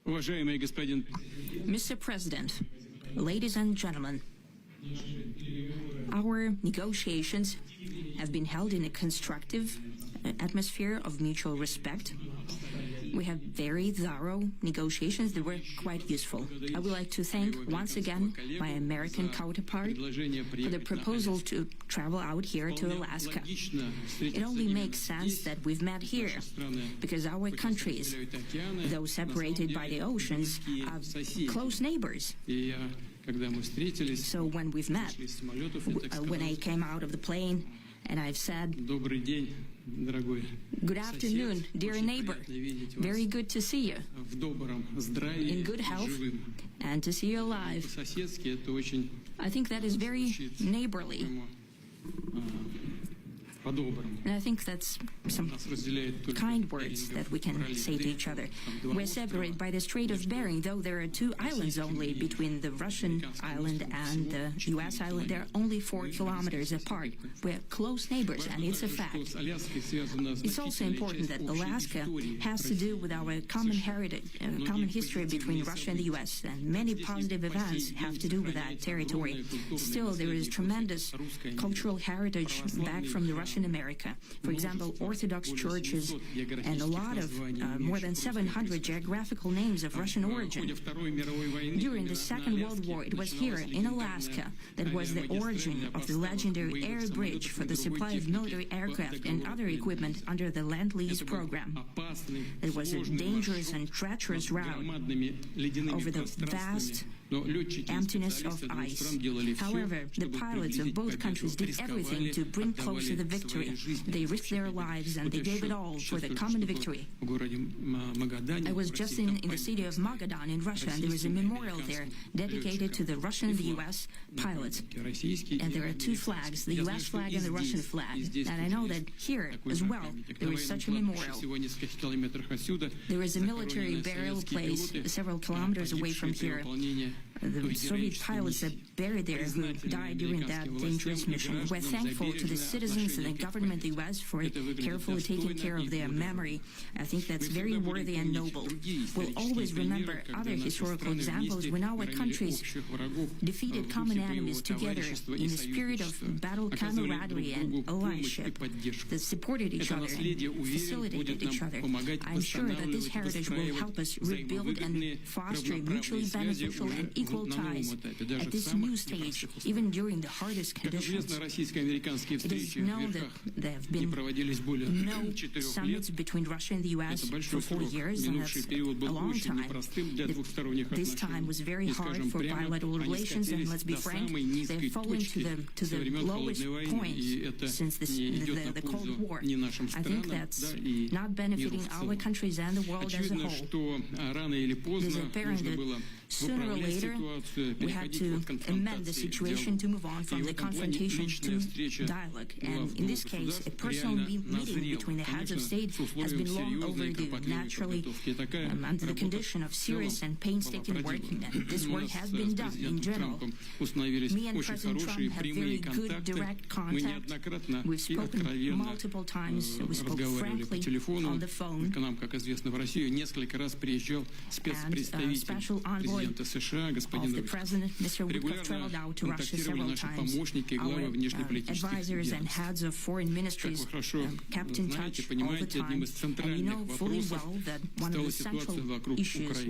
Mr. President, ladies and gentlemen, our negotiations have been held in a constructive atmosphere of mutual respect. We have very thorough negotiations that were quite useful. I would like to thank once again my American counterpart for the proposal to travel out here to Alaska. It only makes sense that we've met here because our countries, though separated by the oceans, are close neighbors. So when we've met, when I came out of the plane and I've said, "Good afternoon, dear neighbor. Very good to see you. In good health and to see you alive." I think that is very neighborly. And I think that's some kind words that we can say to each other. We're separated by the Strait of Bering, though there are 2 islands only between the Russian island and the U.S. island. They're only 4 kilometers apart. We're close neighbors, and it's a fact. It's also important that Alaska has to do with our common heritage, common history between Russia and the U.S., and many positive events have to do with that territory. Still, there is tremendous cultural heritage back from the Russian Latin America. For example, Orthodox churches and a lot of more than 700 geographical names of Russian origin. During the Second World War, it was here in Alaska that was the origin of the legendary air bridge for the supply of military aircraft and other equipment under the Lend-Lease program. It was a dangerous and treacherous route over the vast emptiness of ice. However, the pilots of both countries did everything to bring closer the victory. They risked their lives and they gave it all for the common victory. I was just in the city of Magadan in Russia, and there is a memorial there dedicated to the Russian and the U.S. pilots. And there are two flags, the U.S. flag and the Russian flag. And I know that here as well there is such a memorial. There is a military burial place several kilometers away from here. The Soviet pilots that buried there who died during that dangerous mission. We're thankful to the citizens and the government of the U.S. for carefully taking care of their memory. I think that's very worthy and noble. We'll always remember other historical examples when our countries defeated common enemies together in the spirit of battle camaraderie and allyship that supported each other and facilitated each other. I'm sure that this heritage will help us rebuild and foster mutually beneficial and equal ties at this new stage, even during the hardest conditions. It is known that there have been no summits between Russia and the U.S. for 4 years, and that's a long time. This time was very hard for bilateral relations, and let's be frank, they've fallen to the lowest point since the Cold War. I think that's not benefiting our countries and the world as a whole. It is apparent that sooner or later, we have to amend the situation to move on from the confrontation to dialogue. And in this case, a personal meeting between the heads of state has been long overdue, naturally, under the condition of serious and painstaking work. And this work has been done in general. Me and President Trump have very good direct contact. We've spoken multiple times. We spoke frankly on the phone. And special envoy of the President, Mr. Woodruff, traveled out to Russia several times. Our advisors and heads of foreign ministries kept in touch all the time. And we know fully well that one of the central issues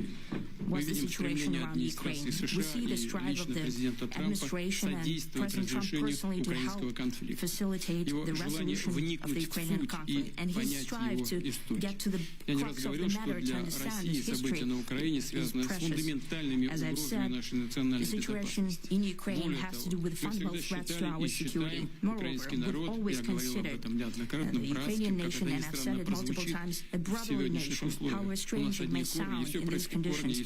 was the situation around Ukraine. We see the strive of the administration and President Trump personally to help facilitate the resolution of the Ukrainian conflict. And his strive to get to the crux of the matter, to understand its history, is precious. As I've said, the situation in Ukraine has to do with fundamental threats to our security. Moreover, we've always considered the Ukrainian nation, and I've said it multiple times, a brotherly nation, however strange it may sound in these conditions.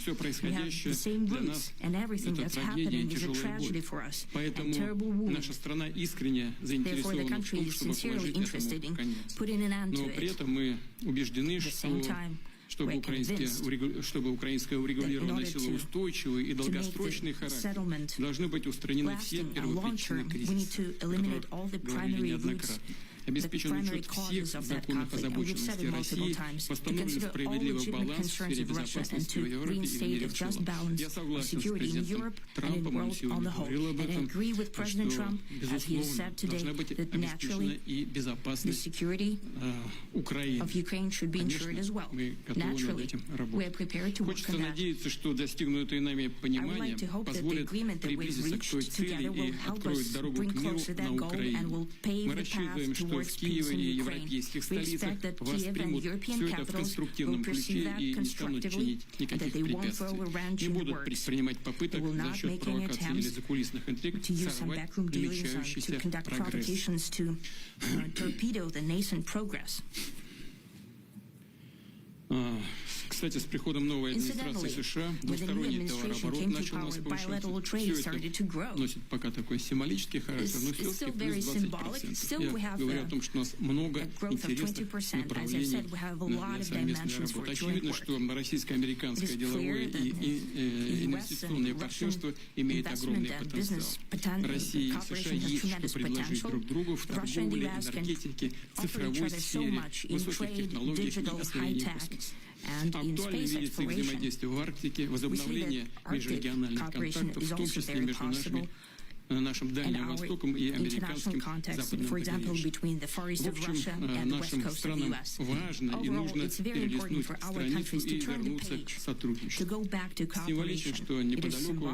We have the same roots, and everything that's happening is a tragedy for us, a terrible wound. Therefore, the country is sincerely interested in putting an end to it. At the same time, we're convinced that in order to make the settlement lasting and long-term, we need to eliminate all the primary roots, the primary causes of that conflict. And we've said it multiple times, to consider all legitimate concerns of Russia and to reinstate a just balance of security in Europe and in the world on the whole. And I agree with President Trump, as he has said today, that naturally the security of Ukraine should be ensured as well. Naturally, we are prepared to work on that. I would like to hope that the agreement that we've reached together will help us bring closer that goal and will pave the path towards peace in Ukraine. We expect that Kiev and European capitals will perceive that constructively and that they won't throw a wrench in the works. They will not make any attempts to use some backroom dealings or to conduct provocations to torpedo the nascent progress. Incidentally, when the new administration came to power, bilateral trade started to grow. It's still very symbolic. Still, we have a growth of 20%. As I said, we have a lot of dimensions for joint work. It is clear that the U.S. and Russian investment and business cooperation has tremendous potential. Russia and the U.S. can offer each other so much in trade, digital, high-tech, and in space exploration. We see that Arctic cooperation is also very possible. нашим Дальним Востоком и американским западным побережьем. В общем, нашим странам важно и нужно перелистнуть страницу и вернуться к сотрудничеству. Символично, что неподалеку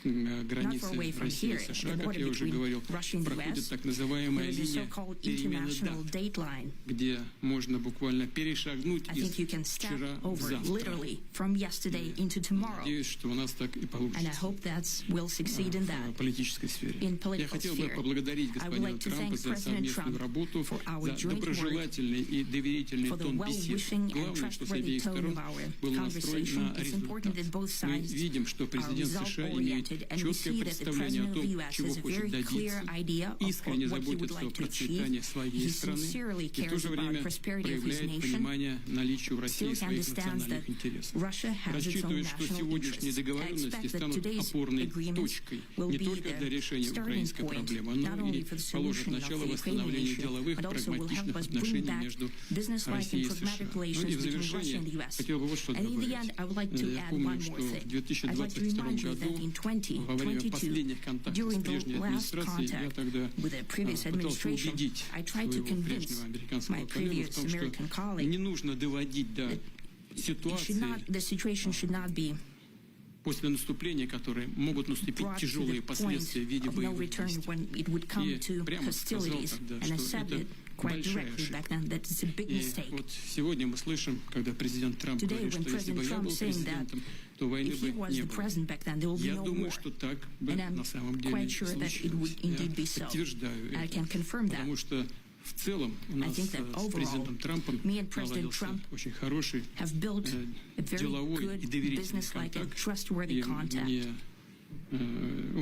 на границе России и США, как я уже говорил, проходит так называемая линия перемены дат, где можно буквально перешагнуть из вчера в завтра. Надеюсь, что у нас так и получится в политической сфере. Я хотел бы поблагодарить господина Трампа за совместную работу, за доброжелательный и доверительный тон бесед. Главное, что с обеих сторон был настроен на результат. Мы видим, что президент США имеет четкое представление о том, чего хочет добиться, искренне заботится о процветании своей страны и в то же время проявляет понимание наличия в России своих национальных интересов. Рассчитывает, что сегодняшние договоренности станут опорной точкой не только для решения украинской проблемы, но и положит начало восстановлению деловых прагматичных отношений между Россией и США. Ну и в завершение хотел бы вот что добавить. Я помню, что в 2022 году во время последних контактов с прежней администрацией я тогда пытался убедить своего прежнего американского коллегу в том, что не нужно доводить до ситуации, после наступления, которые могут наступить тяжелые последствия в виде боевых действий. И прямо сказал тогда, что это большая ошибка. И вот сегодня мы слышим, когда президент Трамп говорит, что если бы я был президентом, то войны бы не было. Я думаю, что так бы на самом деле случилось. Я подтверждаю это, потому что в целом у нас с президентом Трампом наладился очень хороший деловой и доверительный контакт. И у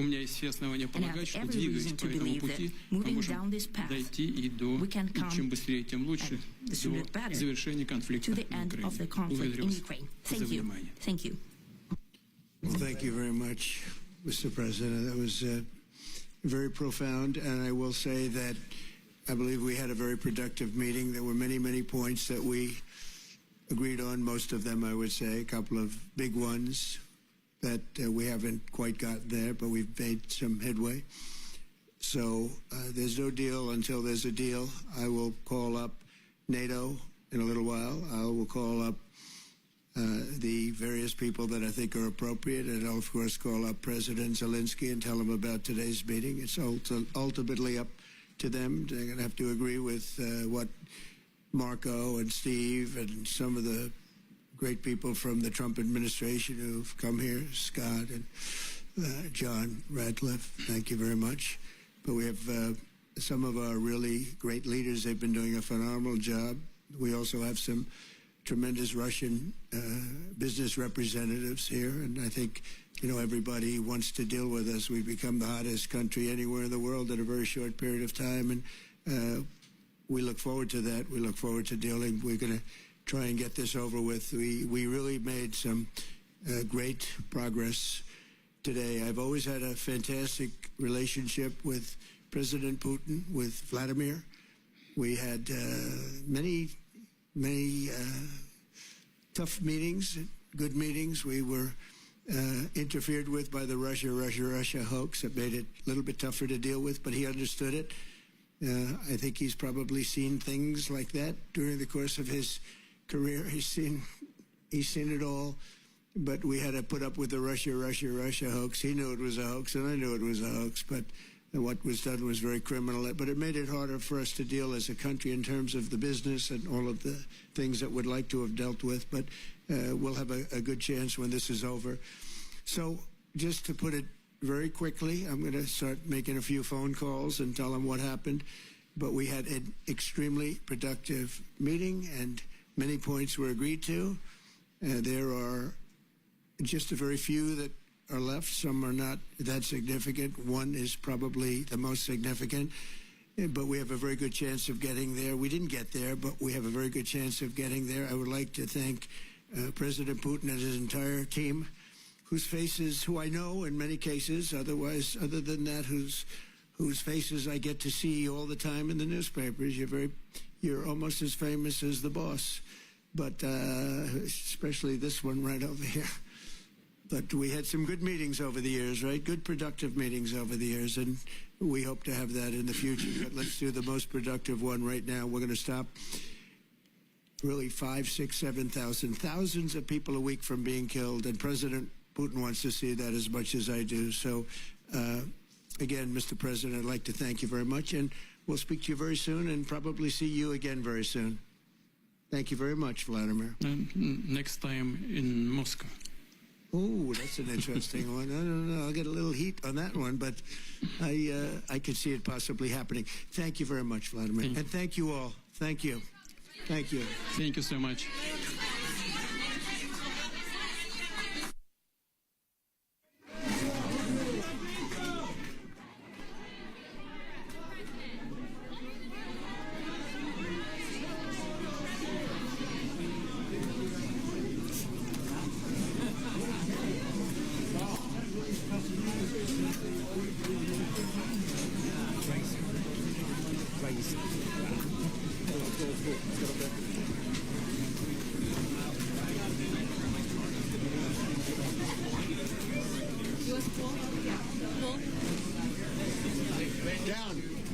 меня есть все основания полагать, что, двигаясь по этому пути, мы можем дойти и до, чем быстрее, тем лучше, до завершения конфликта в Украине. Благодарю вас за внимание. Thank you very much, Mr. President. That was very profound, and I will say that I believe we had a very productive meeting. There were many, many points that we agreed on, most of them, I would say, a couple of big ones that we haven't quite got there, but we've made some headway. So there's no deal until there's a deal. I will call up NATO in a little while. I will call up the various people that I think are appropriate, and I'll, of course, call up President Zelensky and tell him about today's meeting. It's ultimately up to them. They're going to have to agree with what Marco and Steve and some of the great people from the Trump administration who've come here, Scott and John Radcliffe. Thank you very much. But we have some of our really great leaders. They've been doing a phenomenal job. We also have some tremendous Russian business representatives here, and I think everybody wants to deal with us. We've become the hottest country anywhere in the world in a very short period of time, and we look forward to that. We look forward to dealing. We're going to try and get this over with. We really made some great progress today. I've always had a fantastic relationship with President Putin, with Vladimir. We had many tough meetings, good meetings. We were interfered with by the Russia hoax. It made it a little bit tougher to deal with, but he understood it. I think he's probably seen things like that during the course of his career. He's seen it all, but we had to put up with the Russia hoax. He knew it was a hoax, and I knew it was a hoax, but what was done was very criminal. But it made it harder for us to deal as a country in terms of the business and all of the things that we'd like to have dealt with. But we'll have a good chance when this is over. So just to put it very quickly, I'm going to start making a few phone calls and tell them what happened. But we had an extremely productive meeting, and many points were agreed to. There are just a very few that are left. Some are not that significant. One is probably the most significant, but we have a very good chance of getting there. We didn't get there, but we have a very good chance of getting there. I would like to thank President Putin and his entire team, whose faces, who I know in many cases, other than that, whose faces I get to see all the time in the newspapers. You're almost as famous as the boss, but especially this one right over here. But we had some good meetings over the years, right? Good, productive meetings over the years, and we hope to have that in the future. But let's do the most productive one right now. We're going to stop really 5, 6, 7,000, thousands of people a week from being killed, and President Putin wants to see that as much as I do. So, again, Mr. President, I'd like to thank you very much, and we'll speak to you very soon and probably see you again very soon. Thank you very much, Vladimir. Next time in Moscow. Oh, that's an interesting one. I don't know. I'll get a little heat on that one, but I could see it possibly happening. Thank you very much, Vladimir. And thank you all. Thank you. Thank you. Thank you so much.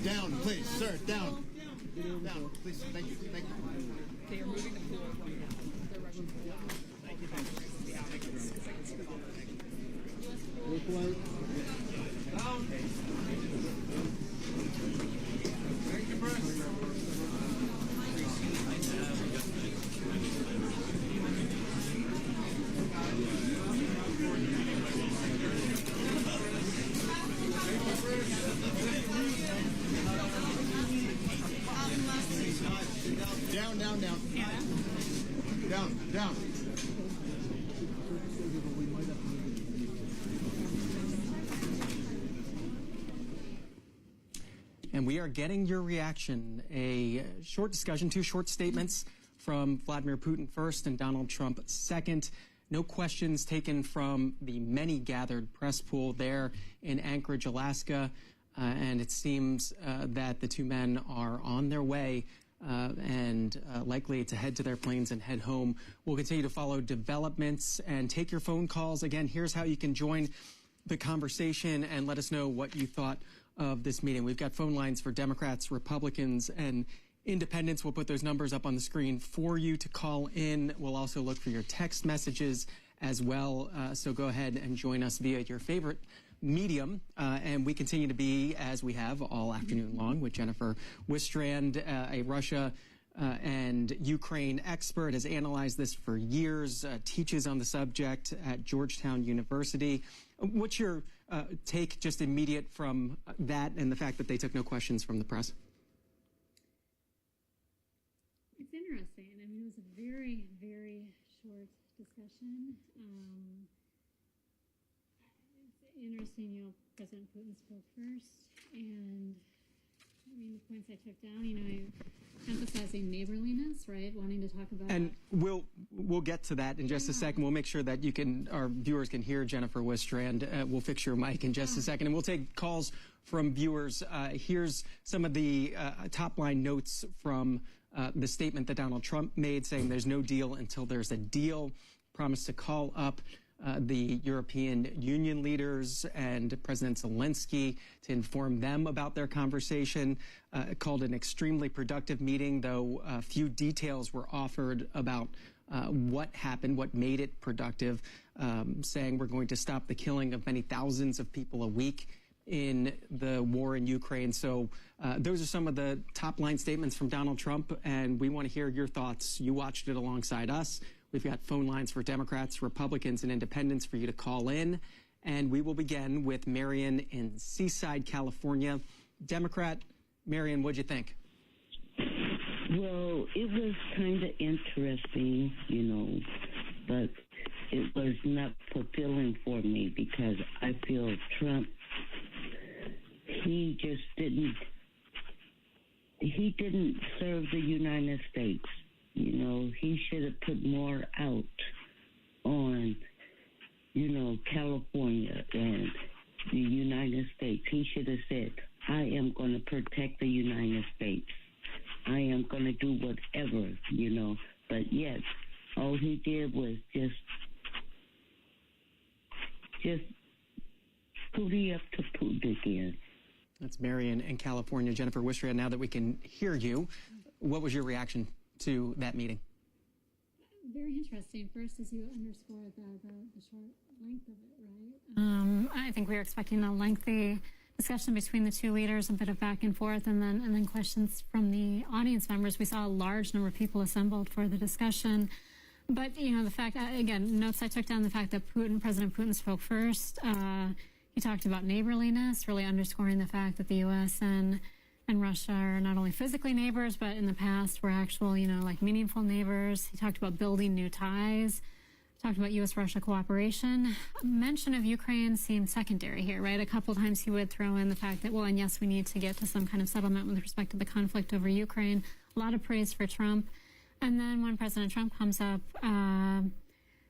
Down, please, sir, down. Down, please, thank you, thank you. Okay, you're moving the pool. They're rushing the pool. Thank you. Down. Down. And we are getting your reaction. A short discussion, 2 short statements from Vladimir Putin first and Donald Trump second. No questions taken from the many gathered press pool there in Anchorage, Alaska. And it seems that the two men are on their way and likely to head to their planes and head home. We'll continue to follow developments and take your phone calls. Again, here's how you can join the conversation and let us know what you thought of this meeting. We've got phone lines for Democrats, Republicans, and independents. We'll put those numbers up on the screen for you to call in. We'll also look for your text messages as well. So go ahead and join us via your favorite medium. And we continue to be, as we have all afternoon long, with Jennifer Wistrand, a Russia and Ukraine expert, has analyzed this for years, teaches on the subject at Georgetown University. What's your take, just immediate, from that and the fact that they took no questions from the press? It's interesting. I mean, it was a very, very short discussion. It's interesting, President Putin spoke first, and I mean, the points I took down, emphasizing neighborliness, right? Wanting to talk about. And we'll get to that in just a second. We'll make sure that our viewers can hear Jennifer Wistrand. We'll fix your mic in just a second, and we'll take calls from viewers. Here's some of the top line notes from the statement that Donald Trump made, saying there's no deal until there's a deal. Promised to call up the European Union leaders and President Zelensky to inform them about their conversation. Called an extremely productive meeting, though few details were offered about what happened, what made it productive, saying we're going to stop the killing of many thousands of people a week in the war in Ukraine. So those are some of the top line statements from Donald Trump, and we want to hear your thoughts. You watched it alongside us. We've got phone lines for Democrats, Republicans, and independents for you to call in. And we will begin with Marion in Seaside, California. Democrat, Marion, what'd you think? Well, it was kind of interesting, but it was not fulfilling for me because I feel Trump, he didn't serve the United States. He should have put more out on, California and the United States. He should have said, I am going to protect the United States. I am going to do whatever, But yet, all he did was just That's Mary in California. Jennifer Wistrand, now that we can hear you, what was your reaction to that meeting? Very interesting. First, as you underscore the short length of it, right? I think we were expecting a lengthy discussion between the two leaders, a bit of back and forth, and then questions from the audience members. We saw a large number of people assembled for the discussion. But, you know, the fact, again, notes I took down the fact that President Putin spoke first. He talked about neighborliness, really underscoring the fact that the U.S. and Russia are not only physically neighbors, but in the past were actual, you know, like meaningful neighbors. He talked about building new ties, talked about U.S.-Russia cooperation. Mention of Ukraine seemed secondary here, right? A couple times he would throw in the fact that, well, and yes, we need to get to some kind of settlement with respect to the conflict over Ukraine. A lot of praise for Trump. And then when President Trump comes up,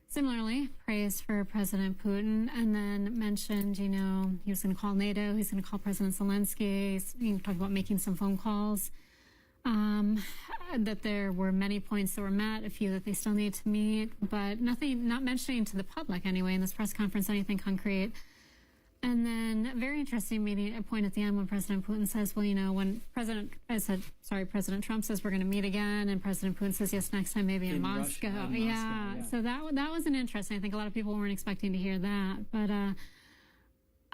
similarly, praise for President Putin, and then mentioned, you know, he was going to call NATO, he's going to call President Zelensky, he talked about making some phone calls, that there were many points that were met, a few that they still need to meet, but nothing, not mentioning to the public anyway in this press conference anything concrete. And then a very interesting meeting, a point at the end when President Putin says, well, you know, when President Trump says we're going to meet again, and President Putin says, yes, next time maybe in Moscow. Moscow. Yeah. So that was an interesting. I think a lot of people weren't expecting to hear that. But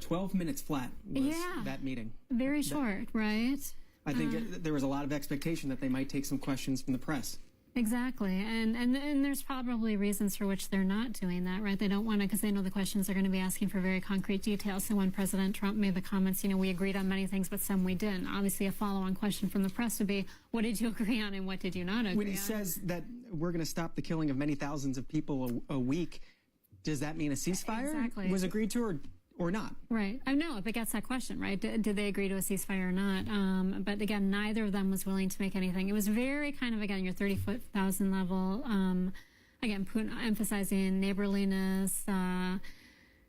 12 minutes flat was that meeting. Very short, right? I think there was a lot of expectation that they might take some questions from the press. Exactly. And there's probably reasons for which they're not doing that, right? They don't want to, because they know the questions are going to be asking for very concrete details. So when President Trump made the comments, you know, we agreed on many things, but some we didn't. Obviously, a follow-on question from the press would be, what did you agree on and what did you not agree on? When he says that we're going to stop the killing of many thousands of people a week, does that mean a ceasefire was agreed to or not? Right. I know, it begets that question, right? Did they agree to a ceasefire or not? But again, neither of them was willing to make anything. It was very kind of, again, your 30,000 level. Again, Putin emphasizing neighborliness,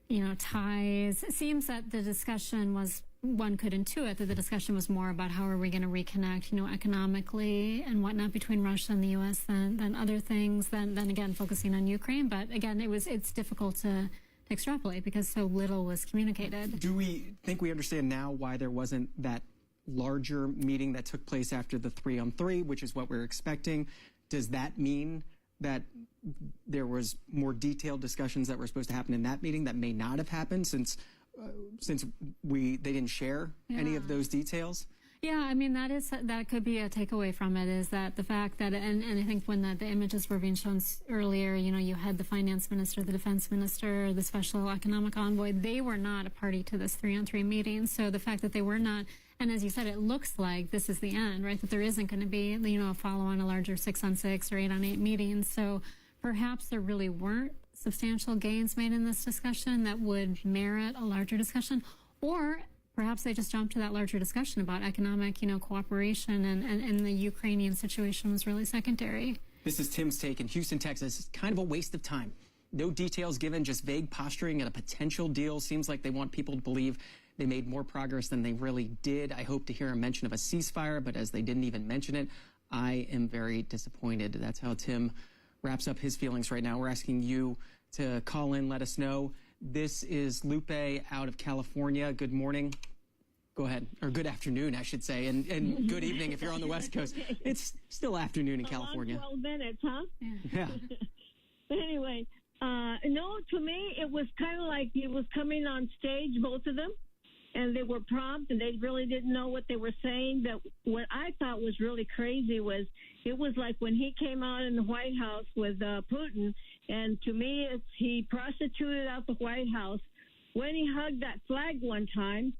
you know, ties. It seems that the discussion was, one could intuit that the discussion was more about how are we going to reconnect, you know, economically and whatnot between Russia and the U.S. than other things, than again, focusing on Ukraine. But again, it's difficult to extrapolate because so little was communicated. Do we think we understand now why there wasn't that larger meeting that took place after the 3-on-3, which is what we're expecting? Does that mean that there was more detailed discussions that were supposed to happen in that meeting that may not have happened since they didn't share any of those details? Yeah, I mean, that could be a takeaway from it, is that the fact that, and I think when the images were being shown earlier, you know, you had the finance minister, the defense minister, the special economic envoy, they were not a party to this 3-on-3 meeting. So the fact that they were not, and as you said, it looks like this is the end, right? That there isn't going to be, you know, a follow-on, a larger 6-on-6 or 8-on-8 meeting. So perhaps there really weren't substantial gains made in this discussion that would merit a larger discussion, or perhaps they just jumped to that larger discussion about economic, you know, cooperation, and the Ukrainian situation was really secondary. This is Tim's take in Houston, Texas. It's kind of a waste of time. No details given, just vague posturing at a potential deal. Seems like they want people to believe they made more progress than they really did. I hope to hear a mention of a ceasefire, but as they didn't even mention it, I am very disappointed. That's how Tim wraps up his feelings right now. We're asking you to call in, let us know. This is Lupe out of California. Good morning. Go ahead. Or good afternoon, I should say. And good evening if you're on the West Coast. It's still afternoon in California. 12 minutes, huh? Yeah. But anyway, no, to me, it was kind of like it was coming on stage, both of them, and they were prompt, and they really didn't know what they were saying. But what I thought was really crazy was it was like when he came out in the White House with Putin, and to me, he prostituted out the White House. When he hugged that flag one time,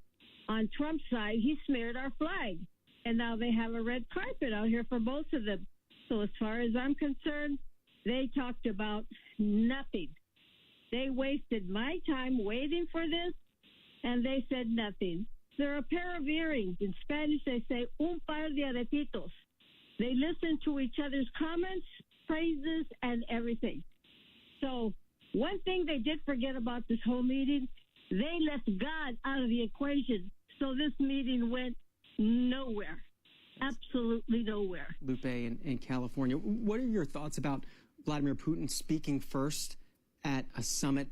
on Trump's side, he smeared our flag. And now they have a red carpet out here for both of them. So as far as I'm concerned, they talked about nothing. They wasted my time waiting for this, and they said nothing. They're a pair of earrings. In Spanish, they say, un par de aretitos. They listen to each other's comments, praises, and everything. So one thing they did forget about this whole meeting, they left God out of the equation. So this meeting went nowhere, absolutely nowhere. Lupe in California. What are your thoughts about Vladimir Putin speaking first at a summit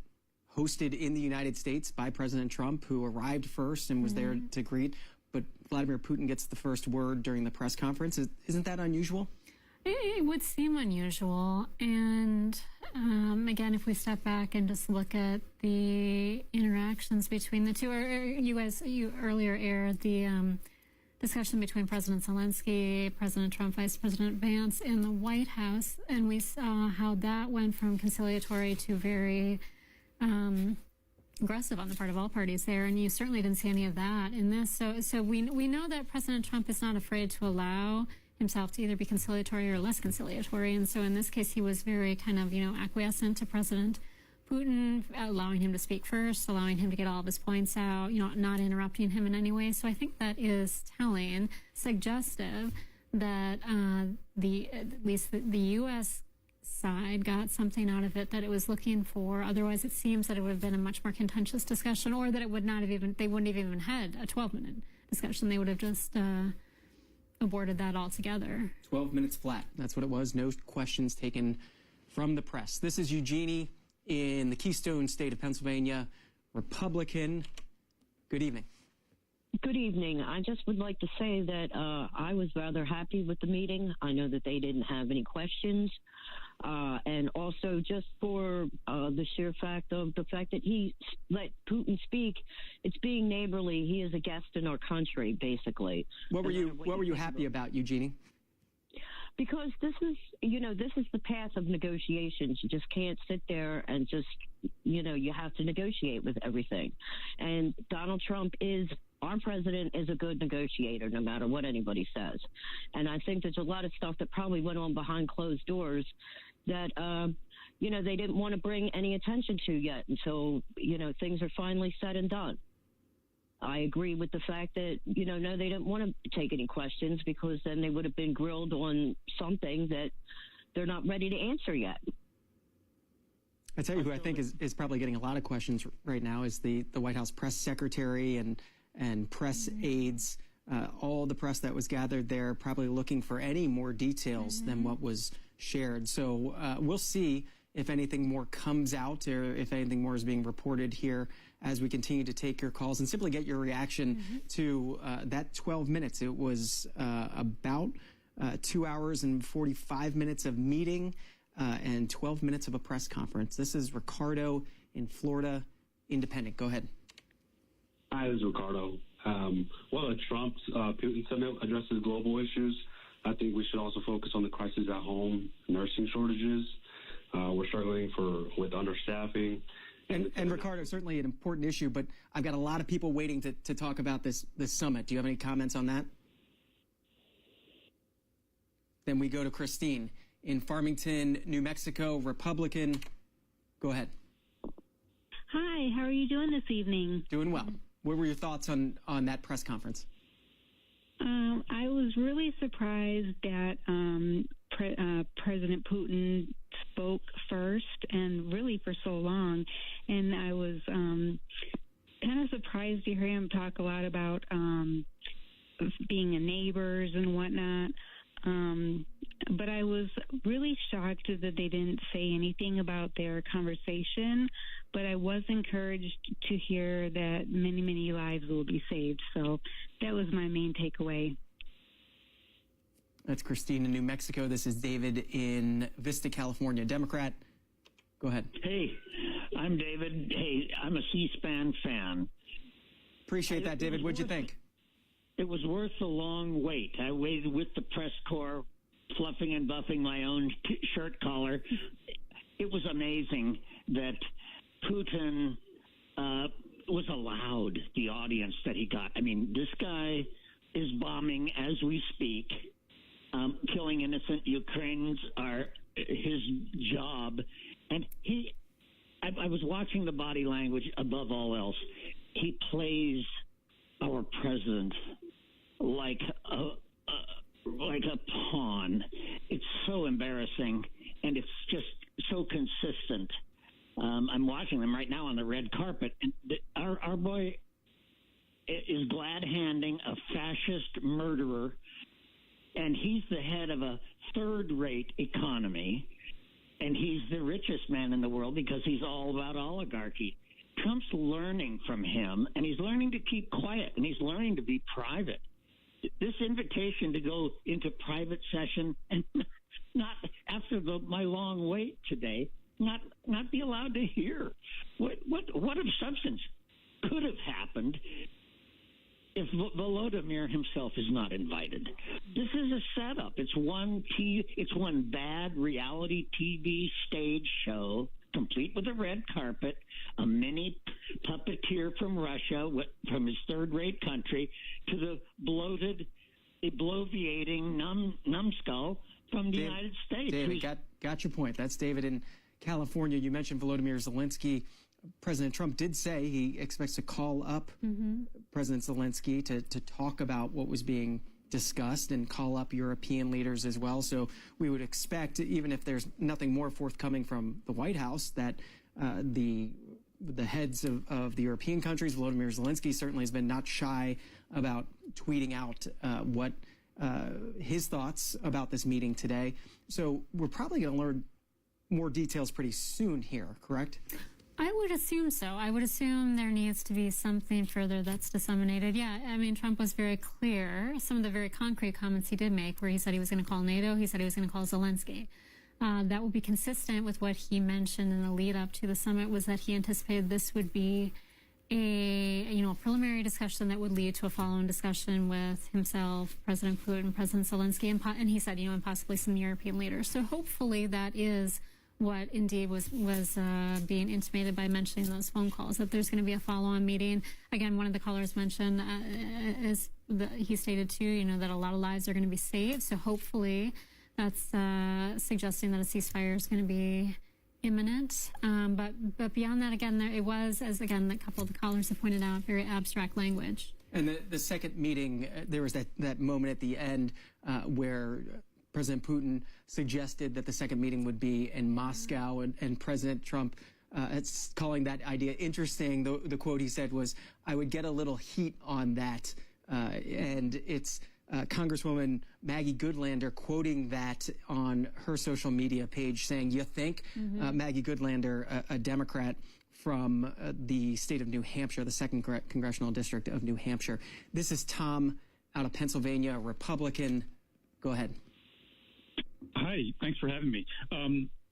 hosted in the United States by President Trump, who arrived first and was there to greet but Vladimir Putin gets the first word during the press conference. Isn't that unusual? It would seem unusual. And again, if we step back and just look at the interactions between the two, or you earlier aired the discussion between President Zelensky, President Trump, Vice President Vance in the White House, and we saw how that went from conciliatory to very aggressive on the part of all parties there, and you certainly didn't see any of that in this. So we know that President Trump is not afraid to allow himself to either be conciliatory or less conciliatory, and so in this case he was very kind of acquiescent to President Putin, allowing him to speak first, allowing him to get all of his points out, not interrupting him in any way. So I think that is telling, suggestive that at least the U.S. side got something out of it that it was looking for. Otherwise, it seems that it would have been a much more contentious discussion, or that it would not have they wouldn't have even had a 12-minute discussion. They would have just aborted that altogether. 12 minutes flat. That's what it was. No questions taken from the press. This is Eugenie in the Keystone State of Pennsylvania, Republican. Good evening. Good evening. I just would like to say that I was rather happy with the meeting. I know that they didn't have any questions. And also just for the sheer fact that he let Putin speak, it's being neighborly. He is a guest in our country, basically. What were you happy about, Eugenie? Because this is the path of negotiations. You just can't sit there and just, you have to negotiate with everything. And Donald Trump our president is a good negotiator, no matter what anybody says. And I think there's a lot of stuff that probably went on behind closed doors that, they didn't want to bring any attention to yet until, things are finally said and done. I agree with the fact that, no, they didn't want to take any questions, because then they would have been grilled on something that they're not ready to answer yet. I tell you who I think is probably getting a lot of questions right now is the White House press secretary and press aides. All the press that was gathered there probably looking for any more details than what was shared. So we'll see if anything more comes out, or if anything more is being reported here as we continue to take your calls and simply get your reaction to that 12 minutes. It was about 2 hours and 45 minutes of meeting and 12 minutes of a press conference. This is Ricardo in Florida, Independent. Go ahead. Hi, this is Ricardo. While the Trump-Putin summit addresses global issues, I think we should also focus on the crisis at home, nursing shortages. We're struggling with understaffing. And Ricardo, certainly an important issue, but I've got a lot of people waiting to talk about this summit. Do you have any comments on that? Then we go to Christine in Farmington, New Mexico, Republican. Go ahead. Hi, how are you doing this evening? Doing well. What were your thoughts on that press conference? I was really surprised that President Putin spoke first, and really for so long. And I was kind of surprised to hear him talk a lot about being a neighbors and whatnot. But I was really shocked that they didn't say anything about their conversation. But I was encouraged to hear that many, many lives will be saved. So that was my main takeaway. That's Christine in New Mexico. This is David in Vista, California, Democrat. Go ahead. Hey, I'm David. Hey, I'm a C-SPAN fan. Appreciate that, David. What'd you think? It was worth the long wait. I waited with the press corps, fluffing and buffing my own shirt collar. It was amazing that Putin was allowed the audience that he got. I mean, this guy is bombing as we speak. Killing innocent Ukrainians are his job. And I was watching the body language above all else. He plays our president like a pawn. It's so embarrassing, and it's just so consistent. I'm watching them right now on the red carpet, and our boy is glad-handing a fascist murderer, and he's the head of a third-rate economy, and he's the richest man in the world because he's all about oligarchy. Trump's learning from him, and he's learning to keep quiet, and he's learning to be private. This invitation to go into private session and not after my long wait today, not be allowed to hear what of substance could have happened if Volodymyr himself is not invited. This is a setup. It's one bad reality TV stage show, complete with a red carpet, a mini puppeteer from Russia, from his third-rate country, to the bloated, bloviating numbskull from the United States. David, got your point. That's David in California. You mentioned Volodymyr Zelensky. President Trump did say he expects to call up President Zelensky to talk about what was being discussed and call up European leaders as well. So we would expect, even if there's nothing more forthcoming from the White House, that the heads of the European countries, Volodymyr Zelensky certainly has been not shy about tweeting out what his thoughts about this meeting today. So we're probably going to learn more details pretty soon here, correct? I would assume so. I would assume there needs to be something further that's disseminated. Yeah, I mean, Trump was very clear. Some of the very concrete comments he did make, where he said he was going to call NATO, he said he was going to call Zelensky. That will be consistent with what he mentioned in the lead up to the summit, was that he anticipated this would be a preliminary discussion that would lead to a follow-on discussion with himself, President Putin, President Zelensky, and he said, and possibly some European leaders. So hopefully that is what indeed was being intimated by mentioning those phone calls, that there's going to be a follow-on meeting. Again, one of the callers mentioned, he stated too, that a lot of lives are going to be saved. So hopefully that's suggesting that a ceasefire is going to be imminent. But beyond that, again, it was, as again, a couple of the callers have pointed out, very abstract language. And the second meeting, there was that moment at the end where President Putin suggested that the second meeting would be in Moscow, and President Trump calling that idea interesting. The quote he said was, "I would get a little heat on that," and it's Congresswoman Maggie Goodlander quoting that on her social media page, saying, "You think?" Maggie Goodlander, a Democrat from the state of New Hampshire, the 2nd Congressional District of New Hampshire. This is Tom out of Pennsylvania, a Republican. Go ahead. Hi, thanks for having me.